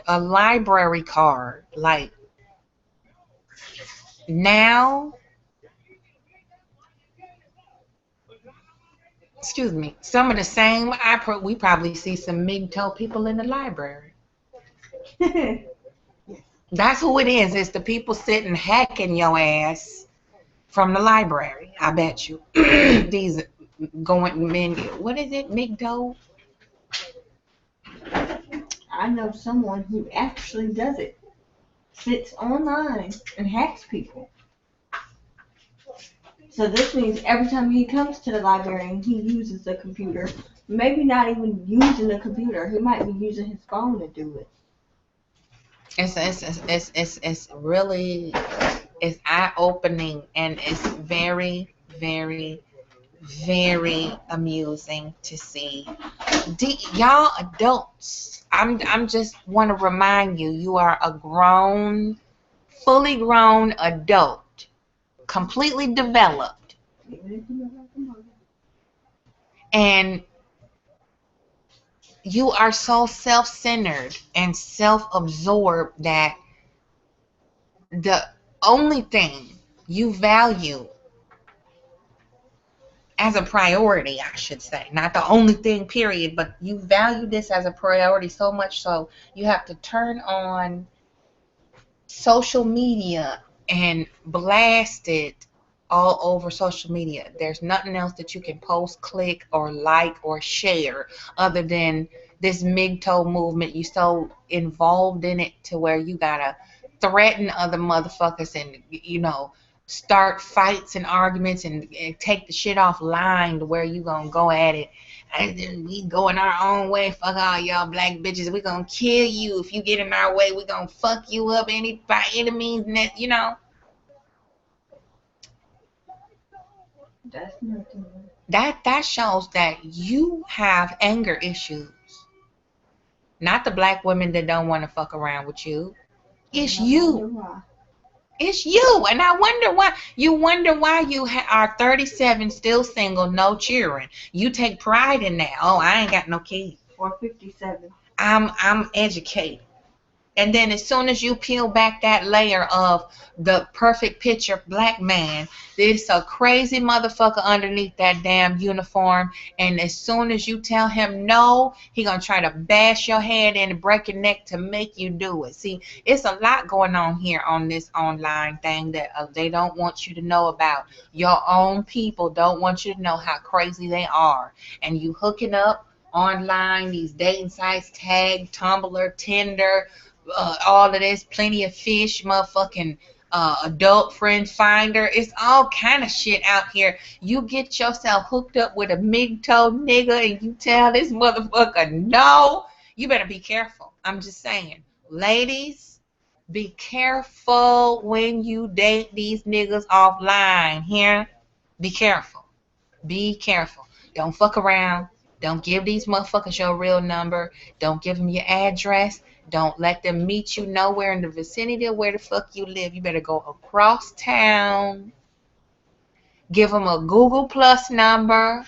A library card, like now, excuse me, some of the same, we probably see some MGTOW people in the library. That's who it is. It's the people sitting hacking your ass from the library. I bet you. These going men. What is it, MGTOW? I know someone who actually does it. Sits online and hacks people. So this means every time he comes to the library and he uses the computer, maybe not even using the computer, he might be using his phone to do it. It's really, it's eye-opening, and it's very, very, very amusing to see. Y'all adults, I'm just want to remind you, you are a grown, fully grown adult, completely developed, and you are so self-centered and self-absorbed that the only thing you value as a priority, I should say, not the only thing, period, but you value this as a priority so much so you have to turn on social media and blast it all over social media. There's nothing else that you can post, click, or like, or share other than this MGTOW movement. You so involved in it to where you gotta threaten other motherfuckers and, you know, start fights and arguments and take the shit offline to where you gonna go at it. And then we going our own way. Fuck all y'all black bitches. We gonna kill you if you get in our way. We gonna fuck you up by any means, you know. That's nothing. That shows that you have anger issues. Not the black women that don't want to fuck around with you. It's you. It's you, and I wonder why. You wonder why you are 37, still single, no children. You take pride in that. Oh, I ain't got no kids. Or 57. I'm educated. And then as soon as you peel back that layer of the perfect picture black man, there's a crazy motherfucker underneath that damn uniform. And as soon as you tell him no, he gonna try to bash your head in and break your neck to make you do it. See, it's a lot going on here on this online thing that they don't want you to know about. Your own people don't want you to know how crazy they are. And you hooking up online, these dating sites, Tag, Tumblr, Tinder, all of this, Plenty of Fish, motherfucking Adult Friend Finder. It's all kind of shit out here. You get yourself hooked up with a MGTOW nigga and you tell this motherfucker no, you better be careful. I'm just saying, ladies, be careful when you date these niggas offline here. Be careful. Be careful. Don't fuck around. Don't give these motherfuckers your real number. Don't give them your address. Don't let them meet you nowhere in the vicinity of where the fuck you live. You better go across town. Give them a Google Plus number.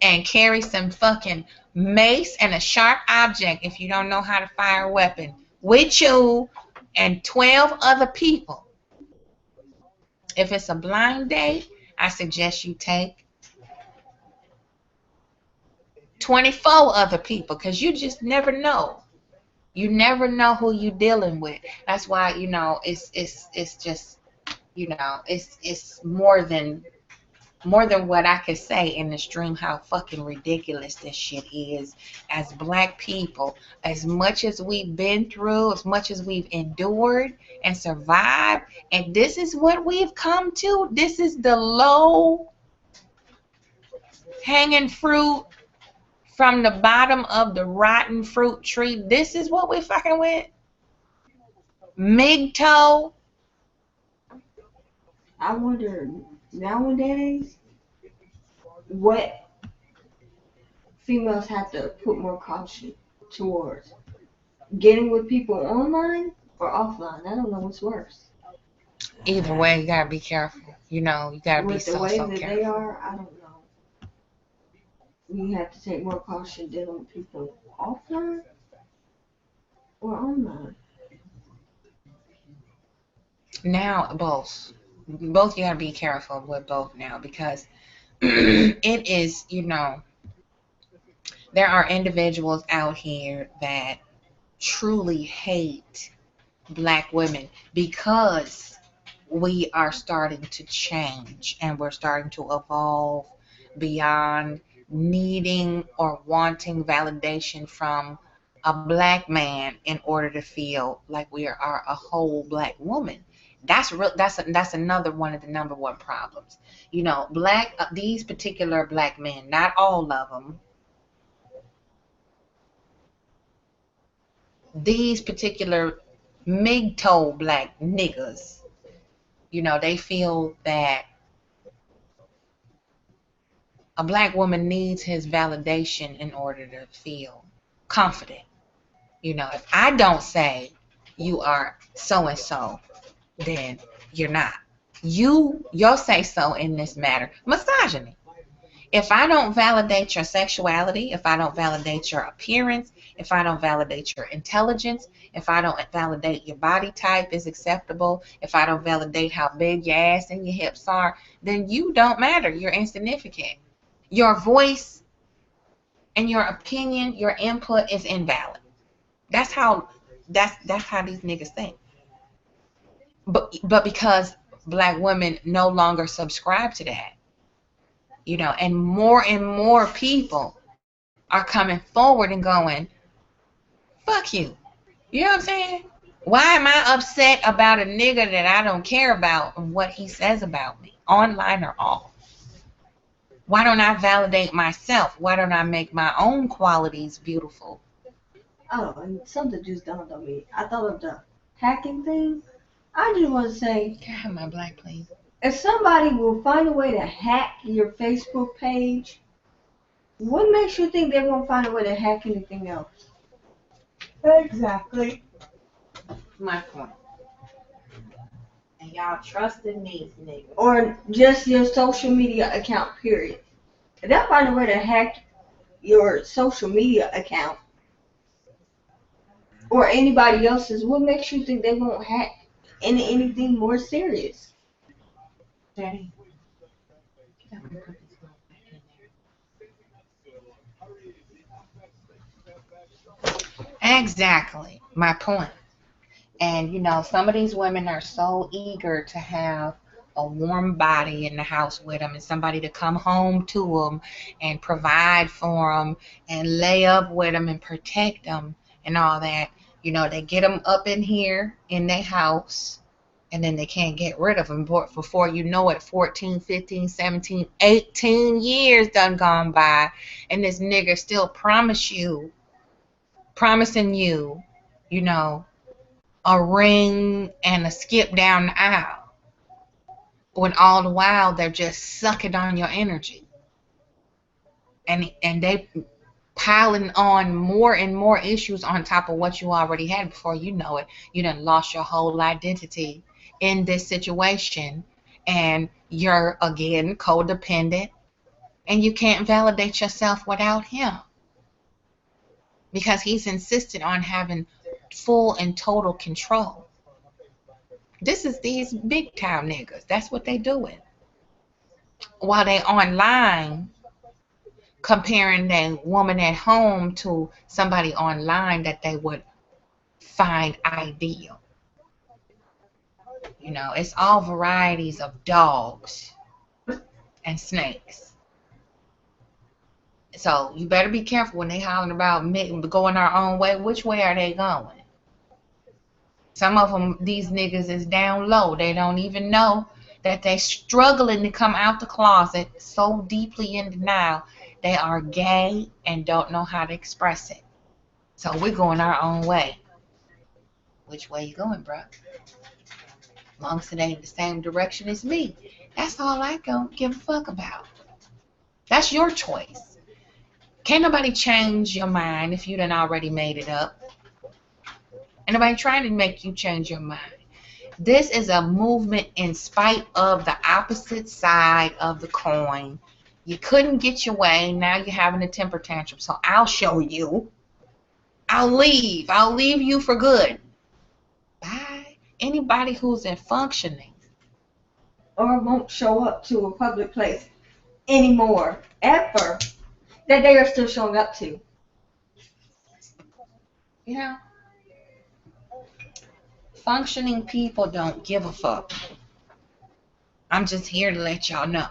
And carry some fucking mace and a sharp object if you don't know how to fire a weapon with you and 12 other people. If it's a blind date, I suggest you take 24 other people because you just never know. You never know who you dealing with. That's why, you know, it's just, you know, it's more than what I could say in the stream how fucking ridiculous this shit is. As black people, as much as we've been through, as much as we've endured and survived, and this is what we've come to. This is the low hanging fruit from the bottom of the rotten fruit tree. This is what we're fucking with. MGTOW. I wonder nowadays what females have to put more caution towards. Getting with people online or offline. I don't know what's worse. Either way, you gotta be careful. You know, you gotta be With the so way that careful. they are, I don't know. You have to take more caution dealing with people offline or online. Now, both you gotta be careful with both now because it is, you know, there are individuals out here that truly hate black women because we are starting to change and we're starting to evolve beyond needing or wanting validation from a black man in order to feel like we are a whole black woman. That's real. That's another one of the number one problems. You know, these particular black men, not all of them, these particular MGTOW black niggas, you know, they feel that a black woman needs his validation in order to feel confident. You know, if I don't say you are so and so, then you're not. Your say so in this matter, misogyny. If I don't validate your sexuality, if I don't validate your appearance, if I don't validate your intelligence, if I don't validate your body type is acceptable, if I don't validate how big your ass and your hips are, then you don't matter. You're insignificant. Your voice and your opinion, your input is invalid. That's how these niggas think. But because black women no longer subscribe to that, you know, and more people are coming forward and going, fuck you. You know what I'm saying? Why am I upset about a nigga that I don't care about and what he says about me, online or off? Why don't I validate myself? Why don't I make my own qualities beautiful? Oh, and something just dawned on me. I thought of the hacking thing. I just want to say, Can I have my black, please? if somebody will find a way to hack your Facebook page, what makes you think they won't find a way to hack anything else? Exactly. My point. And y'all trusting these niggas. Or just your social media account, period. If they'll find a way to hack your social media account or anybody else's, what makes you think they won't hack into anything more serious? Daddy, get up and put this glove back in there. Exactly, my point. And you know, some of these women are so eager to have a warm body in the house with them and somebody to come home to them and provide for them and lay up with them and protect them and all that. You know, they get them up in here in their house and then they can't get rid of them. But before you know it, 14, 15, 17, 18 years done gone by and this nigger still promising you, you know, a ring and a skip down the aisle, when all the while they're just sucking on your energy, and they piling on more and more issues on top of what you already had. Before you know it, you done lost your whole identity in this situation, and you're again codependent, and you can't validate yourself without him because he's insistent on having full and total control. This is these big time niggas. That's what they doing. While they online comparing their woman at home to somebody online that they would find ideal. You know, it's all varieties of dogs and snakes. So you better be careful when they hollering about going our own way. Which way are they going? Some of them, these niggas is down low. They don't even know that they struggling to come out the closet, so deeply in denial. They are gay and don't know how to express it. So we're going our own way. Which way you going, bro? As long as it ain't the same direction as me. That's all I don't give a fuck about. That's your choice. Can't nobody change your mind if you done already made it up. Ain't nobody trying to make you change your mind. This is a movement in spite of the opposite side of the coin. You couldn't get your way. Now you're having a temper tantrum. So I'll show you. I'll leave. I'll leave you for good. Bye. Anybody who's in functioning. Or won't show up to a public place anymore, ever, that they are still showing up to. You know? Functioning people don't give a fuck. I'm just here to let y'all know.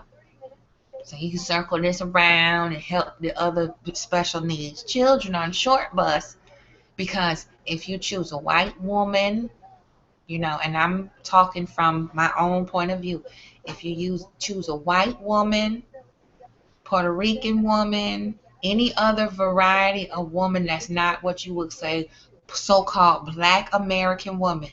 So you can circle this around and help the other special needs children on short bus. Because if you choose a white woman, you know, and I'm talking from my own point of view. If you choose a white woman, Puerto Rican woman, any other variety of woman that's not what you would say so-called black American woman,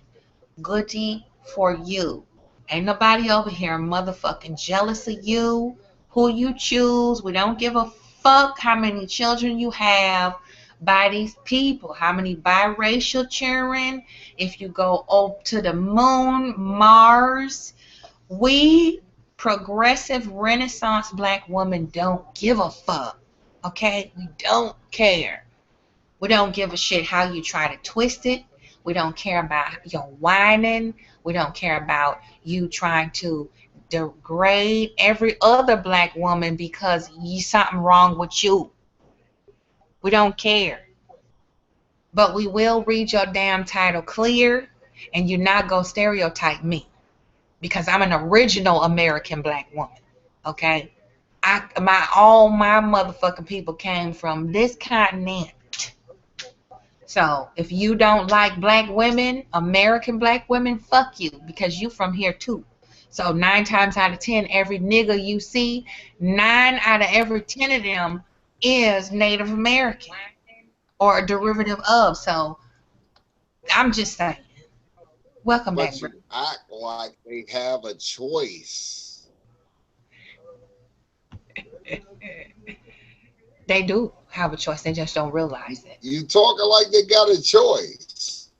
goody for you. Ain't nobody over here motherfucking jealous of you, who you choose. We don't give a fuck how many children you have by these people, how many biracial children. If you go up to the moon, Mars, we progressive Renaissance black women don't give a fuck. Okay? We don't care. We don't give a shit how you try to twist it. We don't care about your whining. We don't care about you trying to degrade every other black woman because something wrong with you. We don't care. But we will read your damn title clear, and you're not going to stereotype me because I'm an original American black woman. Okay? All my motherfucking people came from this continent. So if you don't like black women, American black women, fuck you, because you from here too. So 9 times out of 10, every nigga you see, 9 out of every 10 of them is Native American or a derivative of. So I'm just saying. Welcome back, But bro. you act like they have a choice. They do have a choice. They just don't realize it. You talking like they got a choice.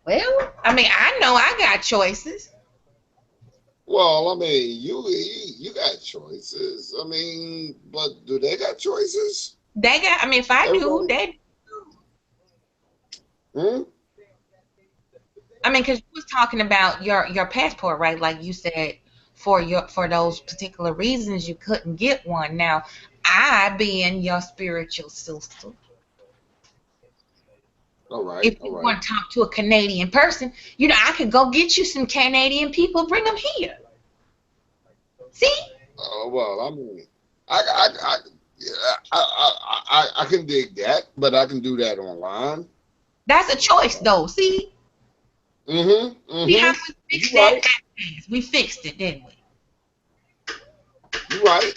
Well, I mean, I know I got choices. Well, I mean, you got choices. I mean, but do they got choices? They got. I mean, if I do, Everybody. they. Hmm? I mean, because you was talking about your passport, right? Like you said, for those particular reasons, you couldn't get one. Now, I being your spiritual sister, All right, if all you right. want to talk to a Canadian person, you know, I could go get you some Canadian people, bring them here. See, Well, I mean, I, yeah, I can dig that, but I can do that online. that's a choice, though. Mm-hmm. See how Mm-hmm. we You fixed that? right. We fixed it, didn't we? You right.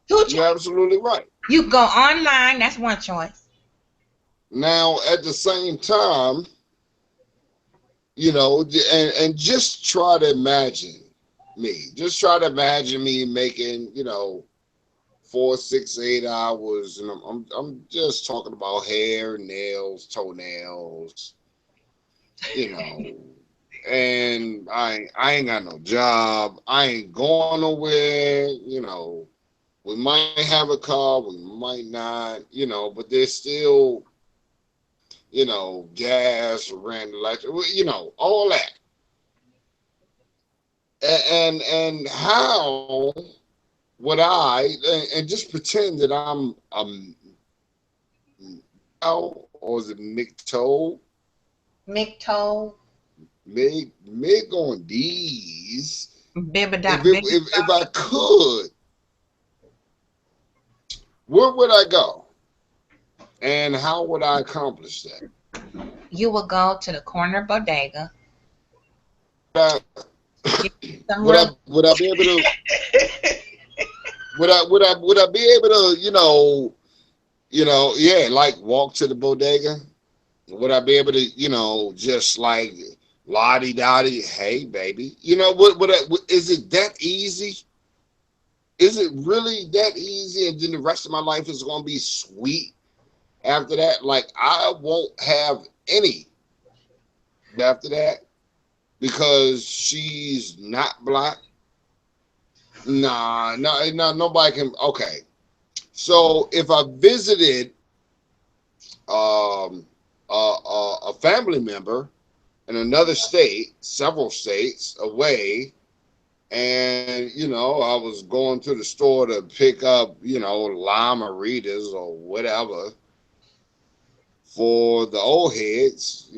Two You're choices. absolutely right. You go online. That's one choice. Now, at the same time, and just try to imagine me. Just try to imagine me making, 4, 6, 8 hours, and I'm just talking about hair, nails, toenails, you know, and I ain't got no job. I ain't going nowhere. We might have a car, we might not, but there's still, gas, rent, electric, all that. And how would and just pretend that I'm or is it McToe? McToll, Mig on these. Bibidot, If I could, where would I go? And how would I accomplish that? you will go to the corner bodega, Uh, get some real. would I be able to would I be able to, yeah, like walk to the bodega? Would I be able to, just like lottie dottie, hey baby? Is it that easy? Is it really that easy? And then the rest of my life is gonna be sweet after that? Like I won't have any after that because she's not black. Nah, no, no, nobody can. Okay, so if I visited um, a family member in another state, several states away, and I was going to the store to pick up, lime or whatever for the old heads,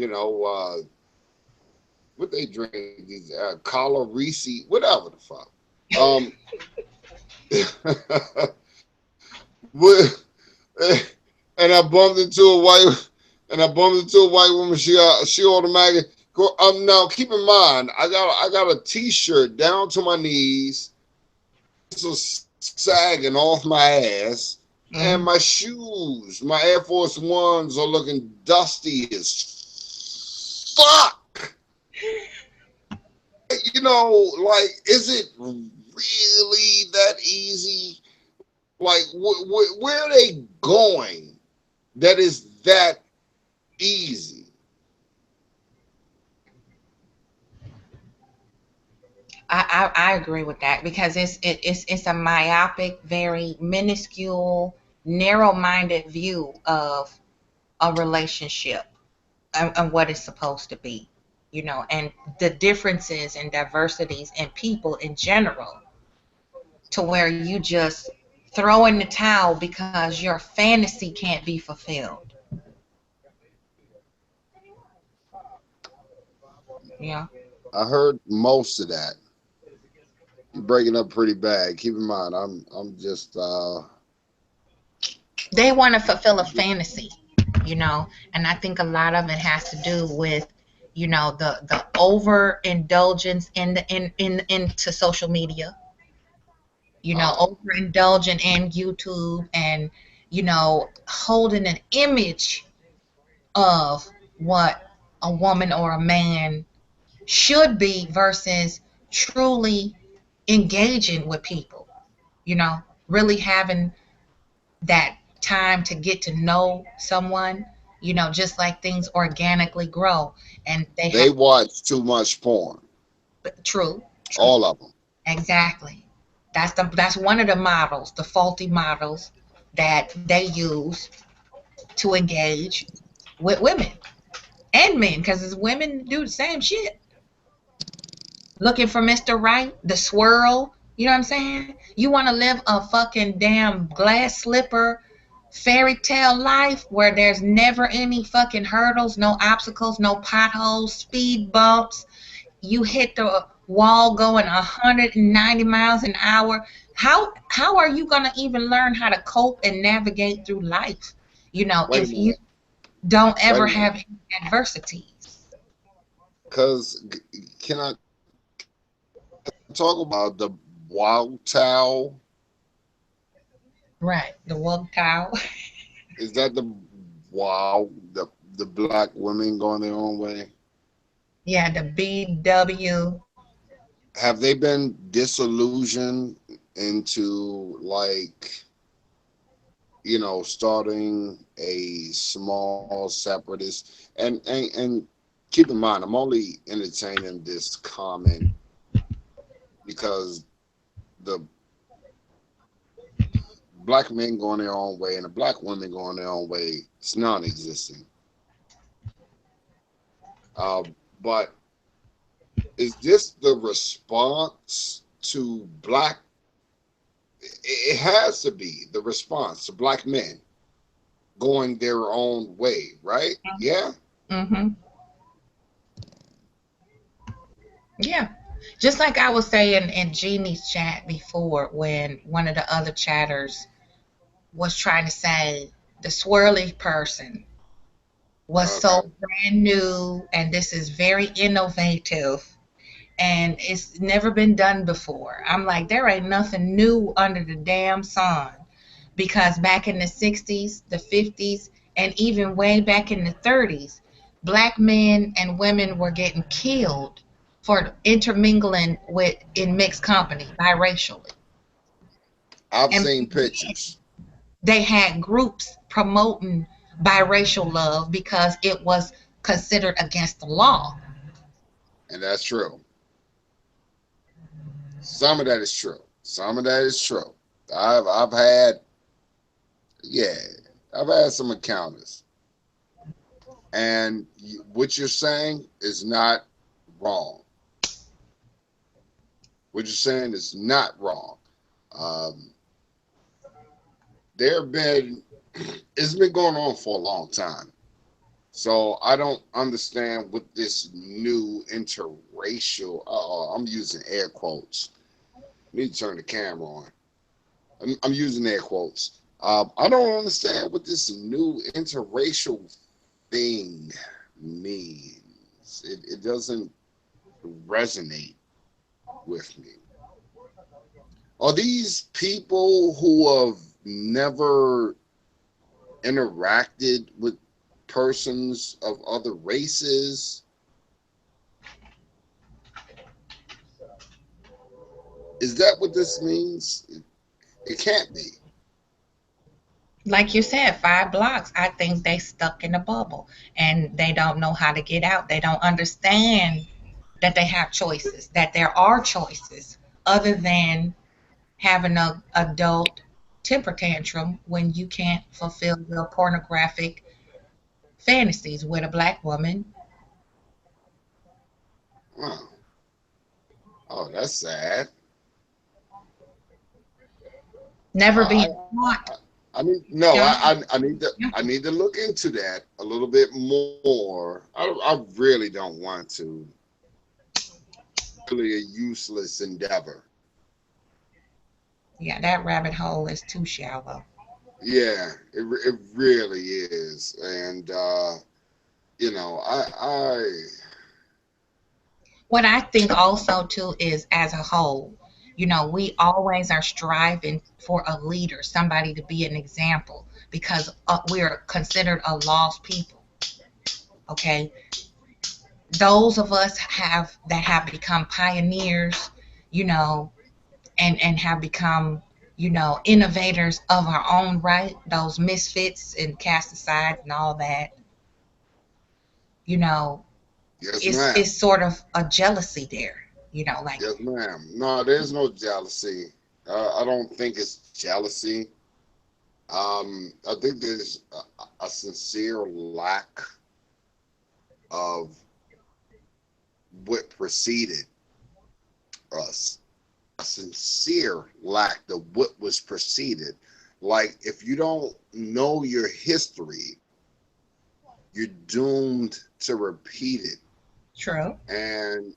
what they drink, these Collar Reese, whatever the fuck. Um, and I bumped into a white woman. She automatically go. Now keep in mind, I got a t-shirt down to my knees, so sagging off my ass, and Mm. my shoes, my Air Force Ones, are looking dusty as fuck. Like, is it really that easy? Like, where are they going? That is that easy. I agree with that because it's a myopic, very minuscule, narrow-minded view of a relationship and what it's supposed to be, and the differences and diversities in people in general, to where you just throw in the towel because your fantasy can't be fulfilled. Yeah. I heard most of that. You're breaking up pretty bad. Keep in mind, I'm just They want to fulfill a fantasy, and I think a lot of it has to do with, the overindulgence into social media, oh, overindulging in YouTube, and holding an image of what a woman or a man should be versus truly engaging with people, really having that time to get to know someone, You know, just like things organically grow, and they They have watch too much porn. true, true, All of them. exactly. That's one of the models, the faulty models that they use to engage with women and men, because it's women do the same shit. Looking for Mr. Right, the swirl. You know what I'm saying? You want to live a fucking damn glass slipper fairy tale life where there's never any fucking hurdles, no obstacles, no potholes, speed bumps. You hit the wall going 190 miles an hour. How are you gonna even learn how to cope and navigate through life? You know, Wait a if you minute. don't Wait ever a minute. have any adversities. Because can I talk about the Wow Towel? Right. The woke cow. Is that the wow the black women going their own way? Yeah, the BW. Have they been disillusioned into like starting a small separatist and keep in mind I'm only entertaining this comment because the black men going their own way and the black women going their own way it's non-existent. uh, but is this the response to black? It has to be the response to black men going their own way, right? Yeah. Mm-hmm. Yeah. Just like I was saying in Jeannie's chat before, when one of the other chatters was trying to say the swirly person was Okay. so brand new and this is very innovative and it's never been done before. I'm like, there ain't nothing new under the damn sun. Because back in the 60s, the 50s, and even way back in the 30s, black men and women were getting killed for intermingling with in mixed company biracially. I've And seen pictures, they had groups promoting biracial love because it was considered against the law. and that's true. Some of that is true. Some of that is true. I've had, yeah, I've had some encounters, and what you're saying is not wrong. What you're saying is not wrong. Um, there have been it's been going on for a long time. So I don't understand what this new interracial. I'm using air quotes. I need to turn the camera on. I'm using air quotes. I don't understand what this new interracial thing means. It doesn't resonate with me. Are these people who have never interacted with persons of other races? Is that what this means? It can't be. Like you said, 5 blocks. I think they stuck in a bubble and they don't know how to get out. They don't understand that they have choices, that there are choices other than having a adult temper tantrum when you can't fulfill your pornographic fantasies with a black woman. Oh, oh that's sad. Never I, being taught. I mean, no, Yeah, I need to look into that a little bit more. I really don't want to. Really a useless endeavor. yeah, that rabbit hole is too shallow. Yeah, it really is, and I What I think also too is as a whole, you know, we always are striving for a leader, somebody to be an example because we're considered a lost people. Okay, those of us have that have become pioneers, you know, and have become, you know, innovators of our own right. Those misfits and cast aside and all that. you know, Yes, ma'am. it's sort of a jealousy there, you know, like, Yes, ma'am. No, there's no jealousy. I don't think it's jealousy. I think there's a sincere lack of what preceded us. A sincere lack of what was preceded. Like, if you don't know your history, you're doomed to repeat it. true. And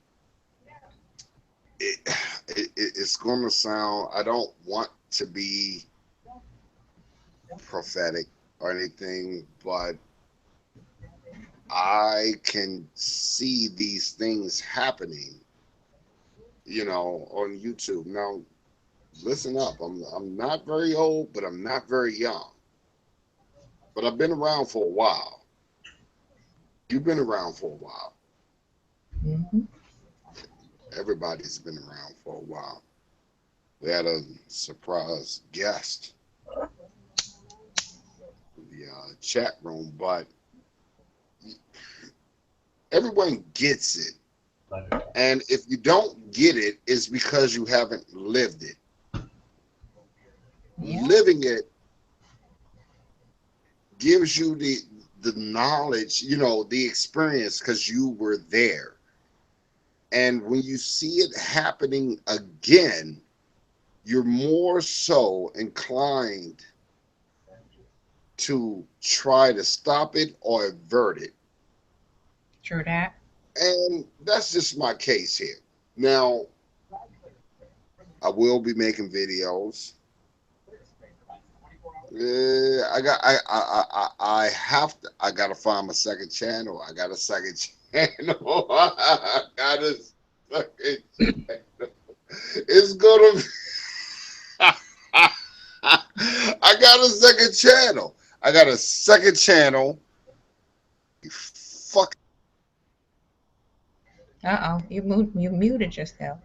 it's going to sound, I don't want to be prophetic or anything, but I can see these things happening, on YouTube. Now, listen up. I'm not very old, but I'm not very young. But I've been around for a while. You've been around for a while. Hmm. Everybody's been around for a while. We had a surprise guest in the chat room, but everyone gets it. And if you don't get it, it's because you haven't lived it. Yeah. Living it gives you the knowledge, the experience, because you were there. And when you see it happening again, you're more so inclined to try to stop it or avert it. True that. And that's just my case here. Now, I will be making videos. I gotta find my second channel. I got a second channel. I got a second channel. It's gonna be I got a second channel. I got a second channel. Fuck. Uh-oh, you muted yourself.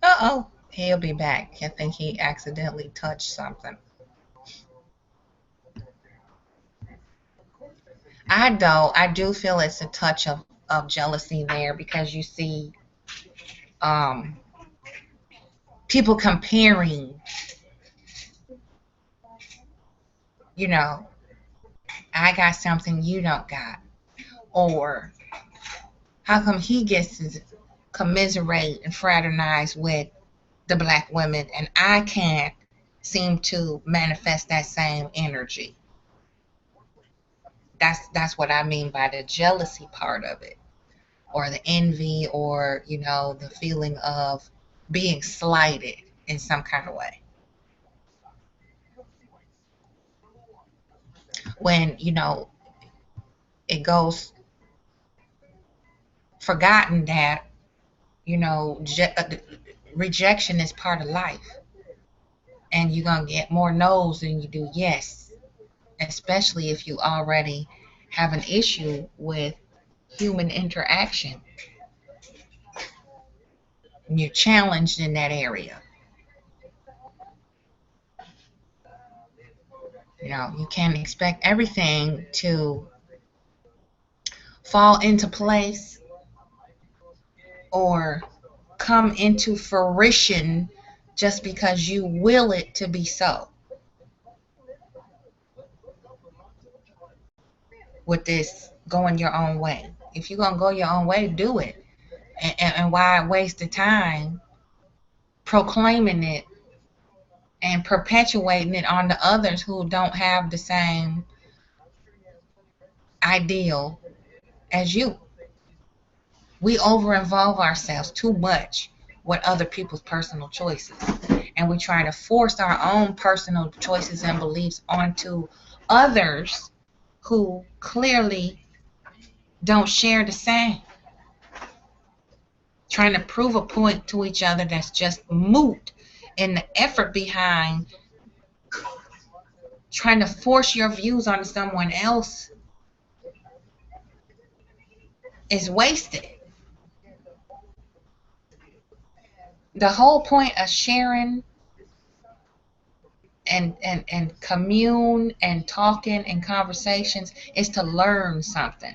Uh-oh, he'll be back. I think he accidentally touched something. I do feel it's a touch of jealousy there, because you see um people comparing, you know, I got something you don't got, or how come he gets to commiserate and fraternize with the black women and I can't seem to manifest that same energy. That's what I mean by the jealousy part of it, or the envy, or the feeling of being slighted in some kind of way. When it goes forgotten that rejection is part of life, and you're gonna get more no's than you do yes, especially if you already have an issue with human interaction and you're challenged in that area. You can't expect everything to fall into place or come into fruition just because you will it to be so. With this going your own way, if you're gonna go your own way, do it. And why waste the time proclaiming it and perpetuating it on the others who don't have the same ideal as you? We over involve ourselves too much with other people's personal choices, and we try to force our own personal choices and beliefs onto others who clearly don't share the same, trying to prove a point to each other that's just moot, and the effort behind trying to force your views on someone else is wasted. The whole point of sharing and commune and talking and conversations is to learn something.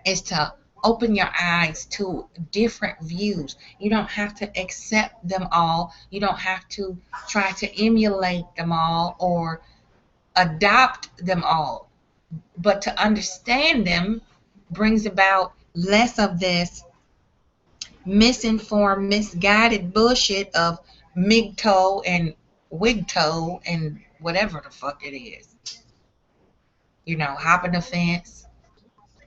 Is to open your eyes to different views. You don't have to accept them all. You don't have to try to emulate them all or adopt them all. But to understand them brings about less of this misinformed, misguided bullshit of MGTOW and WIGTOW and whatever the fuck it is. You know, hopping the fence,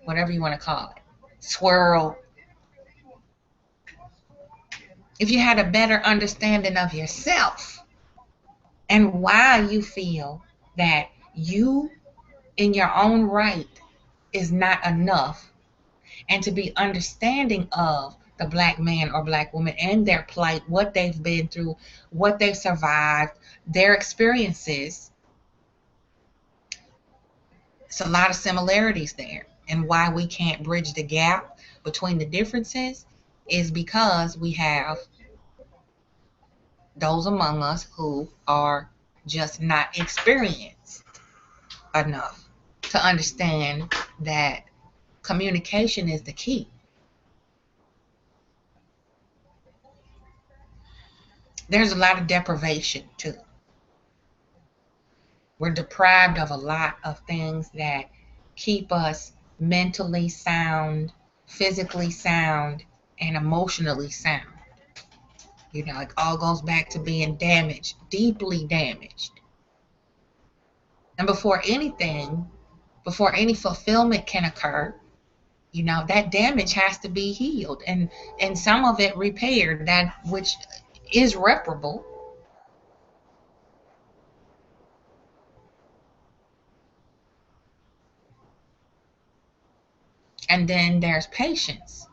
whatever you want to call it. Swirl. If you had a better understanding of yourself and why you feel that you in your own right is not enough, and to be understanding of the black man or black woman and their plight, what they've been through, what they've survived, their experiences, it's a lot of similarities there. And why we can't bridge the gap between the differences is because we have those among us who are just not experienced enough to understand that communication is the key. There's a lot of deprivation too. We're deprived of a lot of things that keep us mentally sound, physically sound, and emotionally sound. You know, it all goes back to being damaged, deeply damaged. And before anything, before any fulfillment can occur, you know, that damage has to be healed and some of it repaired, that which is reparable. And then there's patience.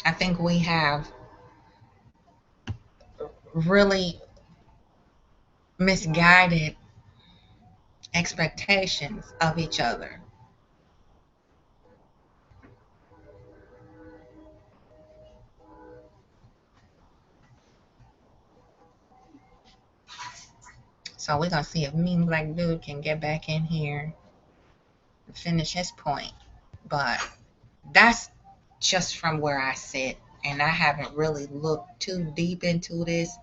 I think we have really misguided expectations of each other. So we're going to see if Mean Black Dude can get back in here and finish his point. But that's just from where I sit. And I haven't really looked too deep into this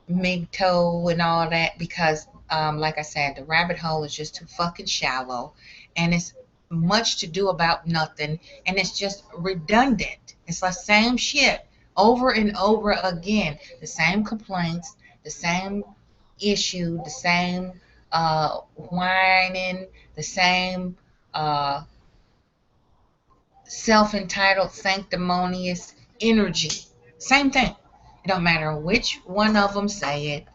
MGTOW and all that because, like I said, the rabbit hole is just too fucking shallow. And it's much to do about nothing. And it's just redundant. It's the same shit over and over again. The same complaints, the same issue, the same whining, the same self-entitled, sanctimonious energy. Same thing. It don't matter which one of them say it,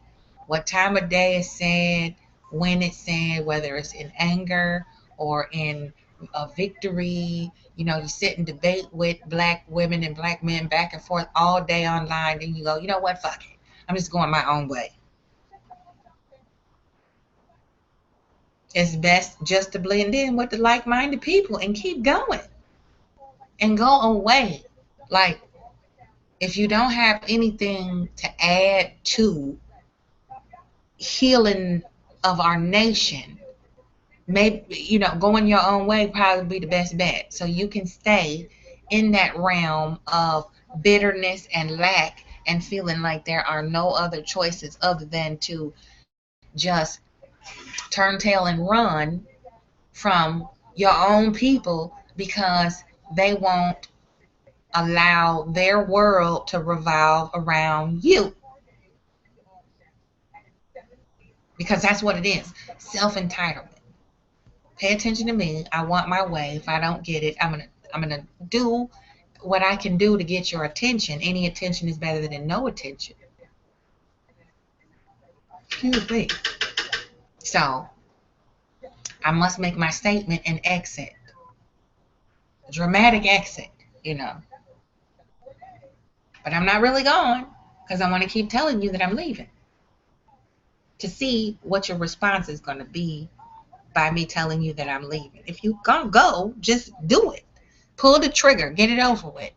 what time of day it's said, when it's said, whether it's in anger or in a victory. You know, you sit and debate with black women and black men back and forth all day online, then you go, you know what, fuck it. I'm just going my own way. It's best just to blend in with the like-minded people and keep going and go away. Like, if you don't have anything to add to healing of our nation, maybe, you know, going your own way probably be the best bet. So you can stay in that realm of bitterness and lack and feeling like there are no other choices other than to just turn tail and run from your own people because they won't allow their world to revolve around you. Because that's what it is. Self-entitlement. Pay attention to me. I want my way. If I don't get it, I'm gonna do what I can do to get your attention. Any attention is better than no attention. Excuse me. So I must make my statement and exit. Dramatic exit, you know. But I'm not really going because I want to keep telling you that I'm leaving. To see what your response is going to be by me telling you that I'm leaving. If you're going to go, just do it. Pull the trigger. Get it over with.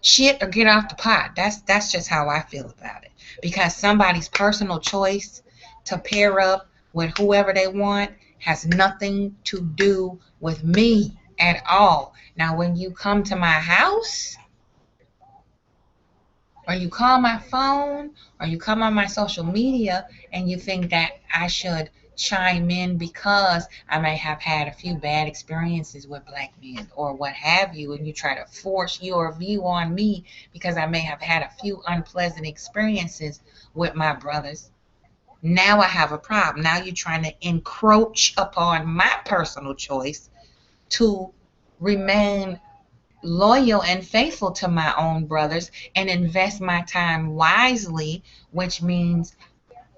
shit or get off the pot. That's just how I feel about it. Because somebody's personal choice to pair up with whoever they want has nothing to do with me at all. Now, when you come to my house, or you call my phone, or you come on my social media, and you think that I should chime in because I may have had a few bad experiences with black men or what have you, and you try to force your view on me because I may have had a few unpleasant experiences with my brothers, now I have a problem. Now you're trying to encroach upon my personal choice to remain loyal and faithful to my own brothers and invest my time wisely, which means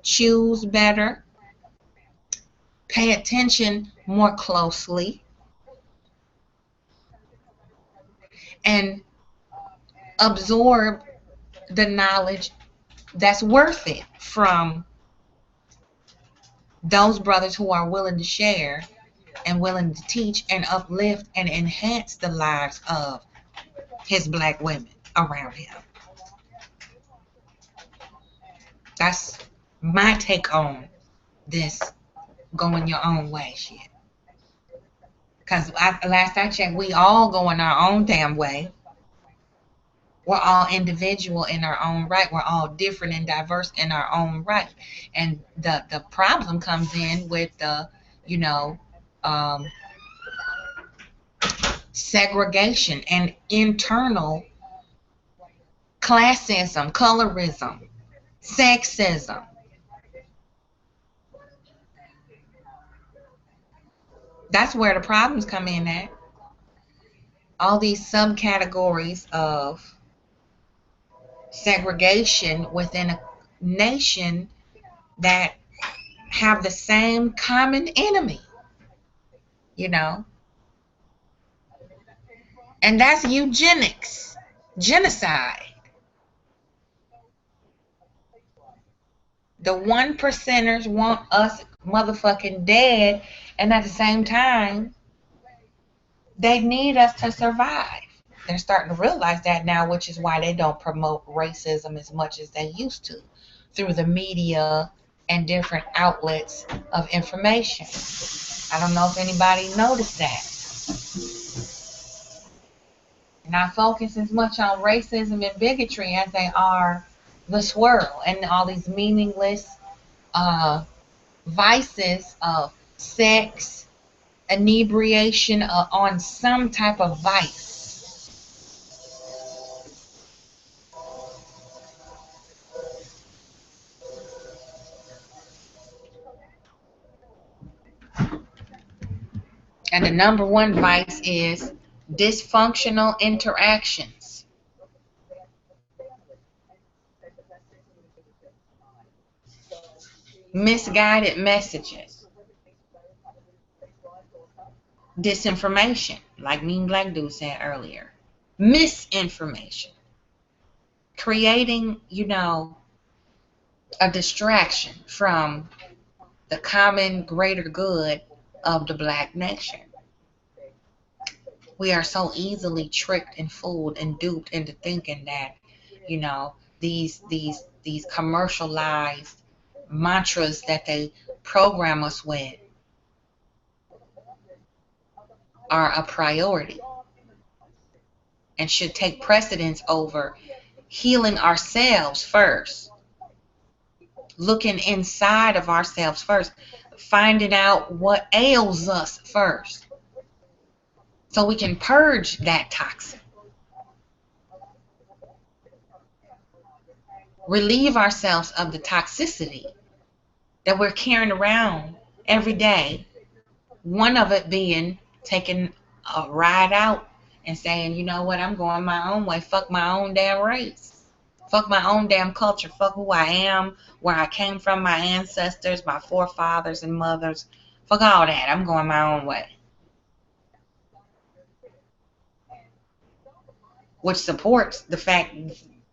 choose better, pay attention more closely, and absorb the knowledge that's worth it from those brothers who are willing to share and willing to teach and uplift and enhance the lives of his black women around him. That's my take on this going your own way shit. Because last I checked, we all going our own damn way. We're all individual in our own right. We're all different and diverse in our own right. And the problem comes in with the, segregation and internal classism, colorism, sexism. That's where the problems come in at. All these subcategories of segregation within a nation that have the same common enemy, and that's eugenics, genocide. The 1%ers want us motherfucking dead, and at the same time, they need us to survive. They're starting to realize that now, which is why they don't promote racism as much as they used to through the media and different outlets of information. I don't know if anybody noticed that. Not focus as much on racism and bigotry as they are the swirl and all these meaningless vices of sex, inebriation on some type of vice. And the number one vice is dysfunctional interactions. Misguided messages. Disinformation, like Mean Black Dude said earlier. Misinformation. Creating, a distraction from the common greater good of the black nation. We are so easily tricked and fooled and duped into thinking that, these commercialized mantras that they program us with are a priority and should take precedence over healing ourselves first, looking inside of ourselves first, finding out what ails us first, so we can purge that toxin, relieve ourselves of the toxicity that we're carrying around every day. One of it being taking a ride out and saying, you know what, I'm going my own way. Fuck my own damn race. Fuck my own damn culture. Fuck who I am, where I came from, my ancestors, my forefathers and mothers. Fuck all that. I'm going my own way. Which supports the fact,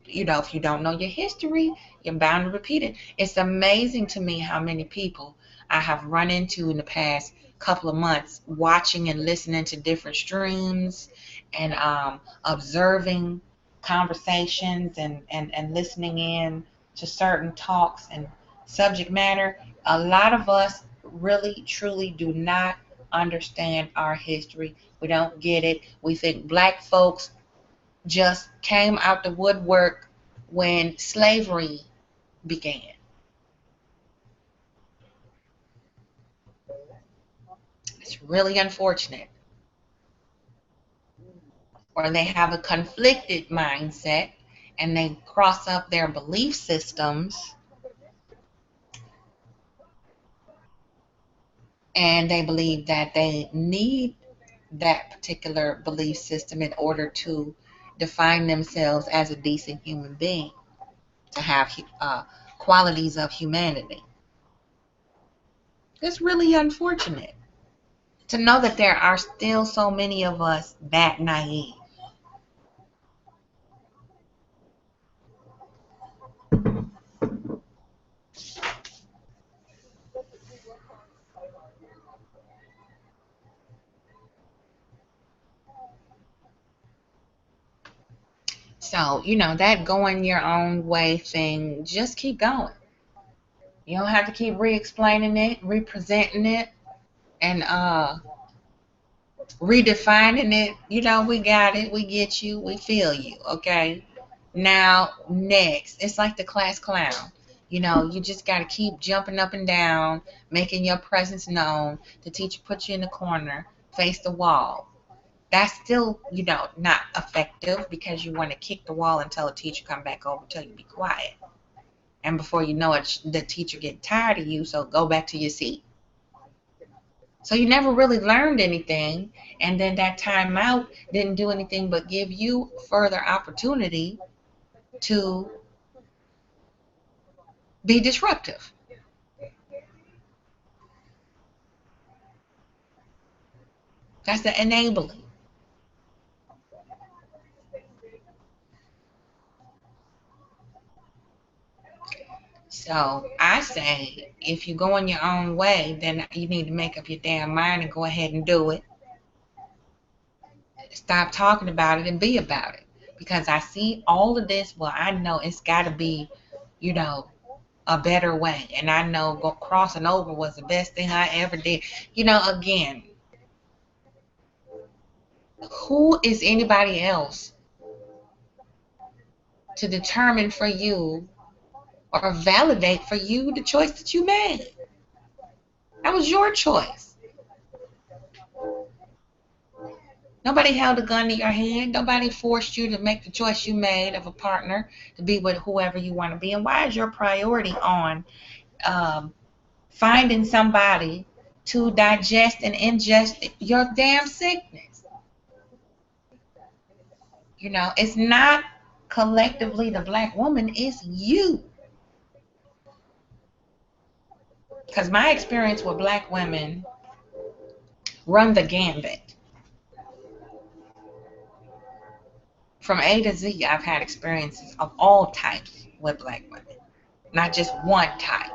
if you don't know your history, you're bound to repeat it. It's amazing to me how many people I have run into in the past couple of months watching and listening to different streams and observing conversations and listening in to certain talks and subject matter, a lot of us really truly do not understand our history. We don't get it. We think black folks just came out the woodwork when slavery began. It's really unfortunate. Or they have a conflicted mindset and they cross up their belief systems and they believe that they need that particular belief system in order to define themselves as a decent human being, to have qualities of humanity. It's really unfortunate to know that there are still so many of us that naive. So, that going your own way thing, just keep going. You don't have to keep re-explaining it, representing it, and redefining it. We got it, we get you, we feel you, okay? Now, next, it's like the class clown. You just got to keep jumping up and down, making your presence known. The teacher puts you in the corner, face the wall. That's still, not effective because you want to kick the wall until a teacher come back over and tell you to be quiet. And before you know it, the teacher get tired of you, so go back to your seat. So you never really learned anything, and then that timeout didn't do anything but give you further opportunity to be disruptive. That's the enabling. So I say, if you're going your own way, then you need to make up your damn mind and go ahead and do it. Stop talking about it and be about it. Because I see all of this, well, I know it's got to be, a better way. And I know crossing over was the best thing I ever did. Again, who is anybody else to determine for you or validate for you the choice that you made? That was your choice. Nobody held a gun to your head. Nobody forced you to make the choice you made of a partner to be with whoever you want to be. And why is your priority on finding somebody to digest and ingest your damn sickness? It's not collectively the black woman, it's you. Because my experience with black women run the gambit. From A to Z, I've had experiences of all types with black women, not just one type.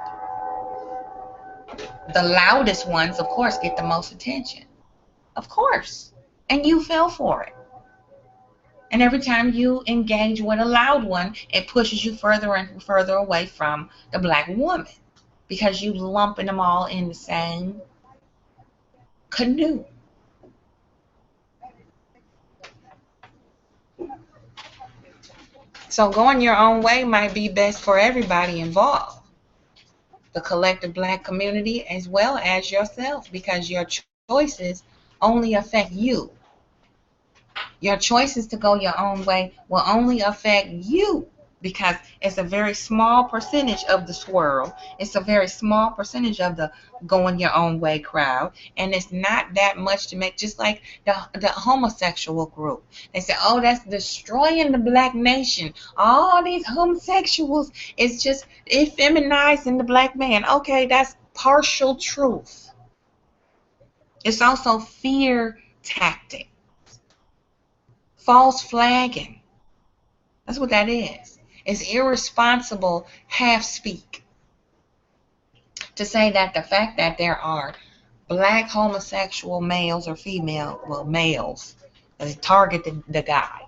The loudest ones, of course, get the most attention. Of course. And you fell for it. And every time you engage with a loud one, it pushes you further and further away from the black woman, because you lumping them all in the same canoe. So going your own way might be best for everybody involved, the collective black community as well as yourself, because your choices only affect you. Your choices to go your own way will only affect you, because it's a very small percentage of the swirl. It's a very small percentage of the going your own way crowd. And it's not that much to make, just like the homosexual group. They say, oh, that's destroying the black nation. All these homosexuals, it's just effeminizing the black man. Okay, that's partial truth. It's also fear tactic. False flagging. That's what that is. It's irresponsible half-speak to say that the fact that there are black homosexual males or female, well, males, they target the guy.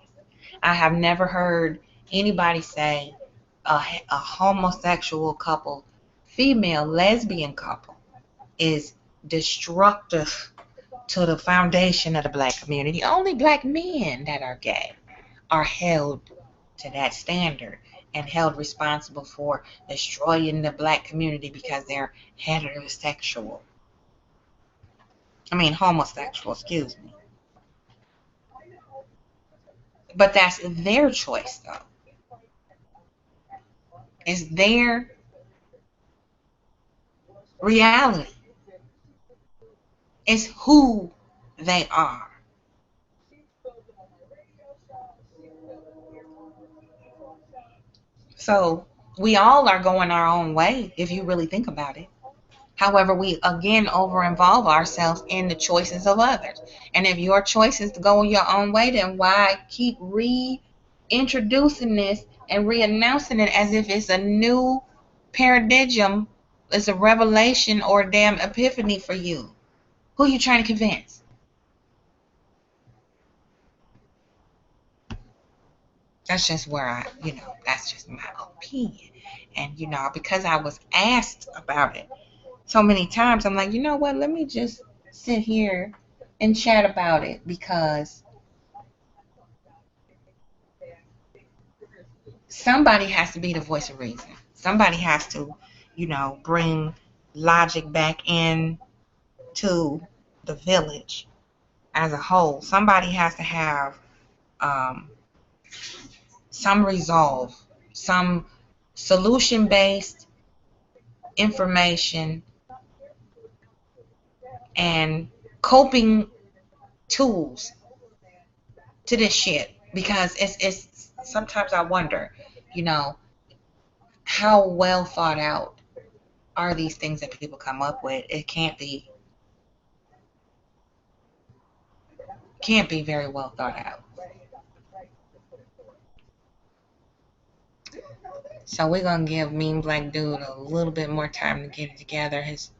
I have never heard anybody say a homosexual couple, female lesbian couple, is destructive to the foundation of the black community. Only black men that are gay are held to that standard and held responsible for destroying the black community because they're heterosexual. I mean, homosexual, excuse me. But that's their choice, though. It's their reality. It's who they are. So we all are going our own way if you really think about it. However, we again over-involve ourselves in the choices of others. And if your choice is to go your own way, then why keep reintroducing this and re-announcing it as if it's a new paradigm, it's a revelation or a damn epiphany for you? Who are you trying to convince? That's just where that's just my opinion. And, because I was asked about it so many times, I'm like, you know what, let me just sit here and chat about it, because somebody has to be the voice of reason. Somebody has to, bring logic back in to the village as a whole. Somebody has to have some resolve, some solution-based information and coping tools to this shit, because it's sometimes I wonder, how well thought out are these things that people come up with. It can't be very well thought out. So we're gonna give Mean Black Dude a little bit more time to get it together. His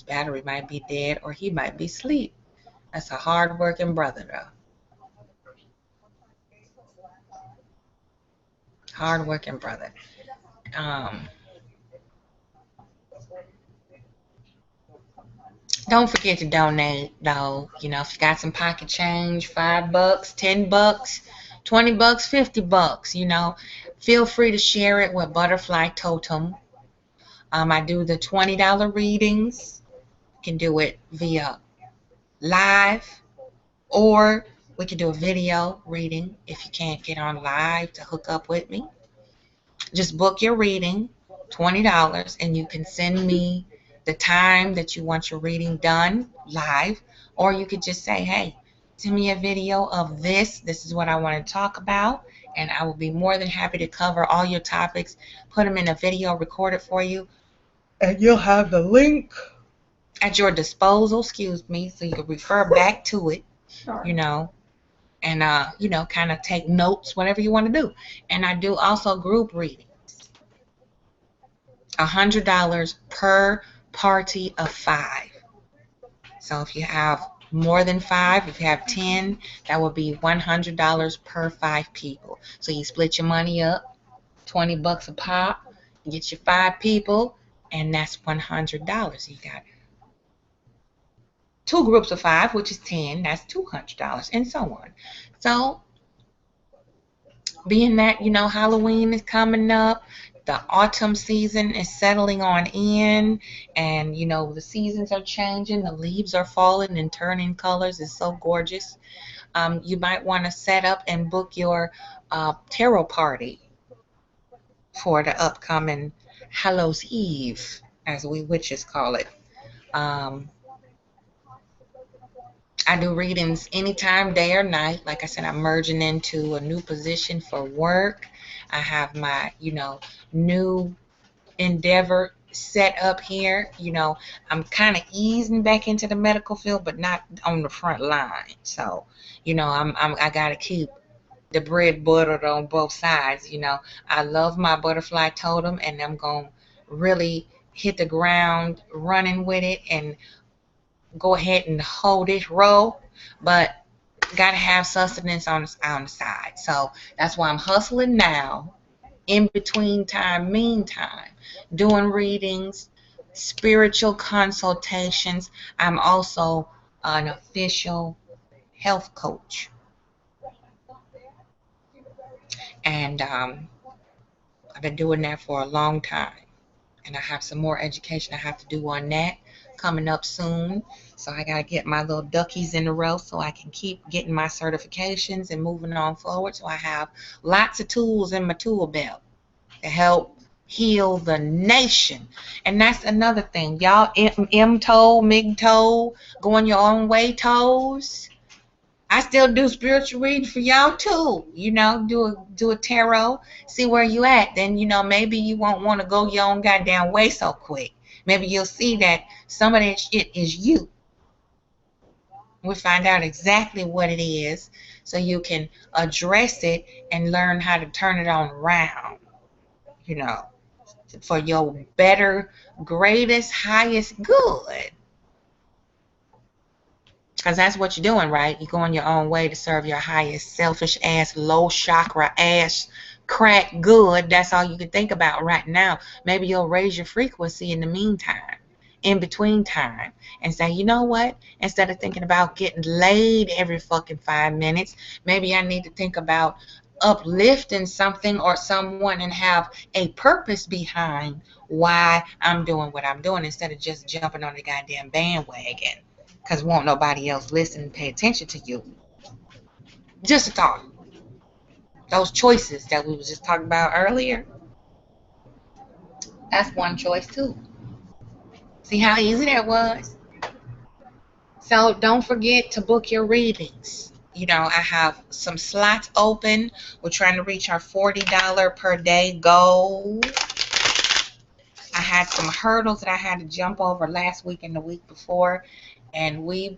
battery might be dead, or he might be asleep. That's a hard-working brother, though. Hard-working brother. Don't forget to donate, though. If you got some pocket change, $5, $10, $20, $50, feel free to share it with Butterfly Totem. I do the $20 readings. You can do it via live, or we can do a video reading if you can't get on live to hook up with me. Just book your reading, $20, and you can send me the time that you want your reading done live, or you could just say, hey, send me a video of this is what I want to talk about, and I will be more than happy to cover all your topics, put them in a video, record it for you, and you'll have the link at your disposal, so you can refer back to it, and kind of take notes, whatever you want to do. And I do also group readings, $100 per party of 5. So if you have more than 5, if you have 10, that would be $100 per 5 people. So you split your money up, $20 a pop, you get your 5 people, and that's $100. You got 2 groups of 5, which is 10, that's $200, and so on. So being that, Halloween is coming up, the autumn season is settling on in, and the seasons are changing, the leaves are falling and turning colors. It's so gorgeous. You might want to set up and book your tarot party for the upcoming Hallows Eve, as we witches call it. I do readings anytime, day or night. Like I said, I'm merging into a new position for work. I have my, new endeavor set up here. I'm kind of easing back into the medical field, but not on the front line. So, I gotta keep the bread buttered on both sides. I love my butterfly totem, and I'm gonna really hit the ground running with it and go ahead and hold it, roll. But gotta have sustenance on the side. So that's why I'm hustling now, in between time, meantime, doing readings, spiritual consultations. I'm also an official health coach, and I've been doing that for a long time. And I have some more education I have to do on that coming up soon. So I got to get my little duckies in a row so I can keep getting my certifications and moving on forward. So I have lots of tools in my tool belt to help heal the nation. And that's another thing. Y'all M-toe, MGTOW, going your own way toes. I still do spiritual reading for y'all too. You know, do a tarot, see where you at. Then, you know, maybe you won't want to go your own goddamn way so quick. Maybe you'll see that some of that shit is you. We'll find out exactly what it is so you can address it and learn how to turn it on around, you know, for your better, greatest, highest good. Because that's what you're doing, right? You're going your own way to serve your highest, selfish ass, low chakra ass, crack good. That's all you can think about right now. Maybe you'll raise your frequency in the meantime, in between time, and say, you know what? Instead of thinking about getting laid every fucking 5 minutes, maybe I need to think about uplifting something or someone and have a purpose behind why I'm doing what I'm doing instead of just jumping on the goddamn bandwagon. Because won't nobody else listen and pay attention to you. Just a thought. Those choices that we was just talking about earlier, that's one choice too. See how easy that was? So don't forget to book your readings. You know, I have some slots open. We're trying to reach our $40 per day goal. I had some hurdles that I had to jump over last week and the week before, and we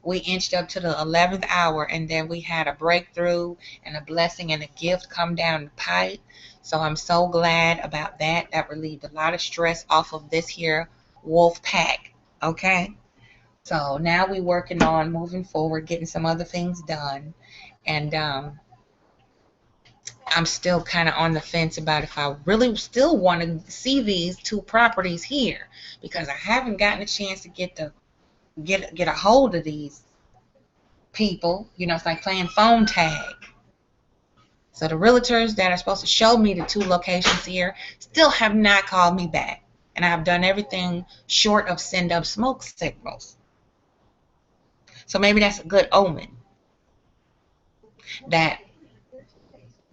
inched up to the 11th hour, and then we had a breakthrough and a blessing and a gift come down the pipe. So I'm so glad about that. That relieved a lot of stress off of this here wolf pack. Okay, so now we're working on moving forward, getting some other things done, and I'm still kind of on the fence about if I really still want to see these 2 properties here, because I haven't gotten a chance to get a hold of these people. You know, it's like playing phone tag. So the realtors that are supposed to show me the 2 locations here still have not called me back, and I've done everything short of send up smoke signals. So maybe that's a good omen that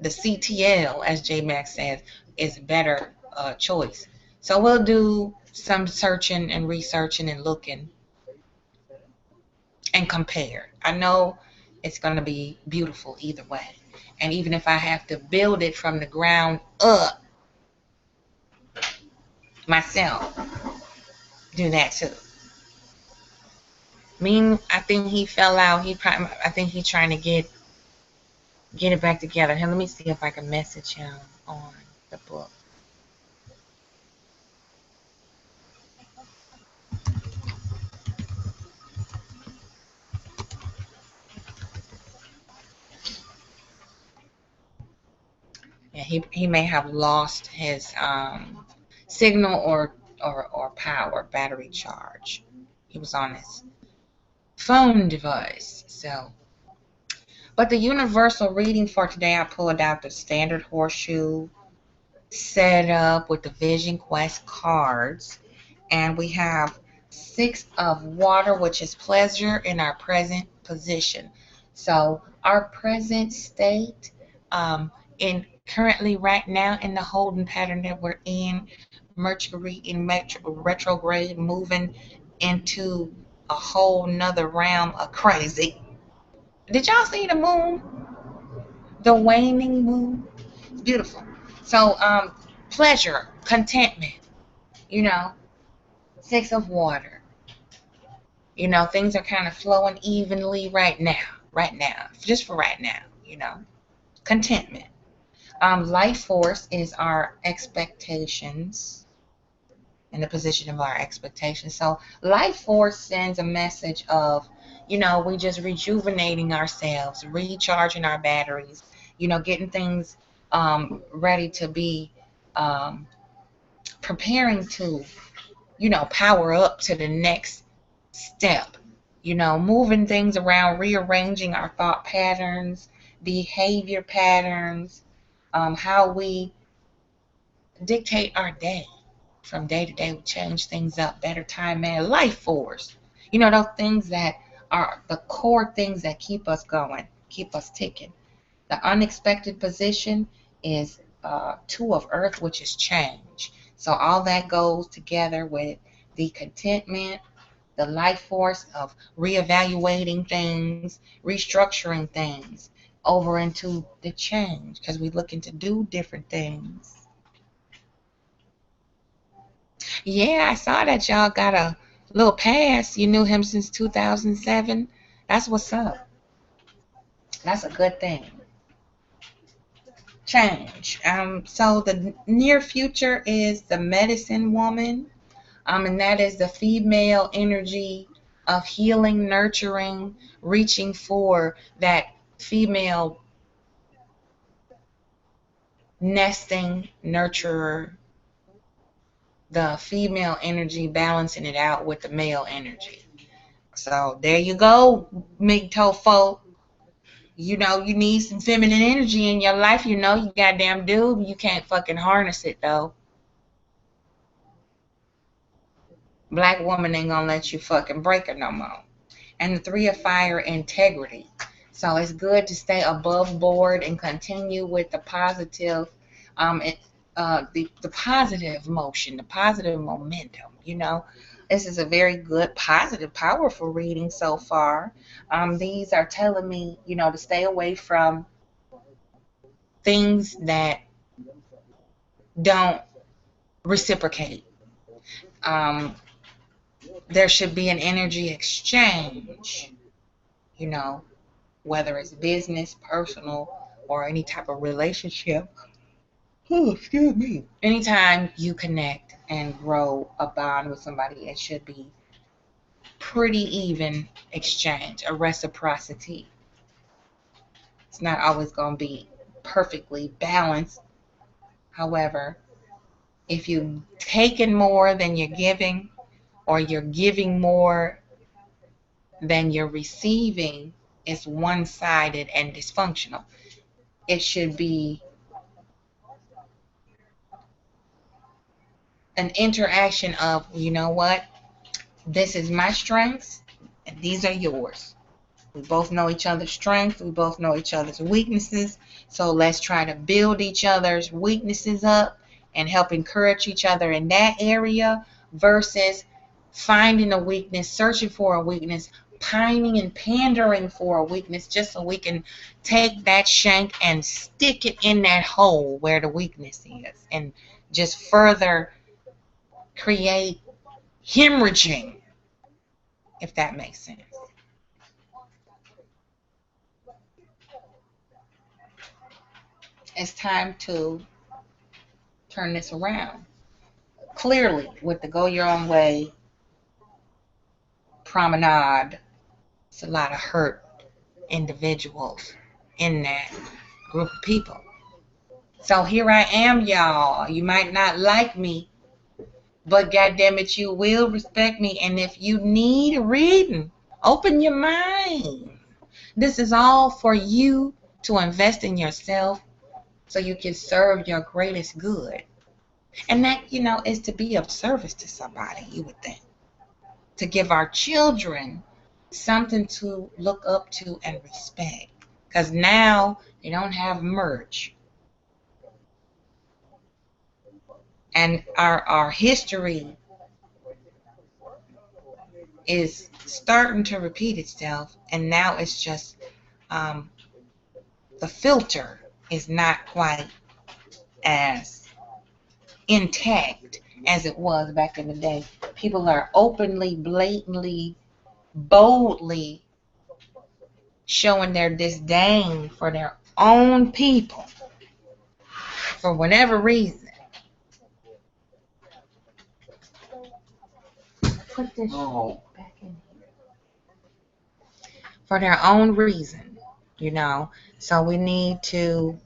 the CTL, as J Max says, is a better choice. So we'll do some searching and researching and looking and compare. I know it's going to be beautiful either way. And even if I have to build it from the ground up myself, do that too. I think he fell out. I think he's trying to get it back together. Here, let me see if I can message him on the book. Yeah, he may have lost his signal or power, battery charge. He was on his phone device. So, but the universal reading for today, I pulled out the standard horseshoe set up with the Vision Quest cards, and we have 6 of water, which is pleasure in our present position. So our present state, in currently right now in the holding pattern that we're in, Mercury in retrograde, moving into a whole nother realm of crazy. Did y'all see the moon? The waning moon? It's beautiful. So pleasure, contentment, you know, 6 of water. You know, things are kind of flowing evenly right now, just for right now, you know, contentment. Life force is our expectations. in the position of our expectations. So life force sends a message of, we just rejuvenating ourselves, recharging our batteries, getting things ready to be preparing to, power up to the next step, moving things around, rearranging our thought patterns, behavior patterns, how we dictate our day. From day to day, we change things up, better time man, life force. Those things that are the core things that keep us going, keep us ticking. The unexpected position is two of earth, which is change. So all that goes together with the contentment, the life force of reevaluating things, restructuring things over into the change, because we're looking to do different things. Yeah, I saw that y'all got a little pass. You knew him since 2007. That's what's up. That's a good thing. Change. So the near future is the medicine woman. And that is the female energy of healing, nurturing, reaching for that female nesting nurturer, the female energy balancing it out with the male energy. So there you go, MGTOW folk. You need some feminine energy in your life. You goddamn do. You can't fucking harness it though. Black woman ain't gonna let you fucking break her no more. And the 3 of fire, integrity. So it's good to stay above board and continue with the positive, the positive motion, the positive momentum. This is a very good, positive, powerful reading so far. These are telling me, to stay away from things that don't reciprocate. There should be an energy exchange, whether it's business, personal, or any type of relationship. Oh, excuse me. Anytime you connect and grow a bond with somebody, it should be pretty even exchange, a reciprocity. It's not always going to be perfectly balanced. However, if you're taking more than you're giving, or you're giving more than you're receiving, it's one-sided and dysfunctional. It should be an interaction of, what? This is my strengths, and these are yours. We both know each other's strengths. We both know each other's weaknesses. So let's try to build each other's weaknesses up and help encourage each other in that area, versus finding a weakness, searching for a weakness, pining and pandering for a weakness just so we can take that shank and stick it in that hole where the weakness is, and just further create hemorrhaging, if that makes sense. It's time to turn this around. Clearly, with the go your own way promenade, it's a lot of hurt individuals in that group of people. So here I am, y'all. You might not like me, but goddammit, you will respect me. And if you need a reading, open your mind. This is all for you to invest in yourself so you can serve your greatest good. And that, is to be of service to somebody, you would think. To give our children something to look up to and respect. Because now they don't have merch. And our history is starting to repeat itself. And now it's just the filter is not quite as intact as it was back in the day. People are openly, blatantly, boldly showing their disdain for their own people for whatever reason. Put this Oh. back in here. for their own reason, you know. So we need to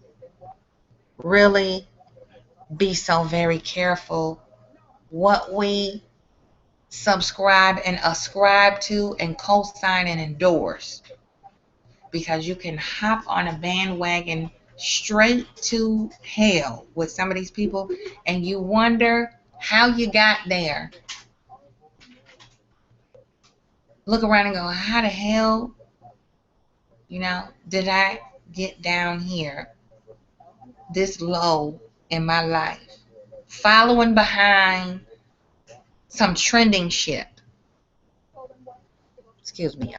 really be so very careful what we subscribe and ascribe to and co-sign and endorse, because you can hop on a bandwagon straight to hell with some of these people and you wonder how you got there. Look around and go, how the hell, did I get down here this low in my life, following behind some trending shit? Excuse me.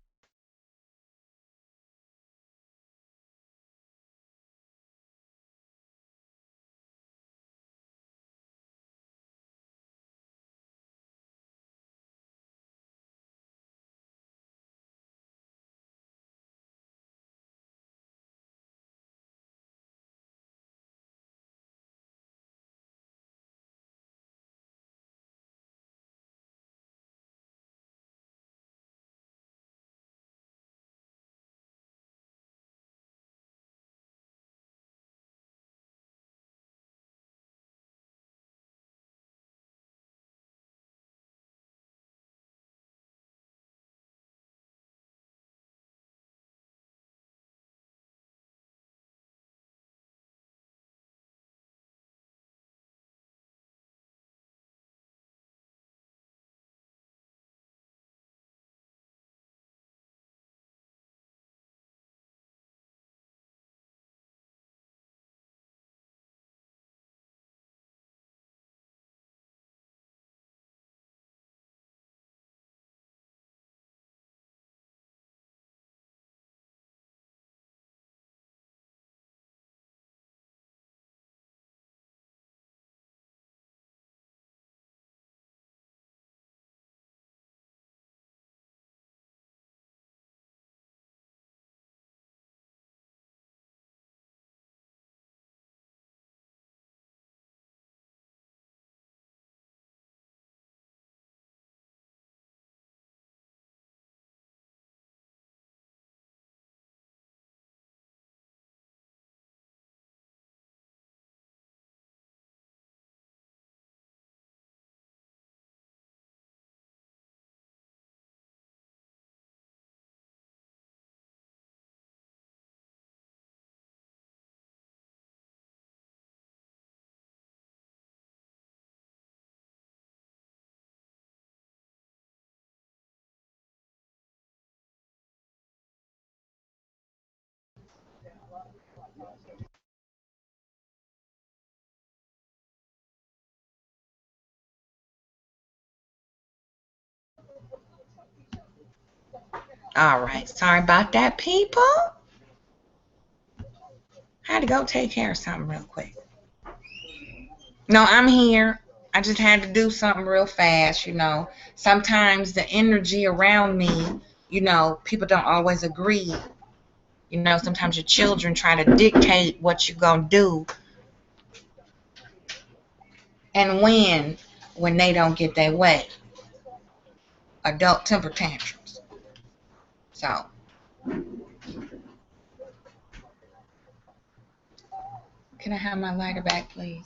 All right, sorry about that, people. I had to go take care of something real quick. No, I'm here. I just had to do something real fast. Sometimes the energy around me, people don't always agree. Sometimes your children try to dictate what you're going to do and when they don't get their way. Adult temper tantrums. So, can I have my lighter back, please?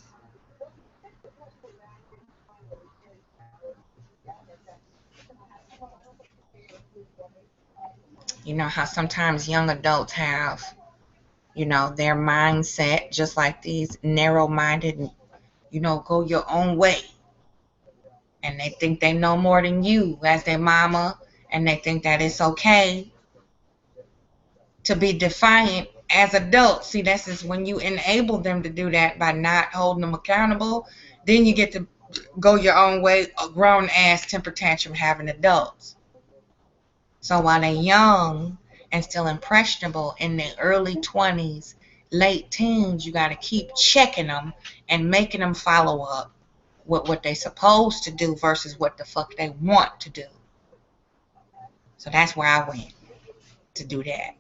You know how sometimes young adults have, their mindset just like these narrow-minded, go your own way. And they think they know more than you as their mama, and they think that it's okay to be defiant as adults. See, that's just when you enable them to do that by not holding them accountable, then you get to go your own way, a grown ass temper tantrum having adults. So while they're young and still impressionable in their early 20s, late teens, you got to keep checking them and making them follow up with what they supposed to do versus what the fuck they want to do. So that's where I went to do that.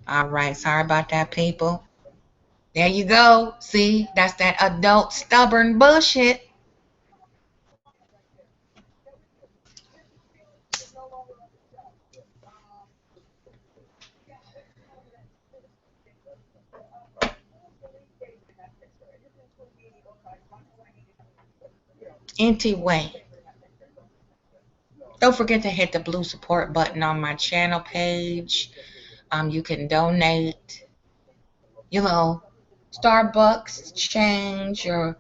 All right, sorry about that, people. There you go. See, that's that adult stubborn bullshit. Anyway, don't forget to hit the blue support button on my channel page. You can donate your little Starbucks change or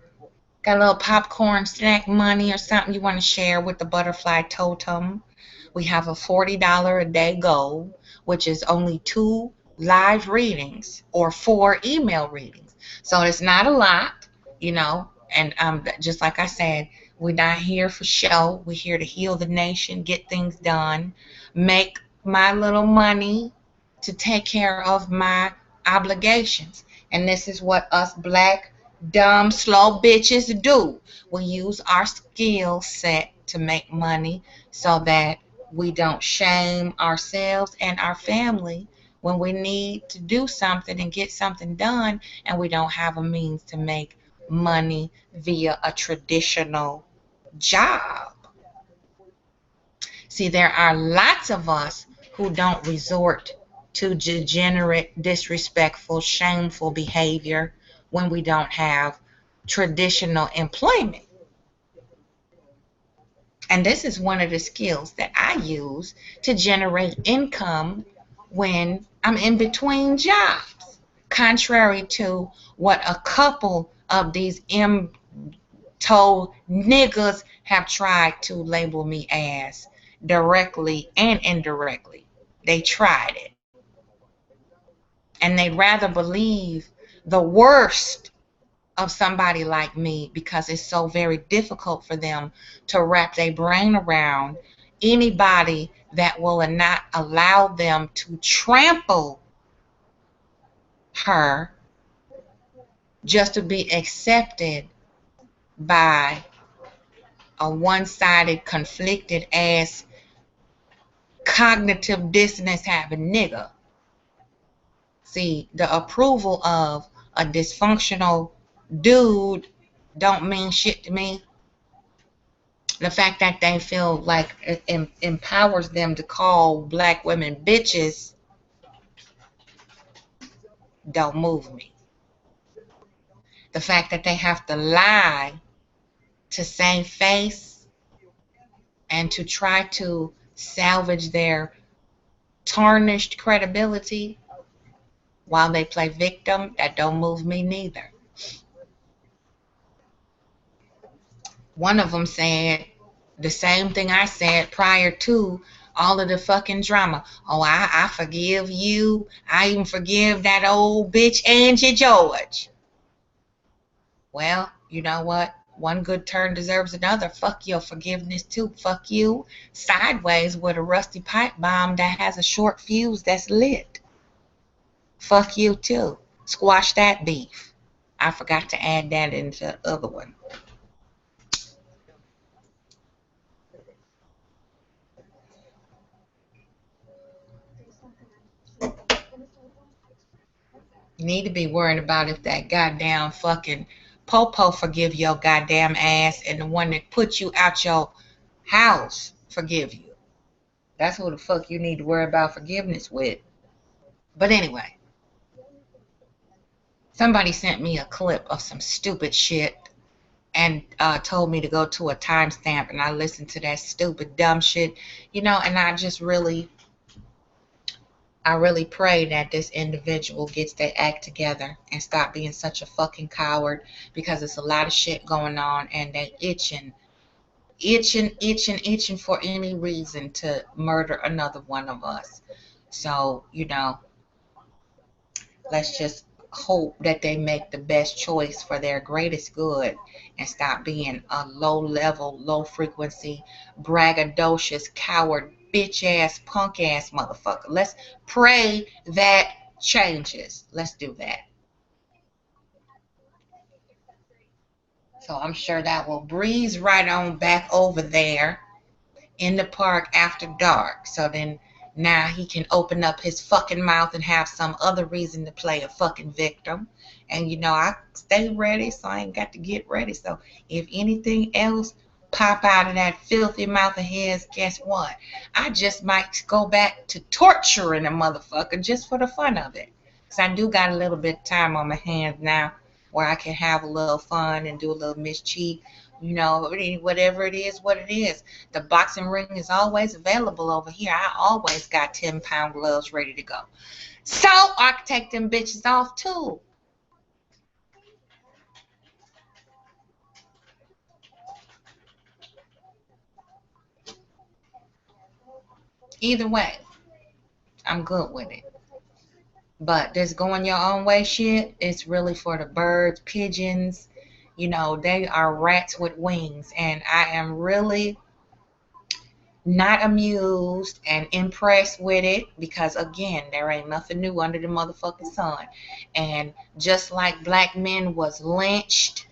got a little popcorn snack money or something you want to share with the Butterfly Totem. We have a $40 a day goal, which is only 2 live readings or 4 email readings. So it's not a lot, you know, and just like I said, we're not here for show. We're here to heal the nation, get things done, make my little money to take care of my obligations. And this is what us black, dumb, slow bitches do. We use our skill set to make money so that we don't shame ourselves and our family when we need to do something and get something done and we don't have a means to make money via a traditional job. See, there are lots of us who don't resort to degenerate, disrespectful, shameful behavior when we don't have traditional employment. And this is one of the skills that I use to generate income when I'm in between jobs, contrary to what a couple of these M-toe niggas have tried to label me as, directly and indirectly. They tried it. And they'd rather believe the worst of somebody like me because it's so very difficult for them to wrap their brain around anybody that will not allow them to trample her just to be accepted by a one-sided, conflicted ass, cognitive dissonance having nigga. See, the approval of a dysfunctional dude don't mean shit to me. The fact that they feel like it empowers them to call black women bitches don't move me. The fact that they have to lie to save face and to try to salvage their tarnished credibility while they play victim, that don't move me neither. One of them said the same thing I said prior to all of the fucking drama. Oh, I forgive you. I even forgive that old bitch Angie George. Well, you know what? One good turn deserves another. Fuck your forgiveness too. Fuck you. Sideways with a rusty pipe bomb that has a short fuse that's lit. Fuck you too. Squash that beef. I forgot to add that into the other one. You need to be worrying about if that goddamn fucking popo forgive your goddamn ass and the one that put you out your house forgive you. That's who the fuck you need to worry about forgiveness with. But anyway, somebody sent me a clip of some stupid shit and told me to go to a timestamp, and I listened to that stupid dumb shit, you know, and I really pray that this individual gets their act together and stop being such a fucking coward, because it's a lot of shit going on and they itching for any reason to murder another one of us. So, you know, let's just hope that they make the best choice for their greatest good and stop being a low-level, low-frequency, braggadocious, coward, bitch-ass, punk-ass motherfucker. Let's pray that changes. Let's do that. So I'm sure that will breeze right on back over there in the park after dark. So then Now he can open up his fucking mouth and have some other reason to play a fucking victim. And you know, I stay ready, so I ain't got to get ready. So if anything else pop out of that filthy mouth of his, guess what? I just might go back to torturing a motherfucker just for the fun of it. Because I do got a little bit of time on my hands now where I can have a little fun and do a little mischief. You know, whatever it is, what it is. The boxing ring is always available over here. I always got 10-pound gloves ready to go. So I can take them bitches off too. Either way, I'm good with it. But this going your own way shit, it's really for the birds, pigeons. You know, they are rats with wings. And I am really not amused and impressed with it because, again, there ain't nothing new under the motherfucking sun. And just like black men was lynched,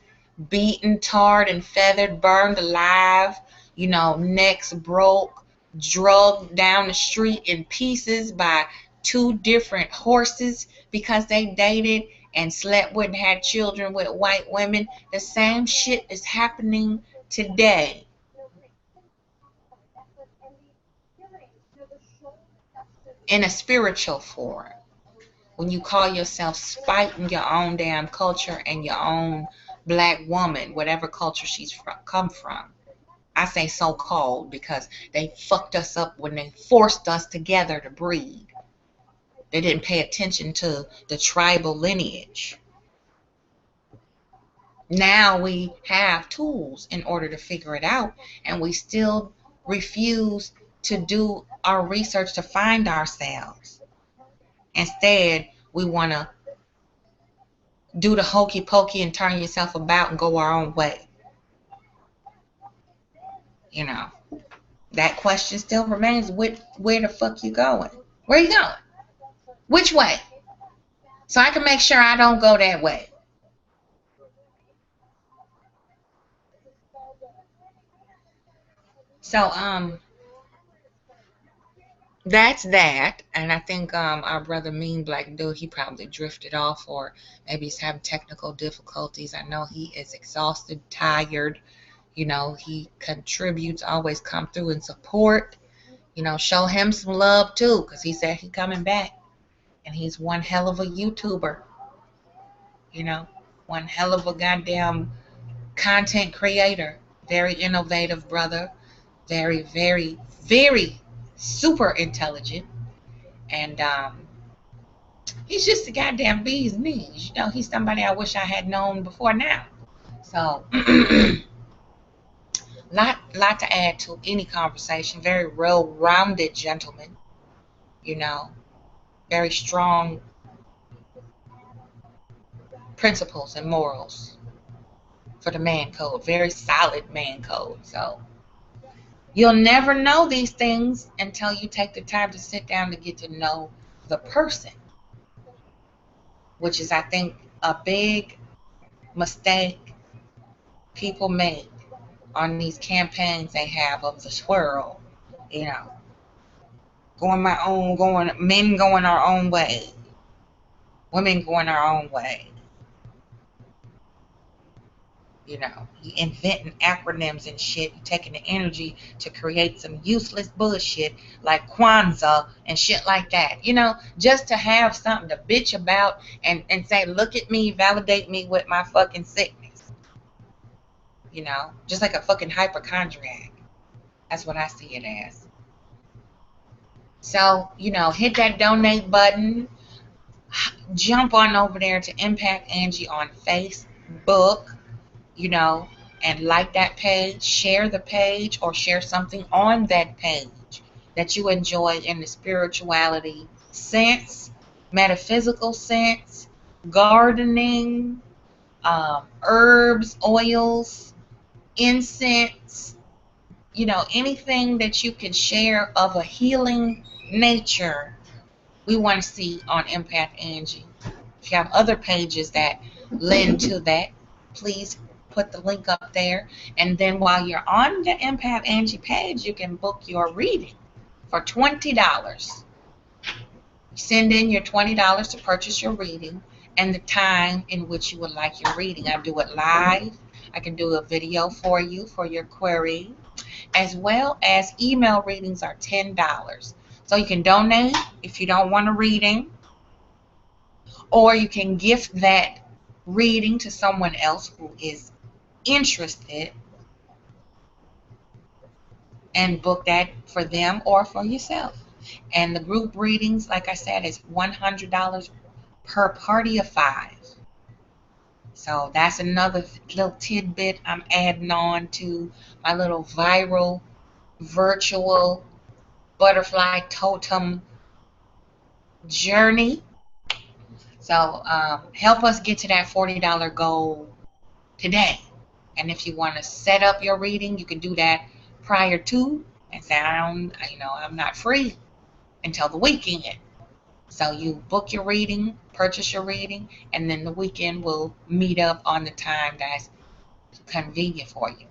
beaten, tarred, and feathered, burned alive, you know, necks broke, drugged down the street in pieces by 2 different horses because they dated and slept with and had children with white women. The same shit is happening today. In a spiritual form. When you call yourself spiting your own damn culture and your own black woman, whatever culture she's come from. I say so-called because they fucked us up when they forced us together to breed. They didn't pay attention to the tribal lineage. Now we have tools in order to figure it out, and we still refuse to do our research to find ourselves. Instead, we want to do the hokey pokey and turn yourself about and go our own way. You know, that question still remains, where the fuck you going? Where you going? Which way? So I can make sure I don't go that way. So, that's that. And I think our brother Mean Black Dude, he probably drifted off, or maybe he's having technical difficulties. I know he is exhausted, tired. You know, he contributes, always come through and support. You know, show him some love too, because he said he's coming back. And he's one hell of a YouTuber. You know, one hell of a goddamn content creator. Very innovative brother. Very, very, very super intelligent. And he's just a goddamn bee's knees. You know, he's somebody I wish I had known before now. So, lot to add to any conversation. Very well-rounded gentleman. You know, very strong principles and morals for the man code. Very solid man code. So you'll never know these things until you take the time to sit down to get to know the person, which is, I think, a big mistake people make on these campaigns they have of the swirl. You know, men going our own way, women going our own way. You know, you inventing acronyms and shit. You taking the energy to create some useless bullshit like Kwanzaa and shit like that. You know, just to have something to bitch about and say, look at me, validate me with my fucking sickness. You know, just like a fucking hypochondriac. That's what I see it as. So, you know, hit that donate button. Jump on over there to Impact Angie on Facebook. You know, and like that page, share the page, or share something on that page that you enjoy in the spirituality sense, metaphysical sense, gardening, herbs, oils, incense, you know, anything that you can share of a healing nature, we want to see on Impact Angie. If you have other pages that lend to that, please put the link up there. And then while you're on the Impact Angie page, you can book your reading. for $20. Send in your $20 to purchase your reading and the time in which you would like your reading. I do it live. I can do a video for you for your query, as well as email readings are $10. So you can donate if you don't want a reading, or you can gift that reading to someone else who is interested and book that for them or for yourself. And the group readings, like I said, is $100 per party of 5. So that's another little tidbit I'm adding on to my little viral virtual butterfly totem journey. So help us get to that $40 goal today. And if you want to set up your reading, you can do that prior to and say, I'm not free until the weekend. So you book your reading, purchase your reading, and then the weekend will meet up on the time that's convenient for you.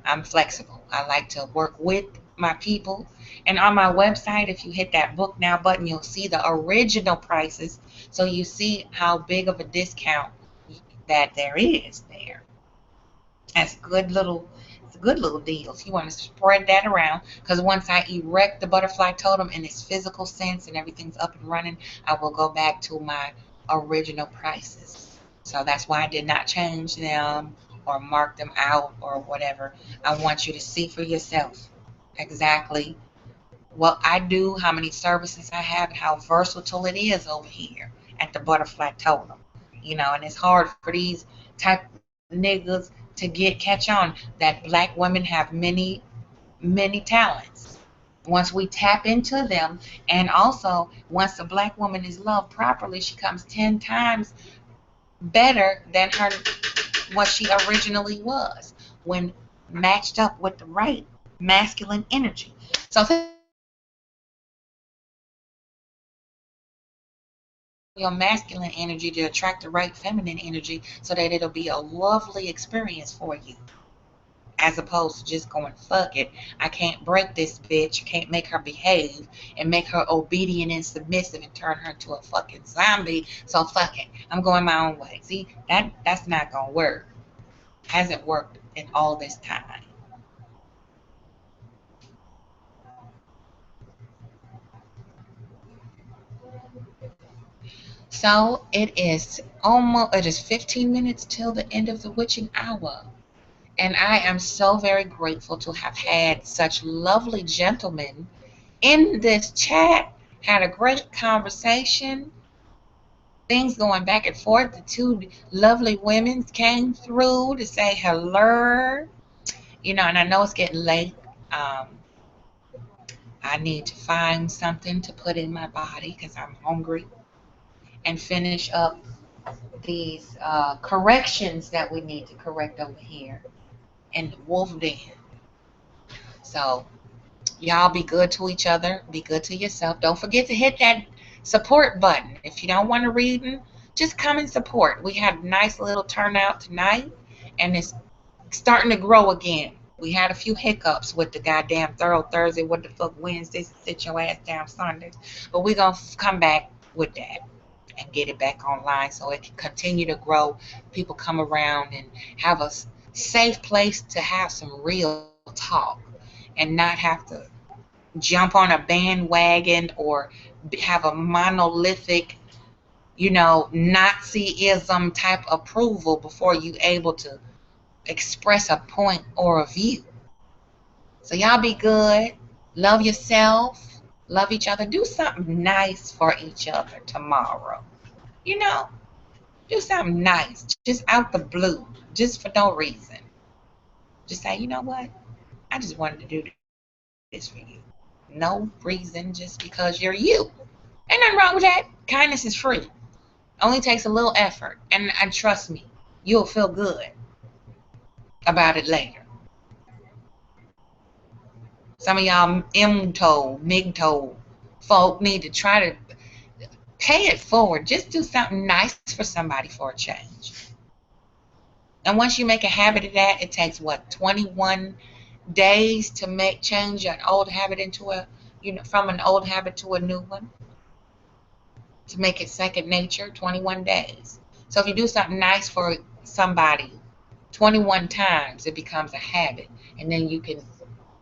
I'm flexible. I like to work with my people. And on my website, if you hit that book now button, you'll see the original prices. So you see how big of a discount that there is there. That's good little deals. You want to spread that around, because once I erect the butterfly totem in its physical sense and everything's up and running, I will go back to my original prices. So that's why I did not change them or mark them out or whatever. I want you to see for yourself exactly what I do, how many services I have, and how versatile it is over here at the butterfly totem. And it's hard for these type of niggas to catch on that black women have many talents. Once we tap into them, and also once a black woman is loved properly, she comes 10 times better than what she originally was when matched up with the right masculine energy. So your masculine energy to attract the right feminine energy, so that it'll be a lovely experience for you, as opposed to just going, fuck it, I can't break this bitch, I can't make her behave and make her obedient and submissive and turn her into a fucking zombie, so fuck it, I'm going my own way. See, that's not gonna work. Hasn't worked in all this time. So it is 15 minutes till the end of the witching hour. And I am so very grateful to have had such lovely gentlemen in this chat. Had a great conversation. Things going back and forth. The two lovely women came through to say hello. And I know it's getting late. I need to find something to put in my body because I'm hungry, and finish up these corrections that we need to correct over here in Wolf Den. So y'all be good to each other, be good to yourself. Don't forget to hit that support button. If you don't want to read, just come and support. We had a nice little turnout tonight, and it's starting to grow again. We had a few hiccups with the goddamn Thorough Thursday, what the fuck Wednesday, sit your ass down Sundays, but we're gonna come back with that and get it back online so it can continue to grow. People come around and have a safe place to have some real talk and not have to jump on a bandwagon or have a monolithic, Nazism type approval before you able to express a point or a view. So y'all be good. Love yourself. Love each other. Do something nice for each other tomorrow. Do something nice. Just out the blue. Just for no reason. Just say, you know what? I just wanted to do this for you. No reason, just because you're you. Ain't nothing wrong with that. Kindness is free. Only takes a little effort. And trust me, you'll feel good about it later. Some of y'all MGTOW folk need to try to pay it forward. Just do something nice for somebody for a change. And once you make a habit of that, it takes 21 days to change an old habit into from an old habit to a new one, to make it second nature. 21 days. So if you do something nice for somebody 21 times, it becomes a habit, and then you can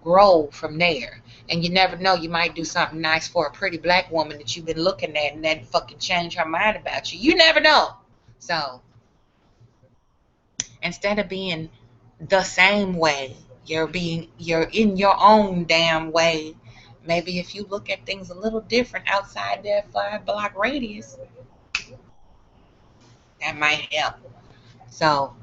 grow from there. And you never know, you might do something nice for a pretty black woman that you've been looking at, and then fucking change her mind about you. You never know. So instead of being the same way, you're in your own damn way. Maybe if you look at things a little different outside that 5-block radius, that might help. So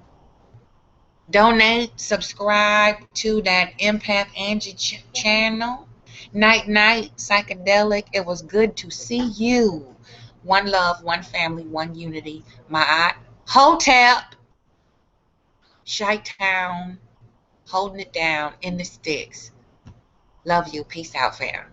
donate, subscribe to that Empath Angie channel. Night night, psychedelic. It was good to see you. One love, one family, one unity. My Hotep, Chi-Town, holding it down in the sticks. Love you. Peace out, fam.